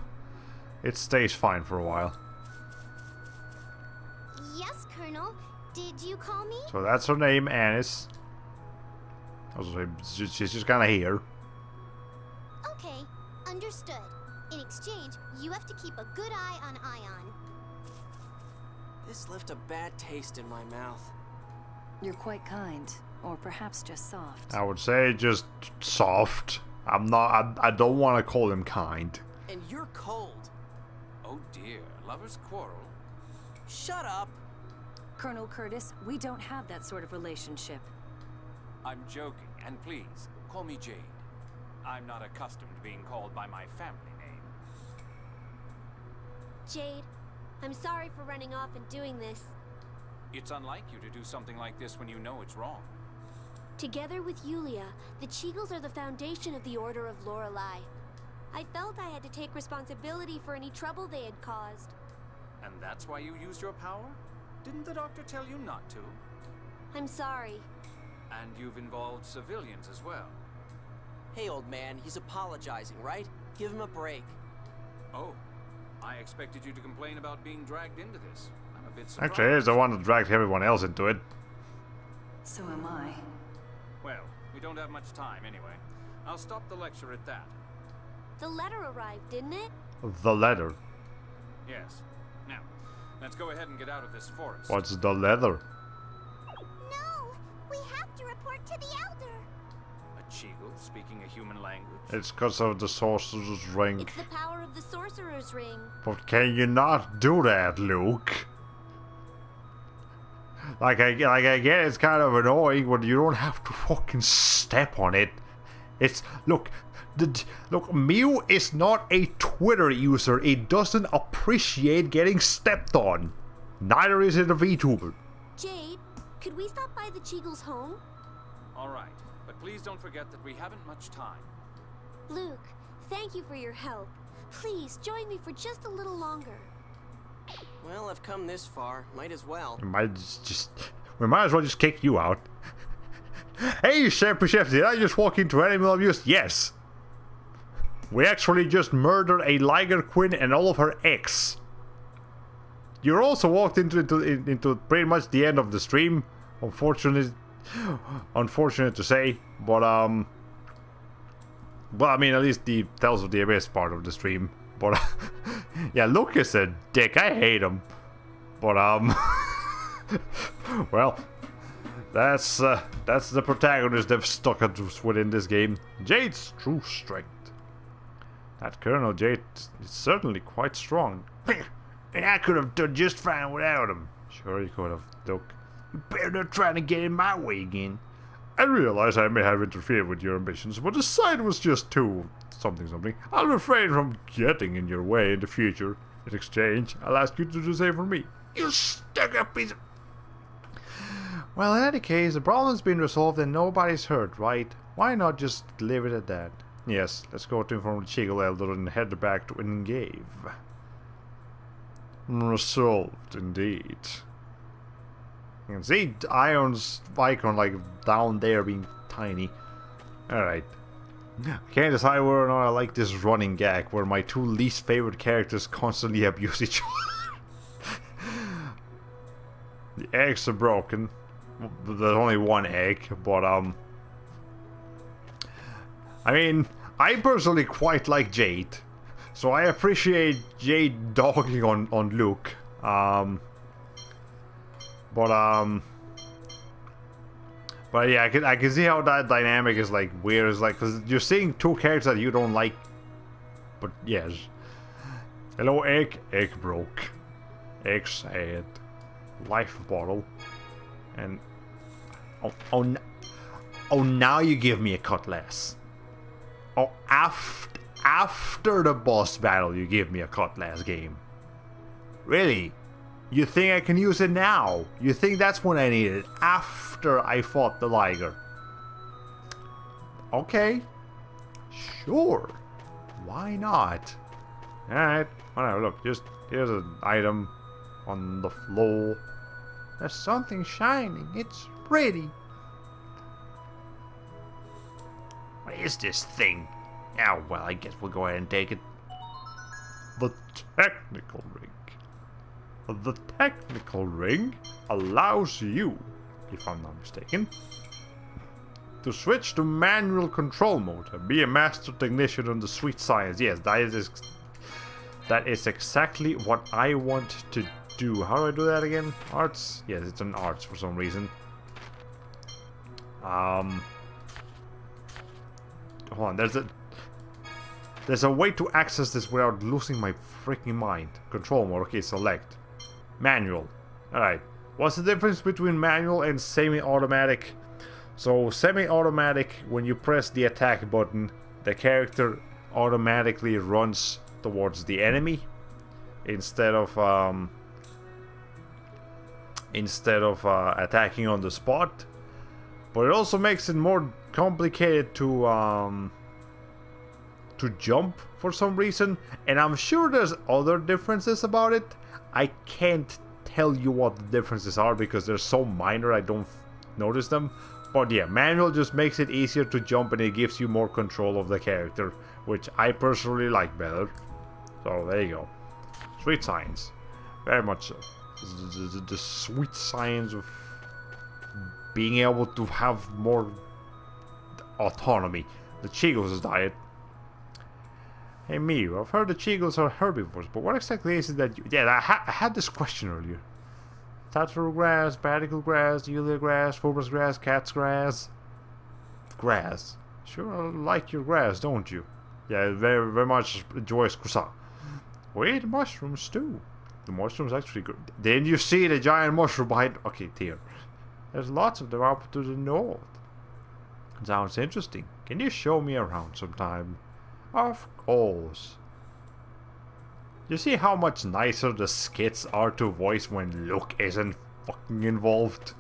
it stays fine for a while. Yes, Colonel. Did you call me? So that's her name, Anis. She's just kind of here. Okay, understood. In exchange, you have to keep a good eye on Ion. This left a bad taste in my mouth. You're quite kind, or perhaps just soft. I would say just soft. I don't want to call him kind. And you're cold. Oh dear, lovers quarrel. Shut up. Colonel Curtis, we don't have that sort of relationship. I'm joking, and please, call me Jade. I'm not accustomed to being called by my family name. Jade, I'm sorry for running off and doing this. It's unlike you to do something like this when you know it's wrong. Together with Yulia, the Cheagles are the foundation of the Order of Lorelei. I felt I had to take responsibility for any trouble they had caused. And that's why you used your power? Didn't the doctor tell you not to? I'm sorry. And you've involved civilians as well. Hey, old man, he's apologizing, right? Give him a break. Oh, I expected you to complain about being dragged into this. I'm a bit surprised. Actually, he's the one that dragged everyone else into it. So am I. Well, we don't have much time anyway. I'll stop the lecture at that. The letter arrived, didn't it? The letter. Yes. Now, let's go ahead and get out of this forest. What's the letter? No! We have to report to the Elder! A Cheagle speaking a human language? It's because of the sorcerer's ring. It's the power of the Sorcerer's Ring. But can you not do that, Luke? Like I get it's kind of annoying, but you don't have to fucking step on it. It's look, Mew is not a Twitter user. It doesn't appreciate getting stepped on. Neither is it a VTuber. Jade, could we stop by the Cheagles' home? Alright, but please don't forget that we haven't much time. Luke, thank you for your help. Please join me for just a little longer. Well, I've come this far. Might as well. We might as well just kick you out. Hey, Chef, did I just walk into animal abuse? Yes. We actually just murdered a Liger Queen and all of her eggs. You also walked into pretty much the end of the stream. Unfortunate to say, but well, I mean, at least the Tales of the Abyss part of the stream. But yeah, Luke is a dick. I hate him. But well, that's the protagonist they've stuck us with in this game. Jade's true strength. That Colonel Jade is certainly quite strong. And I could have done just fine without him. Sure, you could have, Luke. You better not try to get in my way again. I realize I may have interfered with your ambitions, but the sight was just too something. I'll refrain from getting in your way in the future. In exchange, I'll ask you to do the same for me. You stuck-up piece of... Well, in any case, the problem's been resolved and nobody's hurt, right? Why not just leave it at that? Yes, let's go to inform the Cheagle Elder and head back to Engave. Resolved, indeed. You can see Ion's icon like down there being tiny. Alright. I can't decide whether or not I like this running gag where my two least favorite characters constantly abuse each other. The eggs are broken. There's only one egg, but I mean, I personally quite like Jade. So I appreciate Jade dogging on Luke. But But yeah, I can see how that dynamic is like weird. It's like, because you're seeing two characters that you don't like. But yes. Hello, egg. Egg broke. Egg sad. Life bottle. And oh, now you give me a cutlass. Oh, after the boss battle, you give me a cutlass game. Really? You think I can use it now? You think that's when I need it? After I fought the Liger? Okay. Sure. Why not? Alright. Whatever, look, just here's an item on the floor. There's something shining. It's pretty. What is this thing? Oh, well, I guess we'll go ahead and take it. The technical ring. The technical ring allows you, if I'm not mistaken, to switch to manual control mode and be a master technician on the sweet science. Yes, that is exactly what I want to do. How do I do that again? Arts? Yes, it's an arts for some reason. Hold on, there's a way to access this without losing my freaking mind. Control mode, okay, select. Manual. Alright. What's the difference between manual and semi-automatic? So, semi-automatic, when you press the attack button, the character automatically runs towards the enemy instead of attacking on the spot. But it also makes it more complicated to jump for some reason, and I'm sure there's other differences about it. I can't tell you what the differences are because they're so minor I don't notice them. But yeah, manual just makes it easier to jump and it gives you more control of the character, which I personally like better. So there you go. Sweet science. Very much so. The sweet science of being able to have more autonomy. The Cheagles diet. Hey Miu, I've heard the Cheagles are herbivores, but what exactly is it that you... Yeah, I had this question earlier. Tattoo grass, Badical grass, Yulia grass, Phobos grass, Cat's grass. Grass. Sure like your grass, don't you? Yeah, very, very much enjoys croissant. Wait, mushrooms too. The mushrooms actually good. Didn't you see the giant mushroom behind... Okay, here. There's lots of them up to the north. Sounds interesting. Can you show me around sometime? Of course. You see how much nicer the skits are to voice when Luke isn't fucking involved?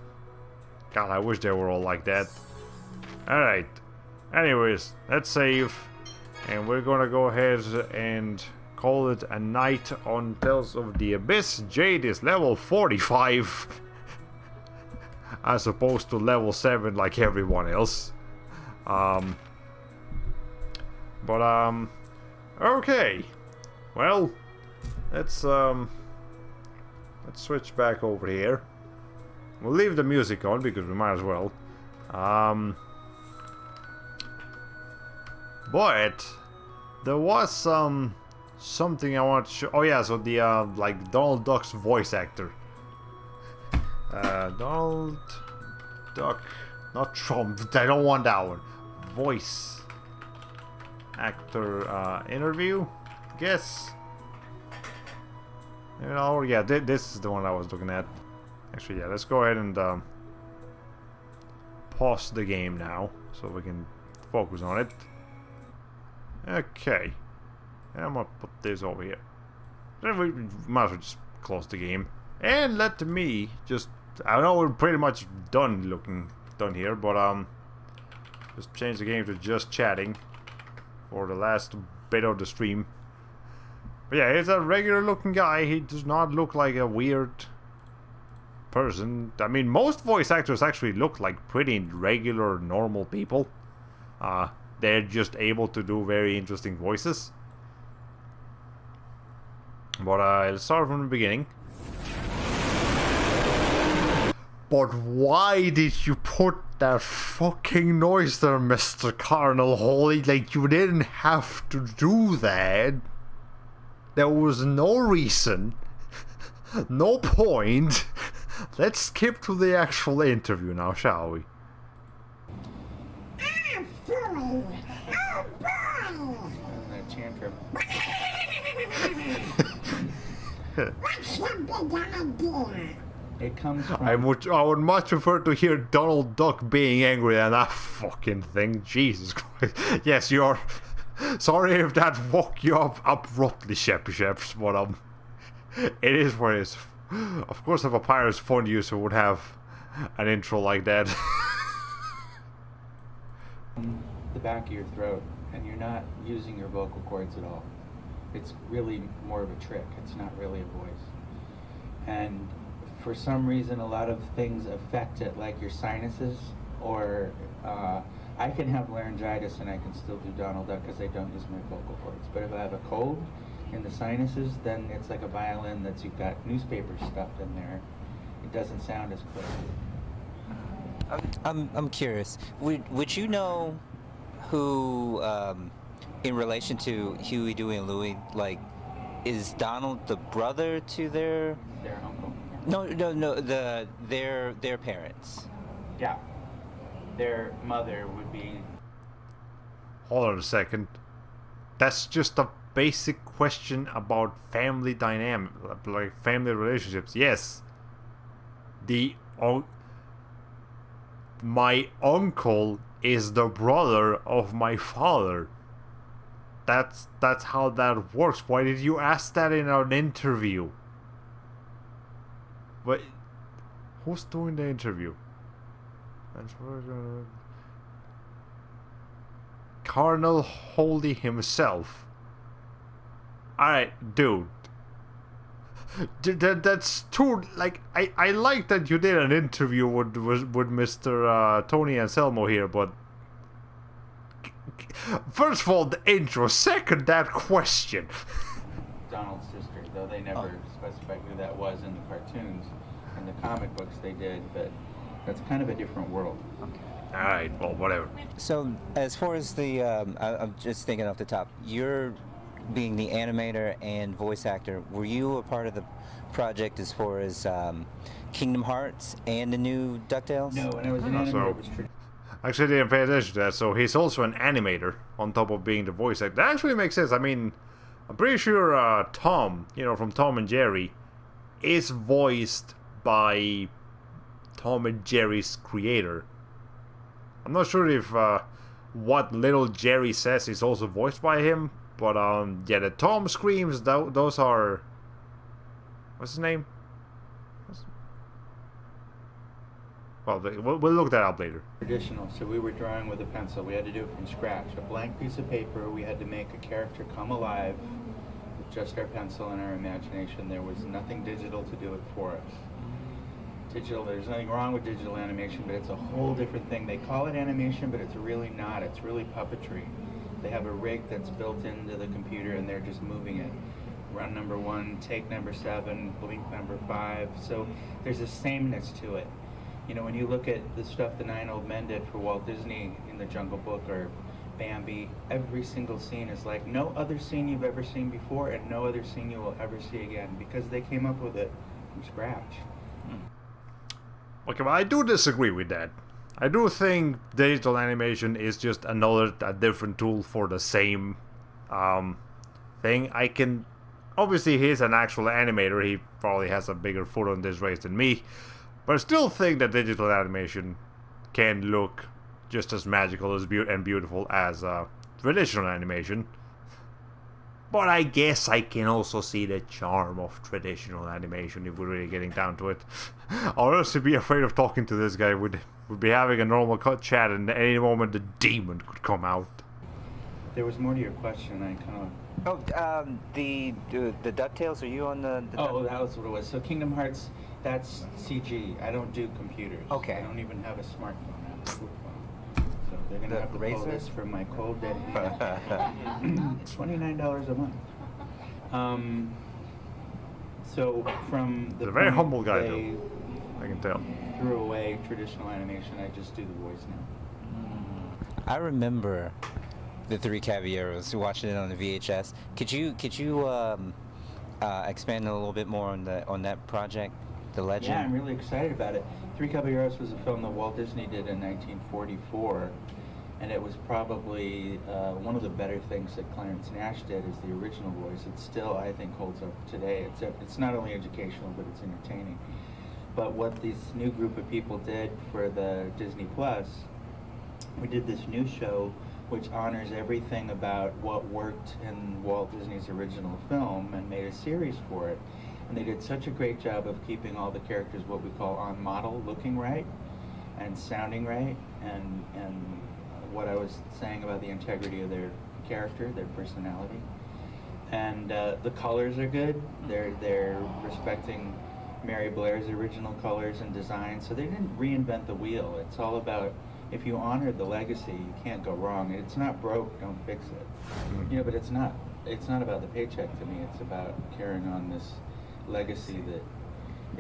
God, I wish they were all like that. Alright. Anyways, let's save. And we're gonna go ahead and call it a night on Tales of the Abyss. Jade is level 45. As opposed to level 7 like everyone else. Okay. Well, let's switch back over here. We'll leave the music on because we might as well. But there was something I want to show. Oh yeah, so the like Donald Duck's voice actor. Donald Duck, not Trump. I don't want that one. Voice actor interview, guess. You know, yeah, this is the one I was looking at. Actually, yeah, let's go ahead and pause the game now so we can focus on it. Okay, and I'm gonna put this over here. Then we might as well just close the game and let me just. I know we're pretty much done here, but just change the game to just chatting for the last bit of the stream. But yeah, he's a regular looking guy. He does not look like a weird person. I mean, most voice actors actually look like pretty regular, normal people. They're just able to do very interesting voices. But let's start from the beginning. But why did you put that fucking noise there, Mr. Carnal Holy? Like, you didn't have to do that. There was no reason. No point. Let's skip to the actual interview now, shall we? It comes from... I would much prefer to hear Donald Duck being angry than that fucking thing. Jesus Christ. Yes, you are. Sorry if that woke you up abruptly, Sheps, but it is what it is. Of course, if a Pirate's Fund user would have an intro like that. The back of your throat, and you're not using your vocal cords at all. It's really more of a trick. It's not really a voice. And for some reason, a lot of things affect it, like your sinuses, or I can have laryngitis and I can still do Donald Duck because I don't use my vocal cords. But if I have a cold in the sinuses, then it's like a violin that's you've got newspaper stuffed in there. It doesn't sound as clear. I'm curious. Would you know who, in relation to Huey, Dewey, and Louie, like, is Donald the brother to their uncle? No. Their parents. Yeah. Their mother would be... Hold on a second. That's just a basic question about family dynamic, like family relationships. Yes. My uncle is the brother of my father. That's how that works. Why did you ask that in an interview? What? Who's doing the interview? Colonel Holdy himself. Alright, dude. That's too, like, I like that you did an interview with Mr. Tony Anselmo here, but first of all, the intro. Second, that question. Donald's sister, though they never specified who that was in the cartoons. In the comic books they did, but that's kind of a different world. Okay. Alright, well, whatever. So, as far as the, I'm just thinking off the top, you're being the animator and voice actor. Were you a part of the project as far as Kingdom Hearts and the new DuckTales? No, when I was an animator, it was true. Actually, I didn't pay attention to that, so he's also an animator on top of being the voice actor. That actually makes sense. I mean, I'm pretty sure Tom, from Tom and Jerry, is voiced by Tom and Jerry's creator. I'm not sure if what little Jerry says is also voiced by him, but yeah, the Tom screams, those are... What's his name? Well, we'll look that up later. Traditional, so we were drawing with a pencil. We had to do it from scratch. A blank piece of paper, we had to make a character come alive with just our pencil and our imagination. There was nothing digital to do it for us. Digital, there's nothing wrong with digital animation, but it's a whole different thing. They call it animation, but it's really not. It's really puppetry. They have a rig that's built into the computer and they're just moving it. Run number 1, take number 7, blink number 5. So there's a sameness to it. When you look at the stuff the 9 Old Men did for Walt Disney in The Jungle Book or Bambi, every single scene is like no other scene you've ever seen before and no other scene you will ever see again because they came up with it from scratch. Okay, but I do disagree with that. I do think digital animation is just a different tool for the same thing. Obviously he's an actual animator, he probably has a bigger foot on this race than me, but I still think that digital animation can look just as magical and beautiful as traditional animation. But I guess I can also see the charm of traditional animation if we're really getting down to it. Or else to be afraid of talking to this guy would be having a normal chat and at any moment the demon could come out. There was more to your question, I kind of... The DuckTales, are you on the Oh, that was what it was. So Kingdom Hearts, that's CG. I don't do computers. Okay. I don't even have a smartphone. I have a flip phone. So they're going to have to pull this from my cold dead hand. $29 a month. So from the... He's a very humble guy, though. I can tell. Threw away traditional animation. I just do the voice now. I remember the Three Caballeros, watching it on the VHS. Could you expand a little bit more on that project, The Legend? Yeah, I'm really excited about it. Three Caballeros was a film that Walt Disney did in 1944, And it was probably one of the better things that Clarence Nash did as the original voice. It still, I think, holds up today. It's not only educational, but it's entertaining. But what this new group of people did for the Disney Plus, we did this new show which honors everything about what worked in Walt Disney's original film and made a series for it. And they did such a great job of keeping all the characters what we call on model, looking right and sounding right, and what I was saying about the integrity of their character, their personality. And the colors are good. They're respecting Mary Blair's original colors and design, so they didn't reinvent the wheel. It's all about, if you honor the legacy, you can't go wrong. It's not broke, don't fix it. You know, but it's not about the paycheck to me. It's about carrying on this legacy that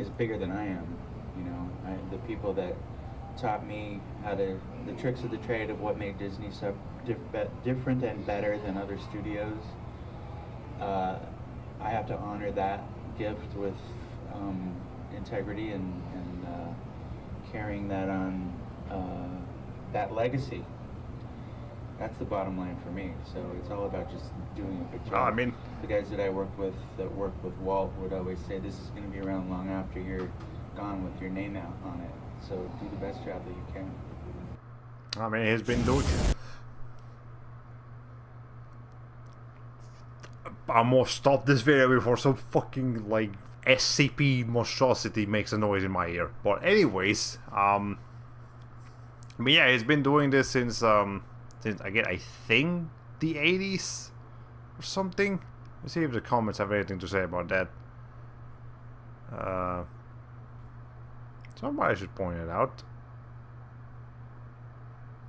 is bigger than I am. You know, the people that taught me the tricks of the trade of what made Disney so different and better than other studios. I have to honor that gift with integrity and carrying that on, that legacy. That's the bottom line for me. So it's all about just doing a good job. I mean, the guys that I worked with Walt would always say, this is going to be around long after you're gone with your name out on it. So do the best job that you can. I mean, he's been doing... I must stop this video before some fucking, like, SCP monstrosity makes a noise in my ear. But anyways, but yeah, he's been doing this since again, I think the 80s or something. Let's see if the comments have anything to say about that. Somebody should point it out.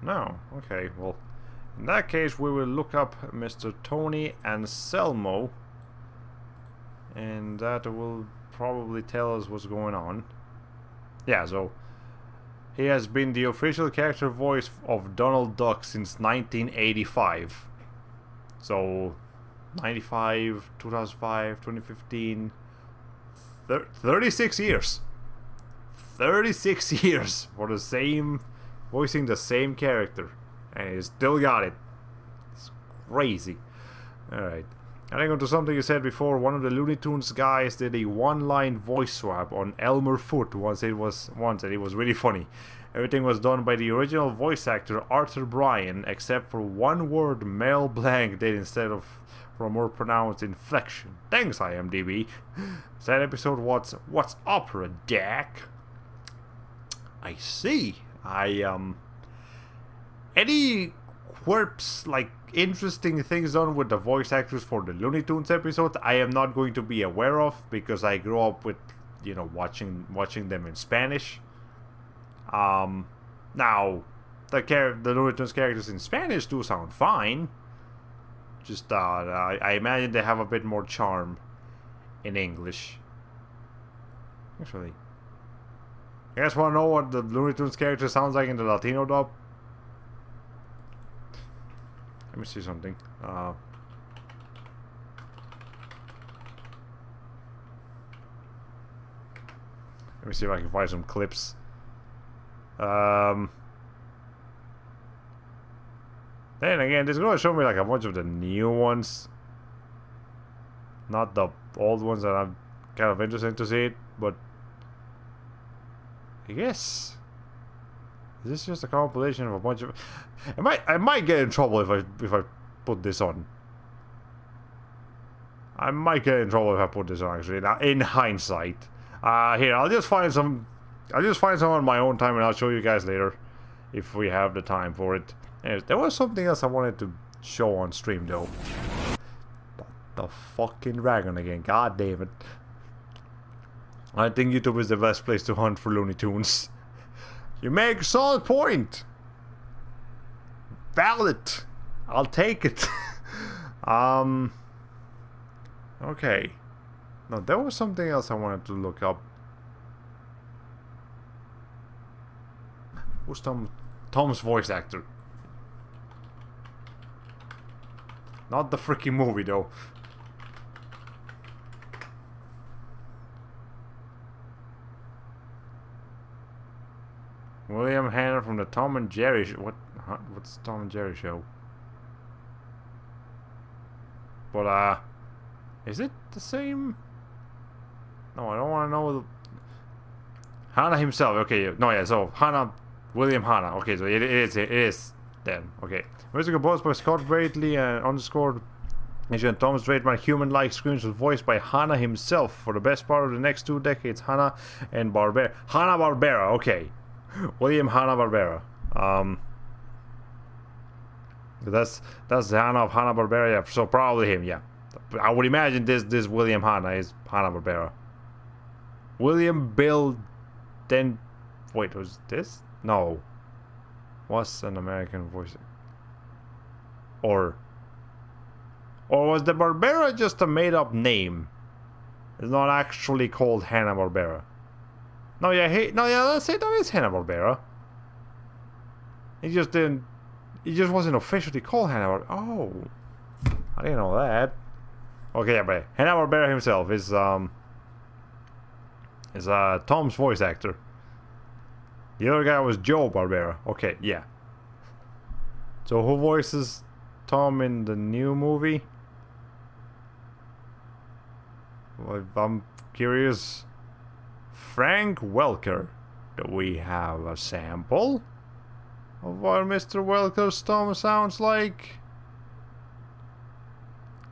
No, okay, well, in that case we will look up Mr. Tony Anselmo, and that will probably tell us what's going on. Yeah, so he has been the official character voice of Donald Duck since 1985. So 95, 2005, 2015, 36 years. 36 years for the same, voicing the same character, and he still got it. It's crazy. Alright. Adding on to something you said before, one of the Looney Tunes guys did a one-line voice swap on Elmer Fudd once, and it was really funny. Everything was done by the original voice actor Arthur Bryan, except for one word Mel Blanc did instead of for a more pronounced inflection. Thanks, IMDb. That episode was What's Opera, Dak? I see. Any quirks, like interesting things done with the voice actors for the Looney Tunes episodes, I am not going to be aware of because I grew up with, you know, watching them in Spanish. Now the Looney Tunes characters in Spanish do sound fine. Just I imagine they have a bit more charm in English. Actually, you guys want to know what the Looney Tunes character sounds like in the Latino dub? Let me see something. Let me see if I can find some clips. Then again, this is going to show me like a bunch of the new ones. Not the old ones that I'm kind of interested to see it, but I guess is this just a compilation of a bunch of... I might get in trouble if I put this on. I might get in trouble if I put this on, actually. Now, in hindsight, here I'll just find some on my own time, and I'll show you guys later if we have the time for it. Anyways, there was something else I wanted to show on stream though. The fucking dragon again. God damn it. I think YouTube is the best place to hunt for Looney Tunes. You make a solid point. Valid. I'll take it. Okay. No, there was something else I wanted to look up. Who's Tom's voice actor? Not the freaking movie though. William Hanna from the Tom and Jerry show. What? what's Tom and Jerry show? But is it the same? No, I don't want to know. Hanna himself. Okay, no, yeah. So Hanna, William Hanna. Okay, so it is then. Okay, music composed by Scott Bradley and underscored. And Tom's trademark human-like screams was voiced by Hanna himself for the best part of the next 2 decades. Hanna and Barbera. Hanna-Barbera, okay. William Hanna-Barbera. That's the Hanna of Hanna-Barbera, yeah. So probably him, yeah. I would imagine this William Hanna is Hanna-Barbera. William Bill then wait, was this? No. Was an American voice. Or was the Barbera just a made-up name? It's not actually called Hanna-Barbera. No, yeah, let's say that is Hanna-Barbera. He just wasn't officially called Hanna-Barbera. Oh, I didn't know that. Okay, yeah, but Hanna-Barbera himself is Tom's voice actor. The other guy was Joe Barbera. Okay, yeah. So who voices Tom in the new movie? I'm curious. Frank Welker. Do we have a sample of what Mr. Welker's Tom sounds like?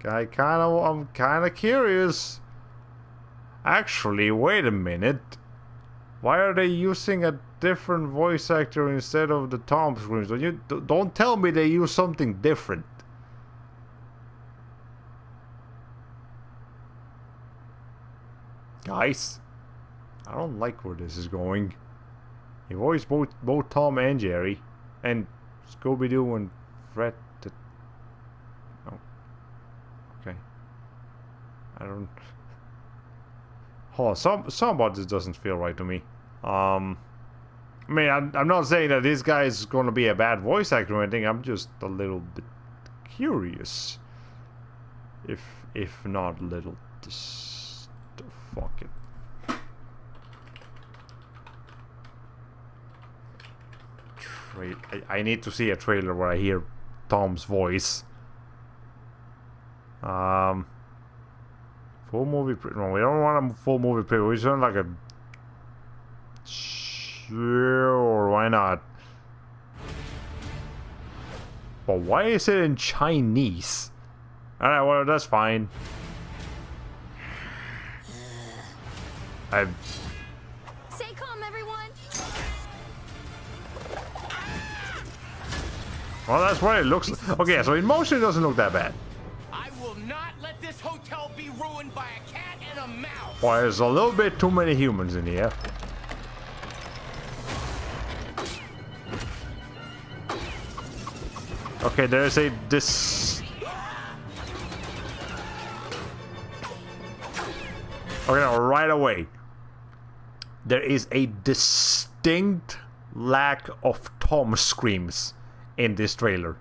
I'm kind of curious. Actually, wait a minute. Why are they using a different voice actor instead of the Tom screams? Don't tell me they use something different. Guys, I don't like where this is going. He voiced both Tom and Jerry, and Scooby-Doo and Fred. Oh, okay. I don't. Oh, some about this doesn't feel right to me. I mean, I'm not saying that this guy is going to be a bad voice actor or anything. I'm just a little bit curious, if not a little. Fuck it. I need to see a trailer where I hear Tom's voice. Full movie. No, we don't want a full movie preview. We just want like a. Sure, why not? But why is it in Chinese? Alright, well, that's fine. Stay calm, everyone. Well, that's what it looks like. Okay, so in motion it doesn't look that bad. I will not let this hotel be ruined by a cat and a mouse. Well, there's a little bit too many humans in here. Okay, there's a Okay, now right away. There is a distinct lack of Tom screams in this trailer.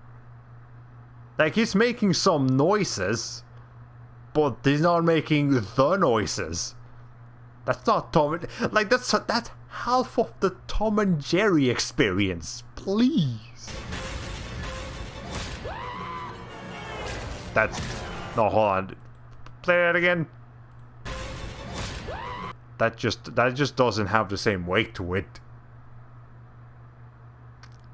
Like, he's making some noises, but he's not making the noises. That's not Tom. Like, that's half of the Tom and Jerry experience. Please. That's... No, hold on. Play that again. That just doesn't have the same weight to it.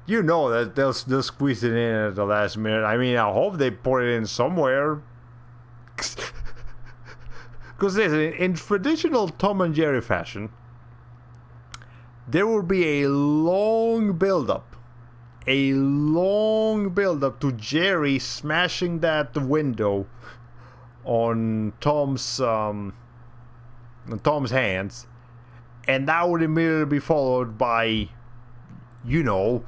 You know that they'll squeeze it in at the last minute. I mean, I hope they put it in somewhere. Because in traditional Tom and Jerry fashion, there will be a long build-up. A long build-up to Jerry smashing that window on Tom's hands, and that would immediately be followed by, you know,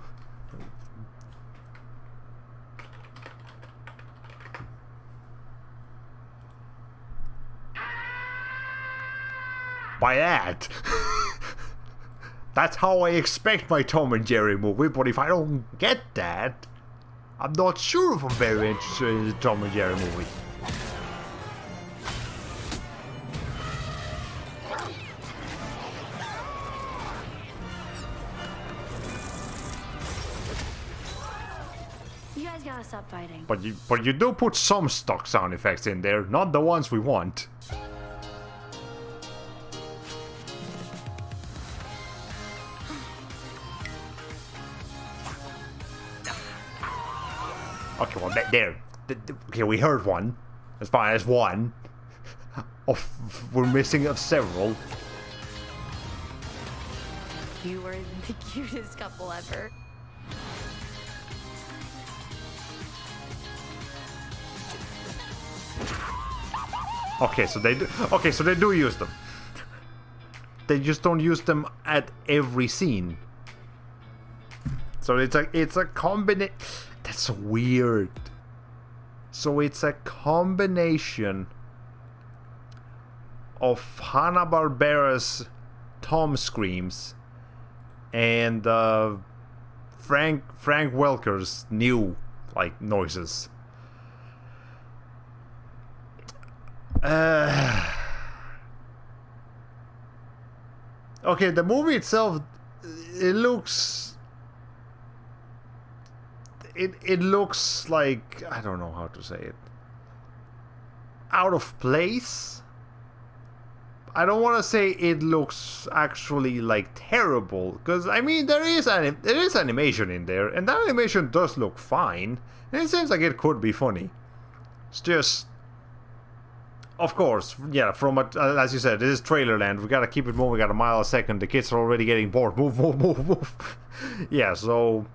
by that. That's how I expect my Tom and Jerry movie, but if I don't get that, I'm not sure if I'm very interested in the Tom and Jerry movie. guys gotta stop fighting. But you do put some stock sound effects in there, not the ones we want. Okay, well, there. Okay, we heard one. That's fine, that's one. We're missing of several. You were the cutest couple ever. Okay, so they do. Okay, so they do use them. They just don't use them at every scene. So it's a combination. That's so weird. So it's a combination of Hanna-Barbera's Tom Screams and Frank Welker's new like noises. Okay, the movie itself, it looks like, I don't know how to say it, out of place. I don't want to say it looks actually like terrible, because I mean there is animation in there, and that animation does look fine, and it seems like it could be funny. It's just, of course, yeah, from as you said, this is trailer land. We gotta keep it moving at a mile a second. The kids are already getting bored. Move. Yeah, so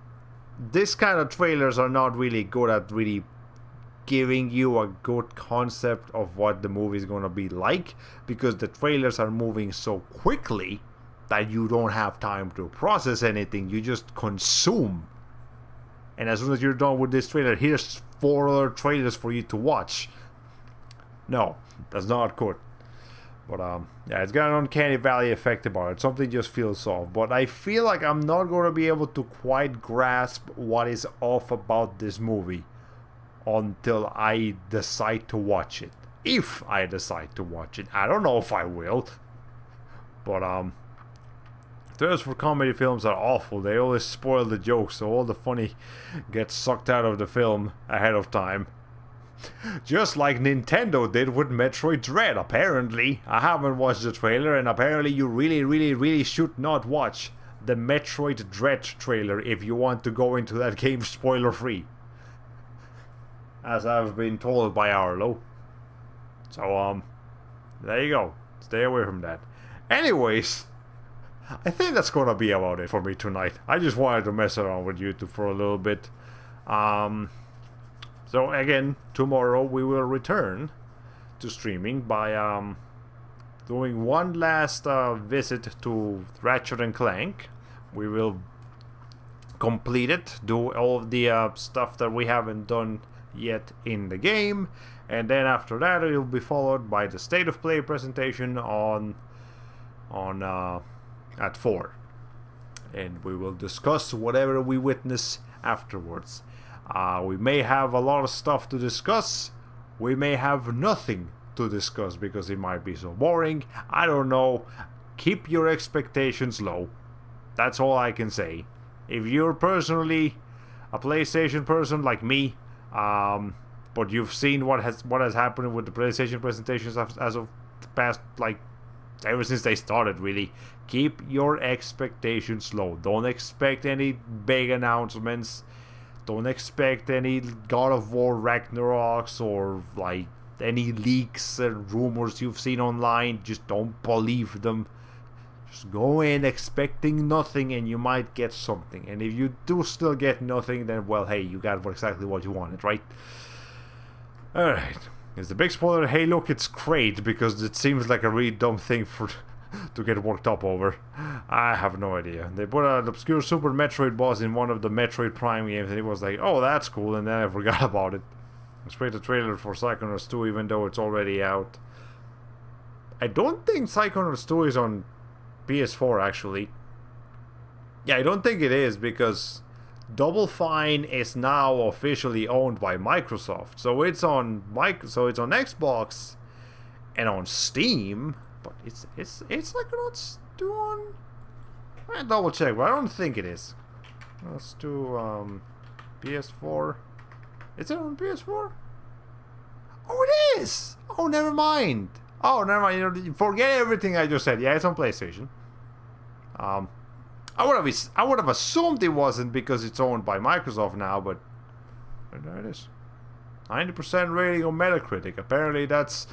this kind of trailers are not really good at really giving you a good concept of what the movie is gonna be like, because the trailers are moving so quickly that you don't have time to process anything. You just consume. And as soon as you're done with this trailer, here's 4 other trailers for you to watch. No, that's not good. But yeah, it's got an uncanny valley effect about it. Something just feels off. But I feel like I'm not going to be able to quite grasp what is off about this movie until I decide to watch it. If I decide to watch it. I don't know if I will. But trailers for comedy films are awful. They always spoil the jokes, so all the funny gets sucked out of the film ahead of time. Just like Nintendo did with Metroid Dread, apparently. I haven't watched the trailer, and apparently you really should not watch the Metroid Dread trailer if you want to go into that game spoiler-free. As I've been told by Arlo. So, there you go. Stay away from that. Anyways, I think that's gonna be about it for me tonight. I just wanted to mess around with YouTube for a little bit. So again, tomorrow we will return to streaming by doing one last visit to Ratchet and Clank. We will complete it, do all of the stuff that we haven't done yet in the game, and then after that it will be followed by the State of Play presentation on at 4, and we will discuss whatever we witness afterwards. We may have a lot of stuff to discuss. We may have nothing to discuss because it might be so boring. I don't know. Keep your expectations low. That's all I can say. If you're personally a PlayStation person like me, but you've seen what has happened with the PlayStation presentations as of the past, like, ever since they started, really, keep your expectations low. Don't expect any big announcements. Don't expect any God of War Ragnaroks or like any leaks and rumors you've seen online. Just don't believe them. Just go in expecting nothing and you might get something. And if you do still get nothing, then well, hey, you got exactly what you wanted, right? Alright. Is the big spoiler? Hey, look, it's great, because it seems like a really dumb thing to get worked up over. I have no idea. They put an obscure Super Metroid boss in one of the Metroid Prime games, and it was like, oh, that's cool, and then I forgot about it. Let's create a trailer for Psychonauts 2, even though it's already out. I don't think Psychonauts 2 is on PS4, actually. Yeah, I don't think it is, because Double Fine is now officially owned by Microsoft. So it's on Xbox and on Steam. But it's Psychonauts 2 on... I'll double check, but I don't think it is. Let's do PS4. Is it on PS4? Oh, it is! Oh, never mind. Oh, never mind. You know, forget everything I just said. Yeah, it's on PlayStation. I would have assumed it wasn't because it's owned by Microsoft now, but there it is. 90% rating on Metacritic. Apparently, that's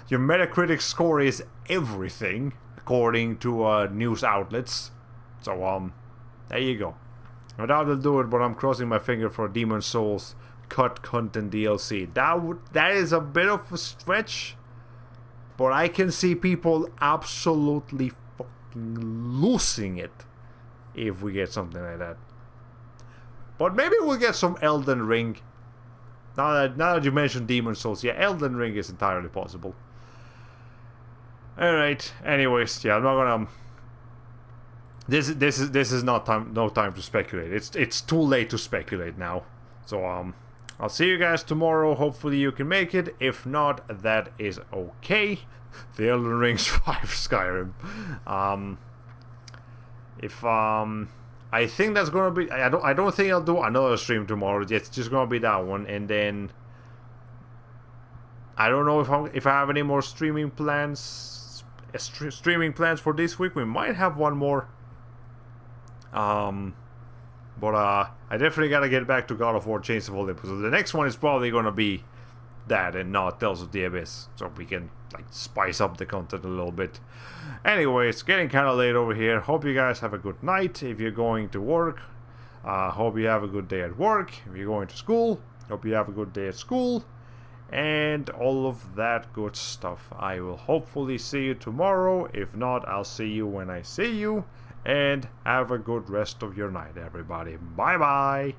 your Metacritic score is everything, according to news outlets. So there you go. Now that'll do it. But I'm crossing my finger for Demon's Souls cut content DLC. That is a bit of a stretch, but I can see people absolutely fucking losing it if we get something like that. But maybe we'll get some Elden Ring. Now that you mentioned Demon's Souls, yeah, Elden Ring is entirely possible. Alright, anyways, yeah, I'm not gonna... This is not no time to speculate. It's too late to speculate now. So, I'll see you guys tomorrow. Hopefully you can make it. If not, that is okay. The Elden Ring 5 Skyrim. I think that's gonna be. I don't think I'll do another stream tomorrow. It's just gonna be that one, and then I don't know if I have any more streaming plans. Streaming plans for this week. We might have one more. But I definitely gotta get back to God of War: Chains of Olympus. So the next one is probably gonna be that and not Tales of the Abyss, so we can like spice up the content a little bit. Anyway, it's getting kind of late over here. Hope you guys have a good night if you're going to work. Hope you have a good day at work. If you're going to school, hope you have a good day at school. And all of that good stuff. I will hopefully see you tomorrow. If not, I'll see you when I see you. And have a good rest of your night, everybody. Bye-bye.